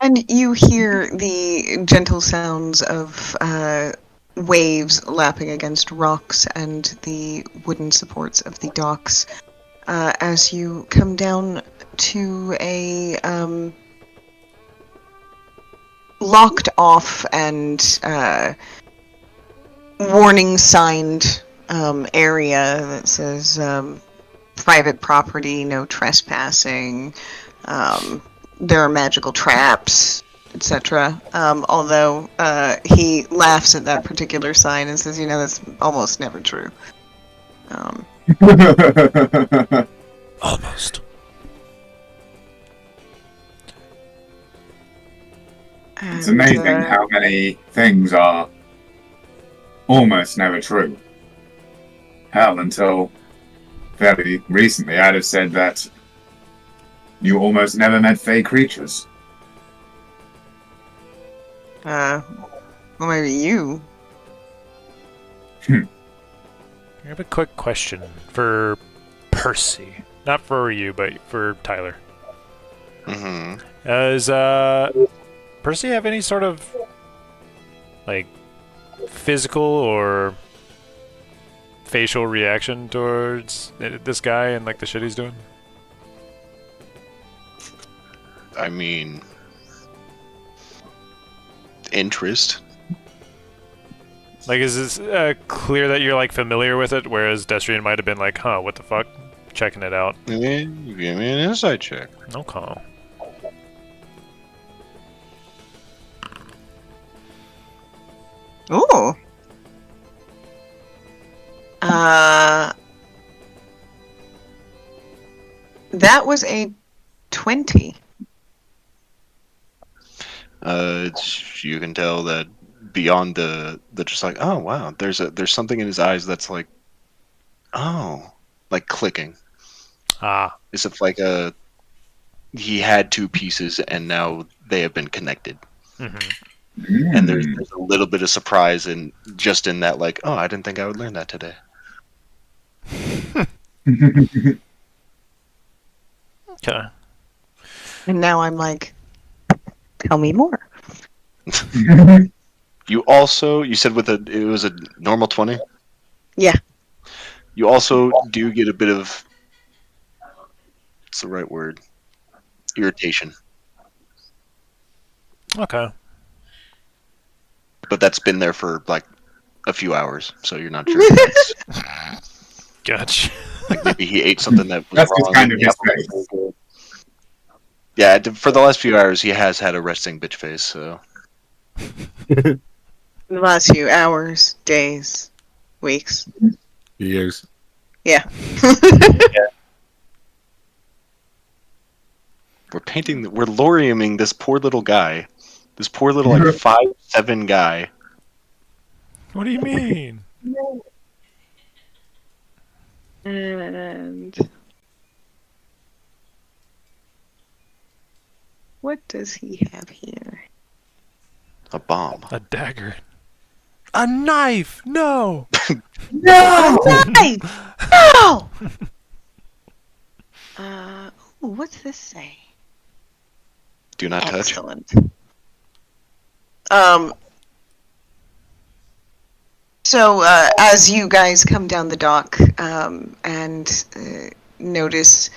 And you hear the gentle sounds of waves lapping against rocks and the wooden supports of the docks as you come down to a locked off and warning signed area that says private property, no trespassing. There are magical traps, etc. Although he laughs at that particular sign and says, that's almost never true. Almost. It's amazing how many things are almost never true. Hell, until fairly recently, I'd have said that you almost never met fey creatures. Well, maybe you. I have a quick question for Percy. Not for you, but for Tyler. Mm-hmm. Does Percy have any sort of physical or facial reaction towards this guy and the shit he's doing? I mean, interest. Is this clear that you're familiar with it, whereas Destrian might have been huh, what the fuck? Checking it out. Yeah, you give me an insight check. Okay. Ooh. That was a 20. You can tell that beyond the just oh wow, there's something in his eyes that's clicking. Ah. Is it he had two pieces and now they have been connected. Mm-hmm. And there's a little bit of surprise in that oh, I didn't think I would learn that today. Okay. And now I'm tell me more. You said it was a normal 20? Yeah. You also do get a bit of, what's the right word? Irritation. Okay. But that's been there for a few hours, so you're not sure. If Gotcha. maybe he ate something that was That's wrong. just kind of his face. Yeah, for the last few hours, he has had a resting bitch face, so. The last few hours, days, weeks. Years. Yeah. We're loriuming this poor little guy. This poor little, like, 5'7" guy. What do you mean? And what does he have here? A bomb. A dagger. A knife! No! No! Nice! No! Ooh, what's this say? Do not touch. Excellent. So, as you guys come down the dock and notice,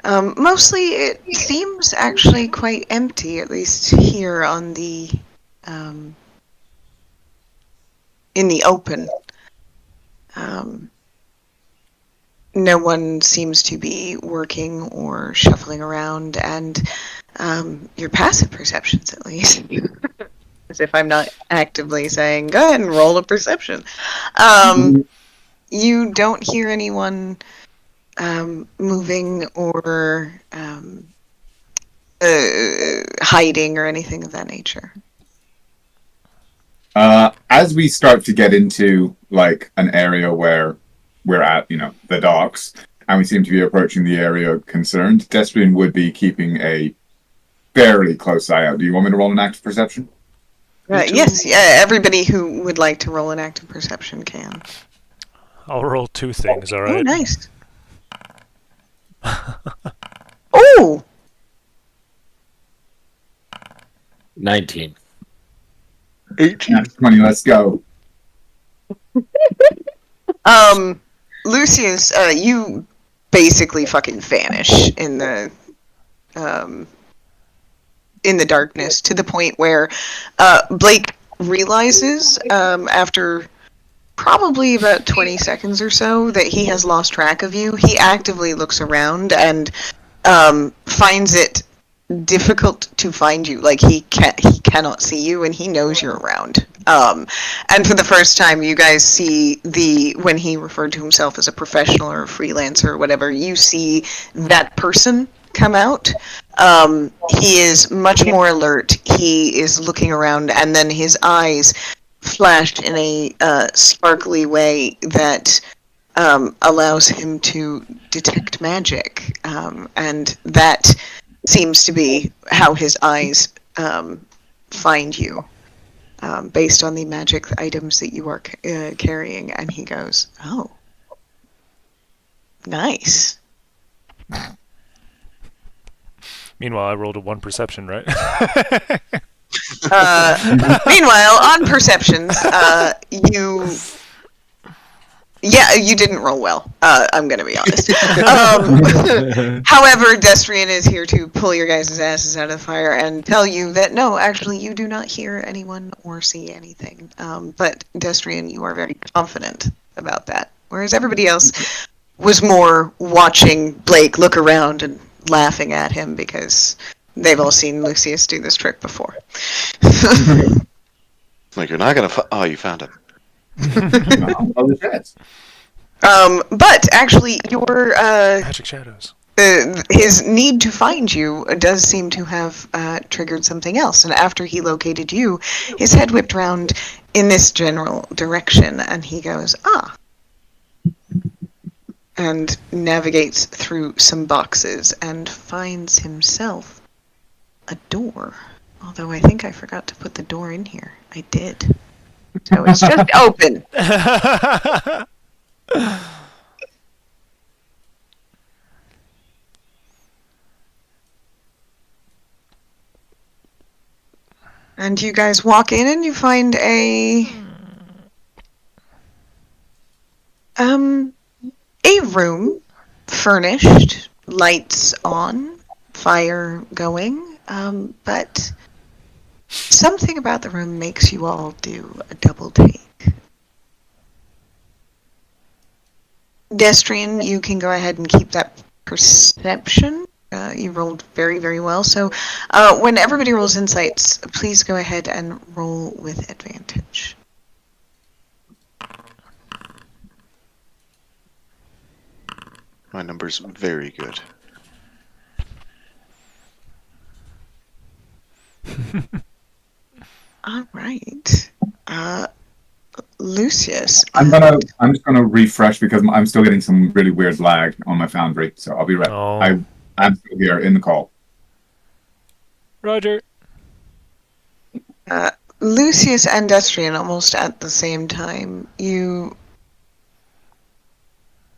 mostly it seems actually quite empty, at least here on the in the open. No one seems to be working or shuffling around, and your passive perceptions, at least. As if I'm not actively saying, go ahead and roll a perception. You don't hear anyone moving or hiding or anything of that nature. As we start to get into like an area where we're at, the docks, and we seem to be approaching the area concerned, Destrian would be keeping a fairly close eye out. Do you want me to roll an active perception? Yes, everybody who would like to roll an active perception can. I'll roll 2 things, alright? Oh, nice. Oh! 19. 18. 20, let's go. Lucius, you basically fucking vanish in the darkness, to the point where Blake realizes after probably about 20 seconds or so that he has lost track of you. He actively looks around and finds it difficult to find you. Like, he cannot see you, and he knows you're around. And for the first time, you guys see when he referred to himself as a professional or a freelancer or whatever, you see that person come out. He is much more alert. He is looking around, and then his eyes flashed in a sparkly way that allows him to detect magic, and that seems to be how his eyes find you, based on the magic items that you are carrying. And he goes, "Oh, nice." Meanwhile, I rolled a 1 perception, right? Meanwhile, on perceptions, you didn't roll well. I'm going to be honest. However, Destrian is here to pull your guys' asses out of the fire and tell you that no, actually, you do not hear anyone or see anything. But Destrian, you are very confident about that, whereas everybody else was more watching Blake look around and laughing at him because they've all seen Lucius do this trick before. Like, you're not gonna. Oh, you found him. But actually, your Magic shadows. his need to find you does seem to have triggered something else. And after he located you, his head whipped round in this general direction, and he goes, "Ah." And navigates through some boxes and finds himself a door. Although I think I forgot to put the door in here. I did. So it's just open. And you guys walk in and you find a room furnished, lights on, fire going, but something about the room makes you all do a double take. Destrian, you can go ahead and keep that perception You rolled very, very well. So when everybody rolls insights, please go ahead and roll with advantage. My number's very good. All right. Lucius. I'm just gonna refresh because I'm still getting some really weird lag on my Foundry, so I'll be right. Oh. I'm still here in the call. Roger. Lucius and Destrian almost at the same time.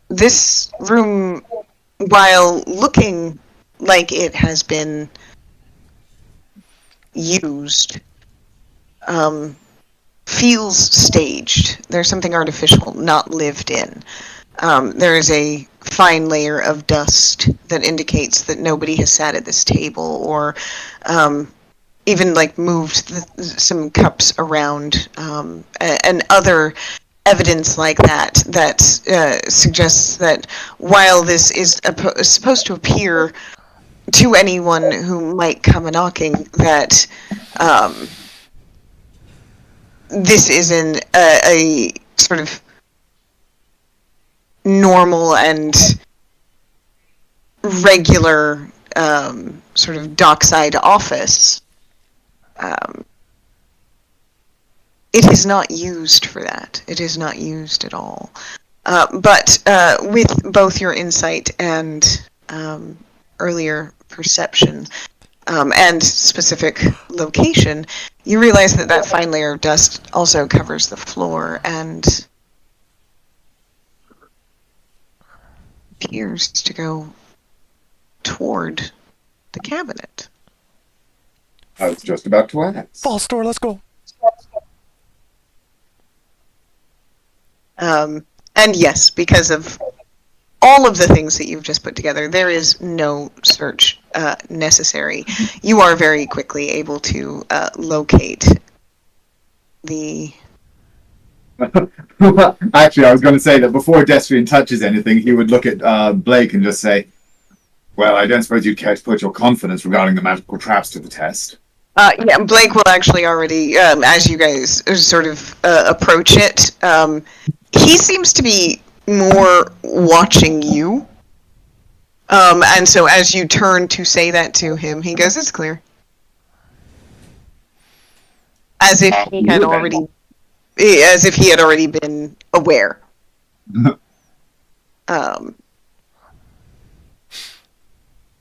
This room, while looking like it has been used, feels staged. There's something artificial, not lived in. There is a fine layer of dust that indicates that nobody has sat at this table or even like moved some cups around, and other evidence like that suggests that while this is supposed to appear to anyone who might come knocking, that this is a sort of normal and regular sort of dockside office. It is not used for that. It is not used at all. But with both your insight and earlier perception and specific location, you realize that fine layer of dust also covers the floor and appears to go toward the cabinet. I was just about to ask. False door, let's go. And yes, because of all of the things that you've just put together, there is no search necessary. You are very quickly able to locate the... Actually, I was going to say that before Destrian touches anything, he would look at Blake and just say, well, I don't suppose you'd care to put your confidence regarding the magical traps to the test. Yeah, Blake will actually already, as you guys sort of approach it, he seems to be more watching you. And so as you turn to say that to him, he goes, it's clear. As if he had already been aware.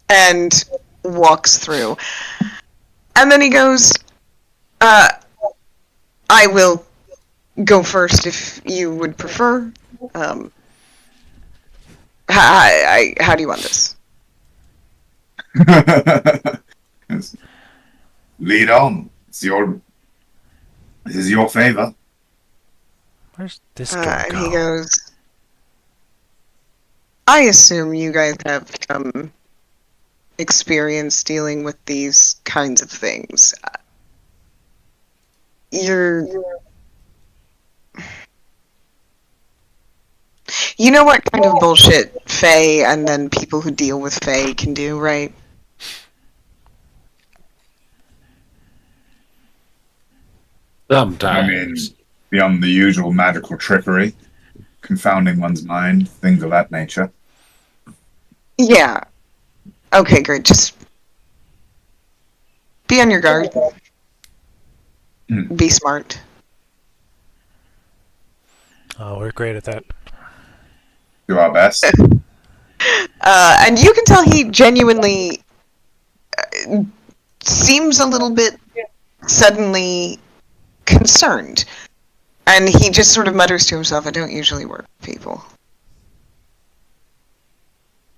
And walks through. And then he goes, I will go first if you would prefer. How do you want this? Yes. Lead on. This is your favor. Where's this door And go? he goes, I assume you guys have some experience dealing with these kinds of things. You know what kind of bullshit Fae and then people who deal with Fae can do, right? Sometimes. I mean, beyond the usual magical trickery, confounding one's mind, things of that nature. Yeah. Okay, great. Just be on your guard. Be smart. Oh, we're great at that. Do our best. And you can tell he genuinely seems a little bit suddenly concerned. And he just sort of mutters to himself, I don't usually work with people.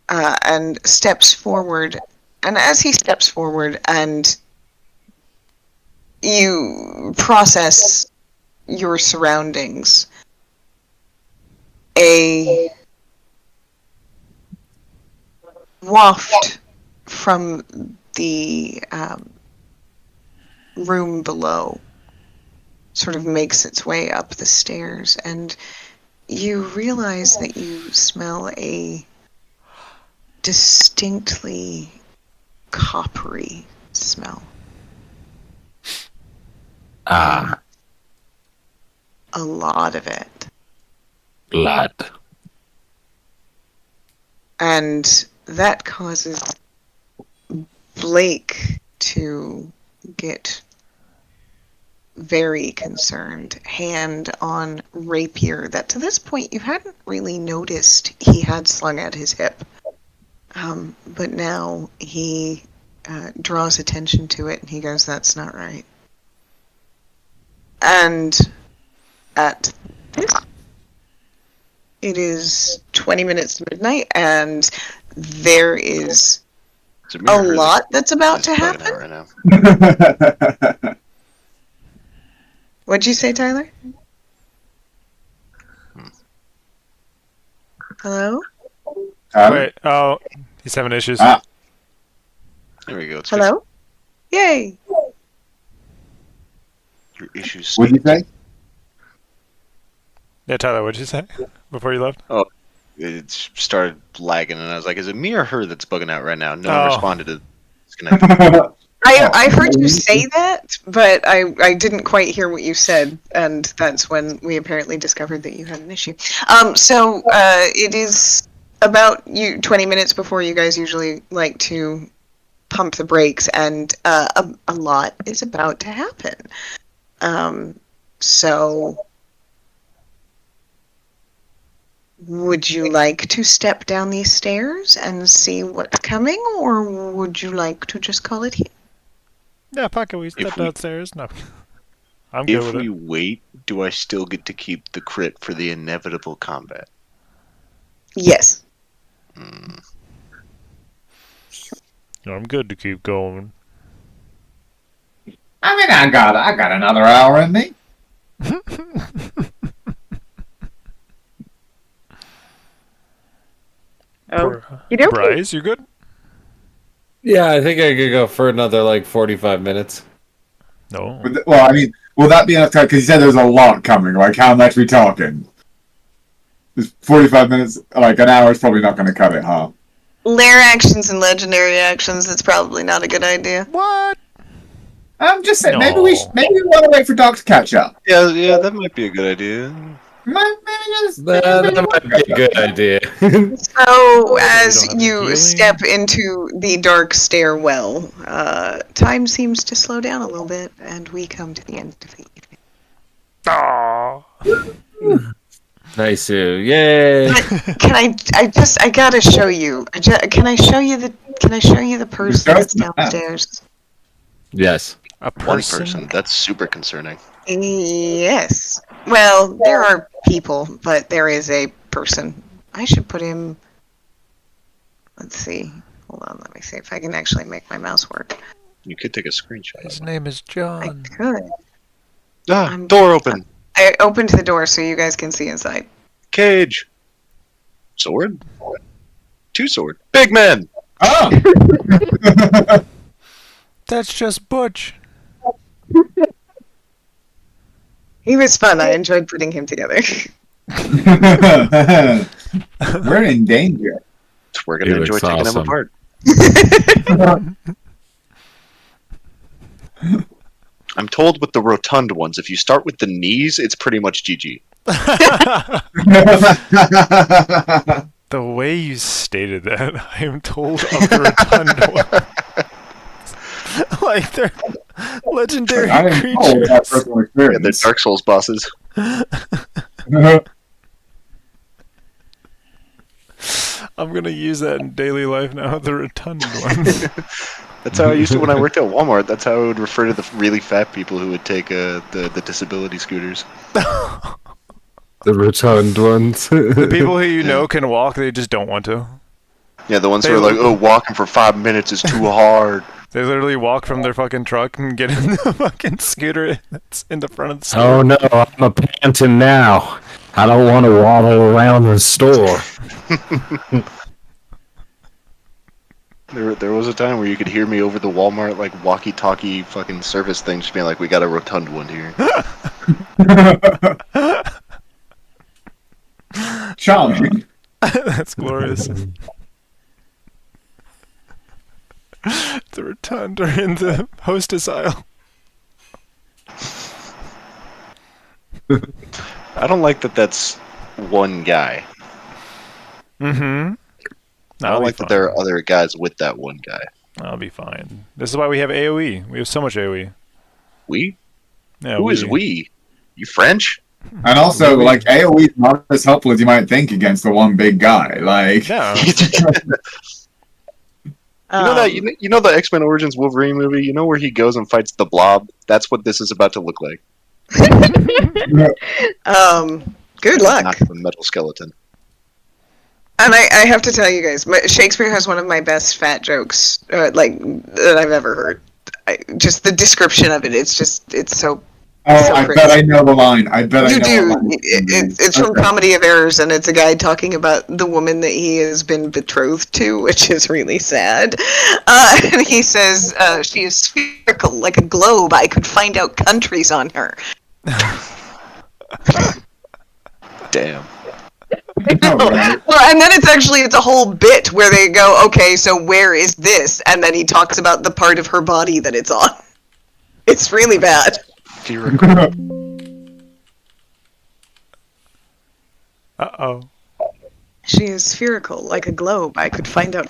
And steps forward. And as he steps forward and you process your surroundings, a waft from the room below sort of makes its way up the stairs, and you realize that you smell a distinctly coppery smell. Ah, A lot of it. blood. And that causes Blake to get very concerned, hand on rapier that to this point you hadn't really noticed he had slung at his hip. But now he draws attention to it and he goes, "That's not right." And at this, it is 20 minutes to midnight, and there is It's a mirror lot that's about that's to bugging out happen. right now. What'd you say, Tyler? Hello? Wait, oh, he's having issues. Ah. There we go. It's Hello? Yay! fixed. Your issues. What'd you say? Yeah, Tyler, what'd you say before you left? It started lagging, and I was like, "Is it me or her that's bugging out right now?" No Oh. one responded to disconnect. I heard you say that, but I didn't quite hear what you said, and that's when we apparently discovered that you had an issue. So it is about 20 minutes before you guys usually like to pump the brakes, and a lot is about to happen. So would you like to step down these stairs and see what's coming, or would you like to just call it here? Yeah, Paco, we stepped we- downstairs. No. I'm good If with we it. wait, do I still get to keep the crit for the inevitable combat? Yes. Hmm. I'm good to keep going. I mean, I got another hour in me. Oh, you don't. Bryce, you good? Yeah, I think I could go for another like 45 minutes. No. Well, I mean, will that be enough time? Because you said there's a lot coming. Like, how much we talking? 45 minutes, like an hour is probably not going to cut it, huh? Lair actions and legendary actions, it's probably not a good idea. What? I'm just saying, No. maybe we want to wait for Doc to catch up. Yeah, that might be a good idea. That might be a good idea. So, as don't have any you healing? step into the dark stairwell, time seems to slow down a little bit, and we come to the end of the evening. Aww. Nice, yay! Can I gotta show you. Can I show you the person that's downstairs? Yes. A One person? person. That's super concerning. Yes. Well, there are people, but there is a person. I should put him. Let's see. Hold on. Let me see if I can actually make my mouse work. You could take a screenshot. His Of it. name is I John. could. I'm- Door open. I opened the door so you guys can see inside. Cage. Sword. 2 sword. Big man. Oh! That's just Butch. He was fun. I enjoyed putting him together. We're in danger. We're He gonna enjoy looks taking them awesome. apart. I'm told with the rotund ones, if you start with the knees, it's pretty much GG. The way you stated that, I am told of the rotund one. Like they're legendary I didn't know that creatures. personal Yeah, they're experience. Dark Souls bosses. I'm gonna use that in daily life now. The rotund ones. That's how I used to when I worked at Walmart. That's how I would refer to the really fat people who would take the disability scooters. The rotund ones. The people who you know can walk, they just don't want to. Yeah, the ones They who are like, look- oh, walking for 5 minutes is too hard. They literally walk from their fucking truck and get in the fucking scooter that's in the front of the store. Oh no, I'm a panting now. I don't want to waddle around the store. There was a time where you could hear me over the Walmart like walkie-talkie fucking service thing, just being like, we got a rotund one here. Charming. That's glorious. the rotunda in the hostess aisle. I don't like that that's one guy. Mm-hmm. I don't like that there are other guys with that one guy. I'll be fine. This is why we have AoE. We have so much AoE. We? Yeah, Who is we? You French? And also, like, AoE is not as helpful as you might think against the one big guy. Like, Yeah. You know that you know the X-Men Origins Wolverine movie? You know where he goes and fights the Blob? That's what this is about to look like. Good luck. Not the metal skeleton. And I have to tell you guys, Shakespeare has one of my best fat jokes, that I've ever heard. Just the description of it, it's so. oh, so I crazy. bet I know the line. I bet You I know do. the line. It's from Comedy of Errors, and it's a guy talking about the woman that he has been betrothed to, which is really sad. And he says, she is spherical, like a globe. I could find out countries on her. Damn. Well, and then it's a whole bit where they go, okay, so where is this? And then he talks about the part of her body that it's on. It's really bad. Uh-oh. She is spherical, like a globe. I could find out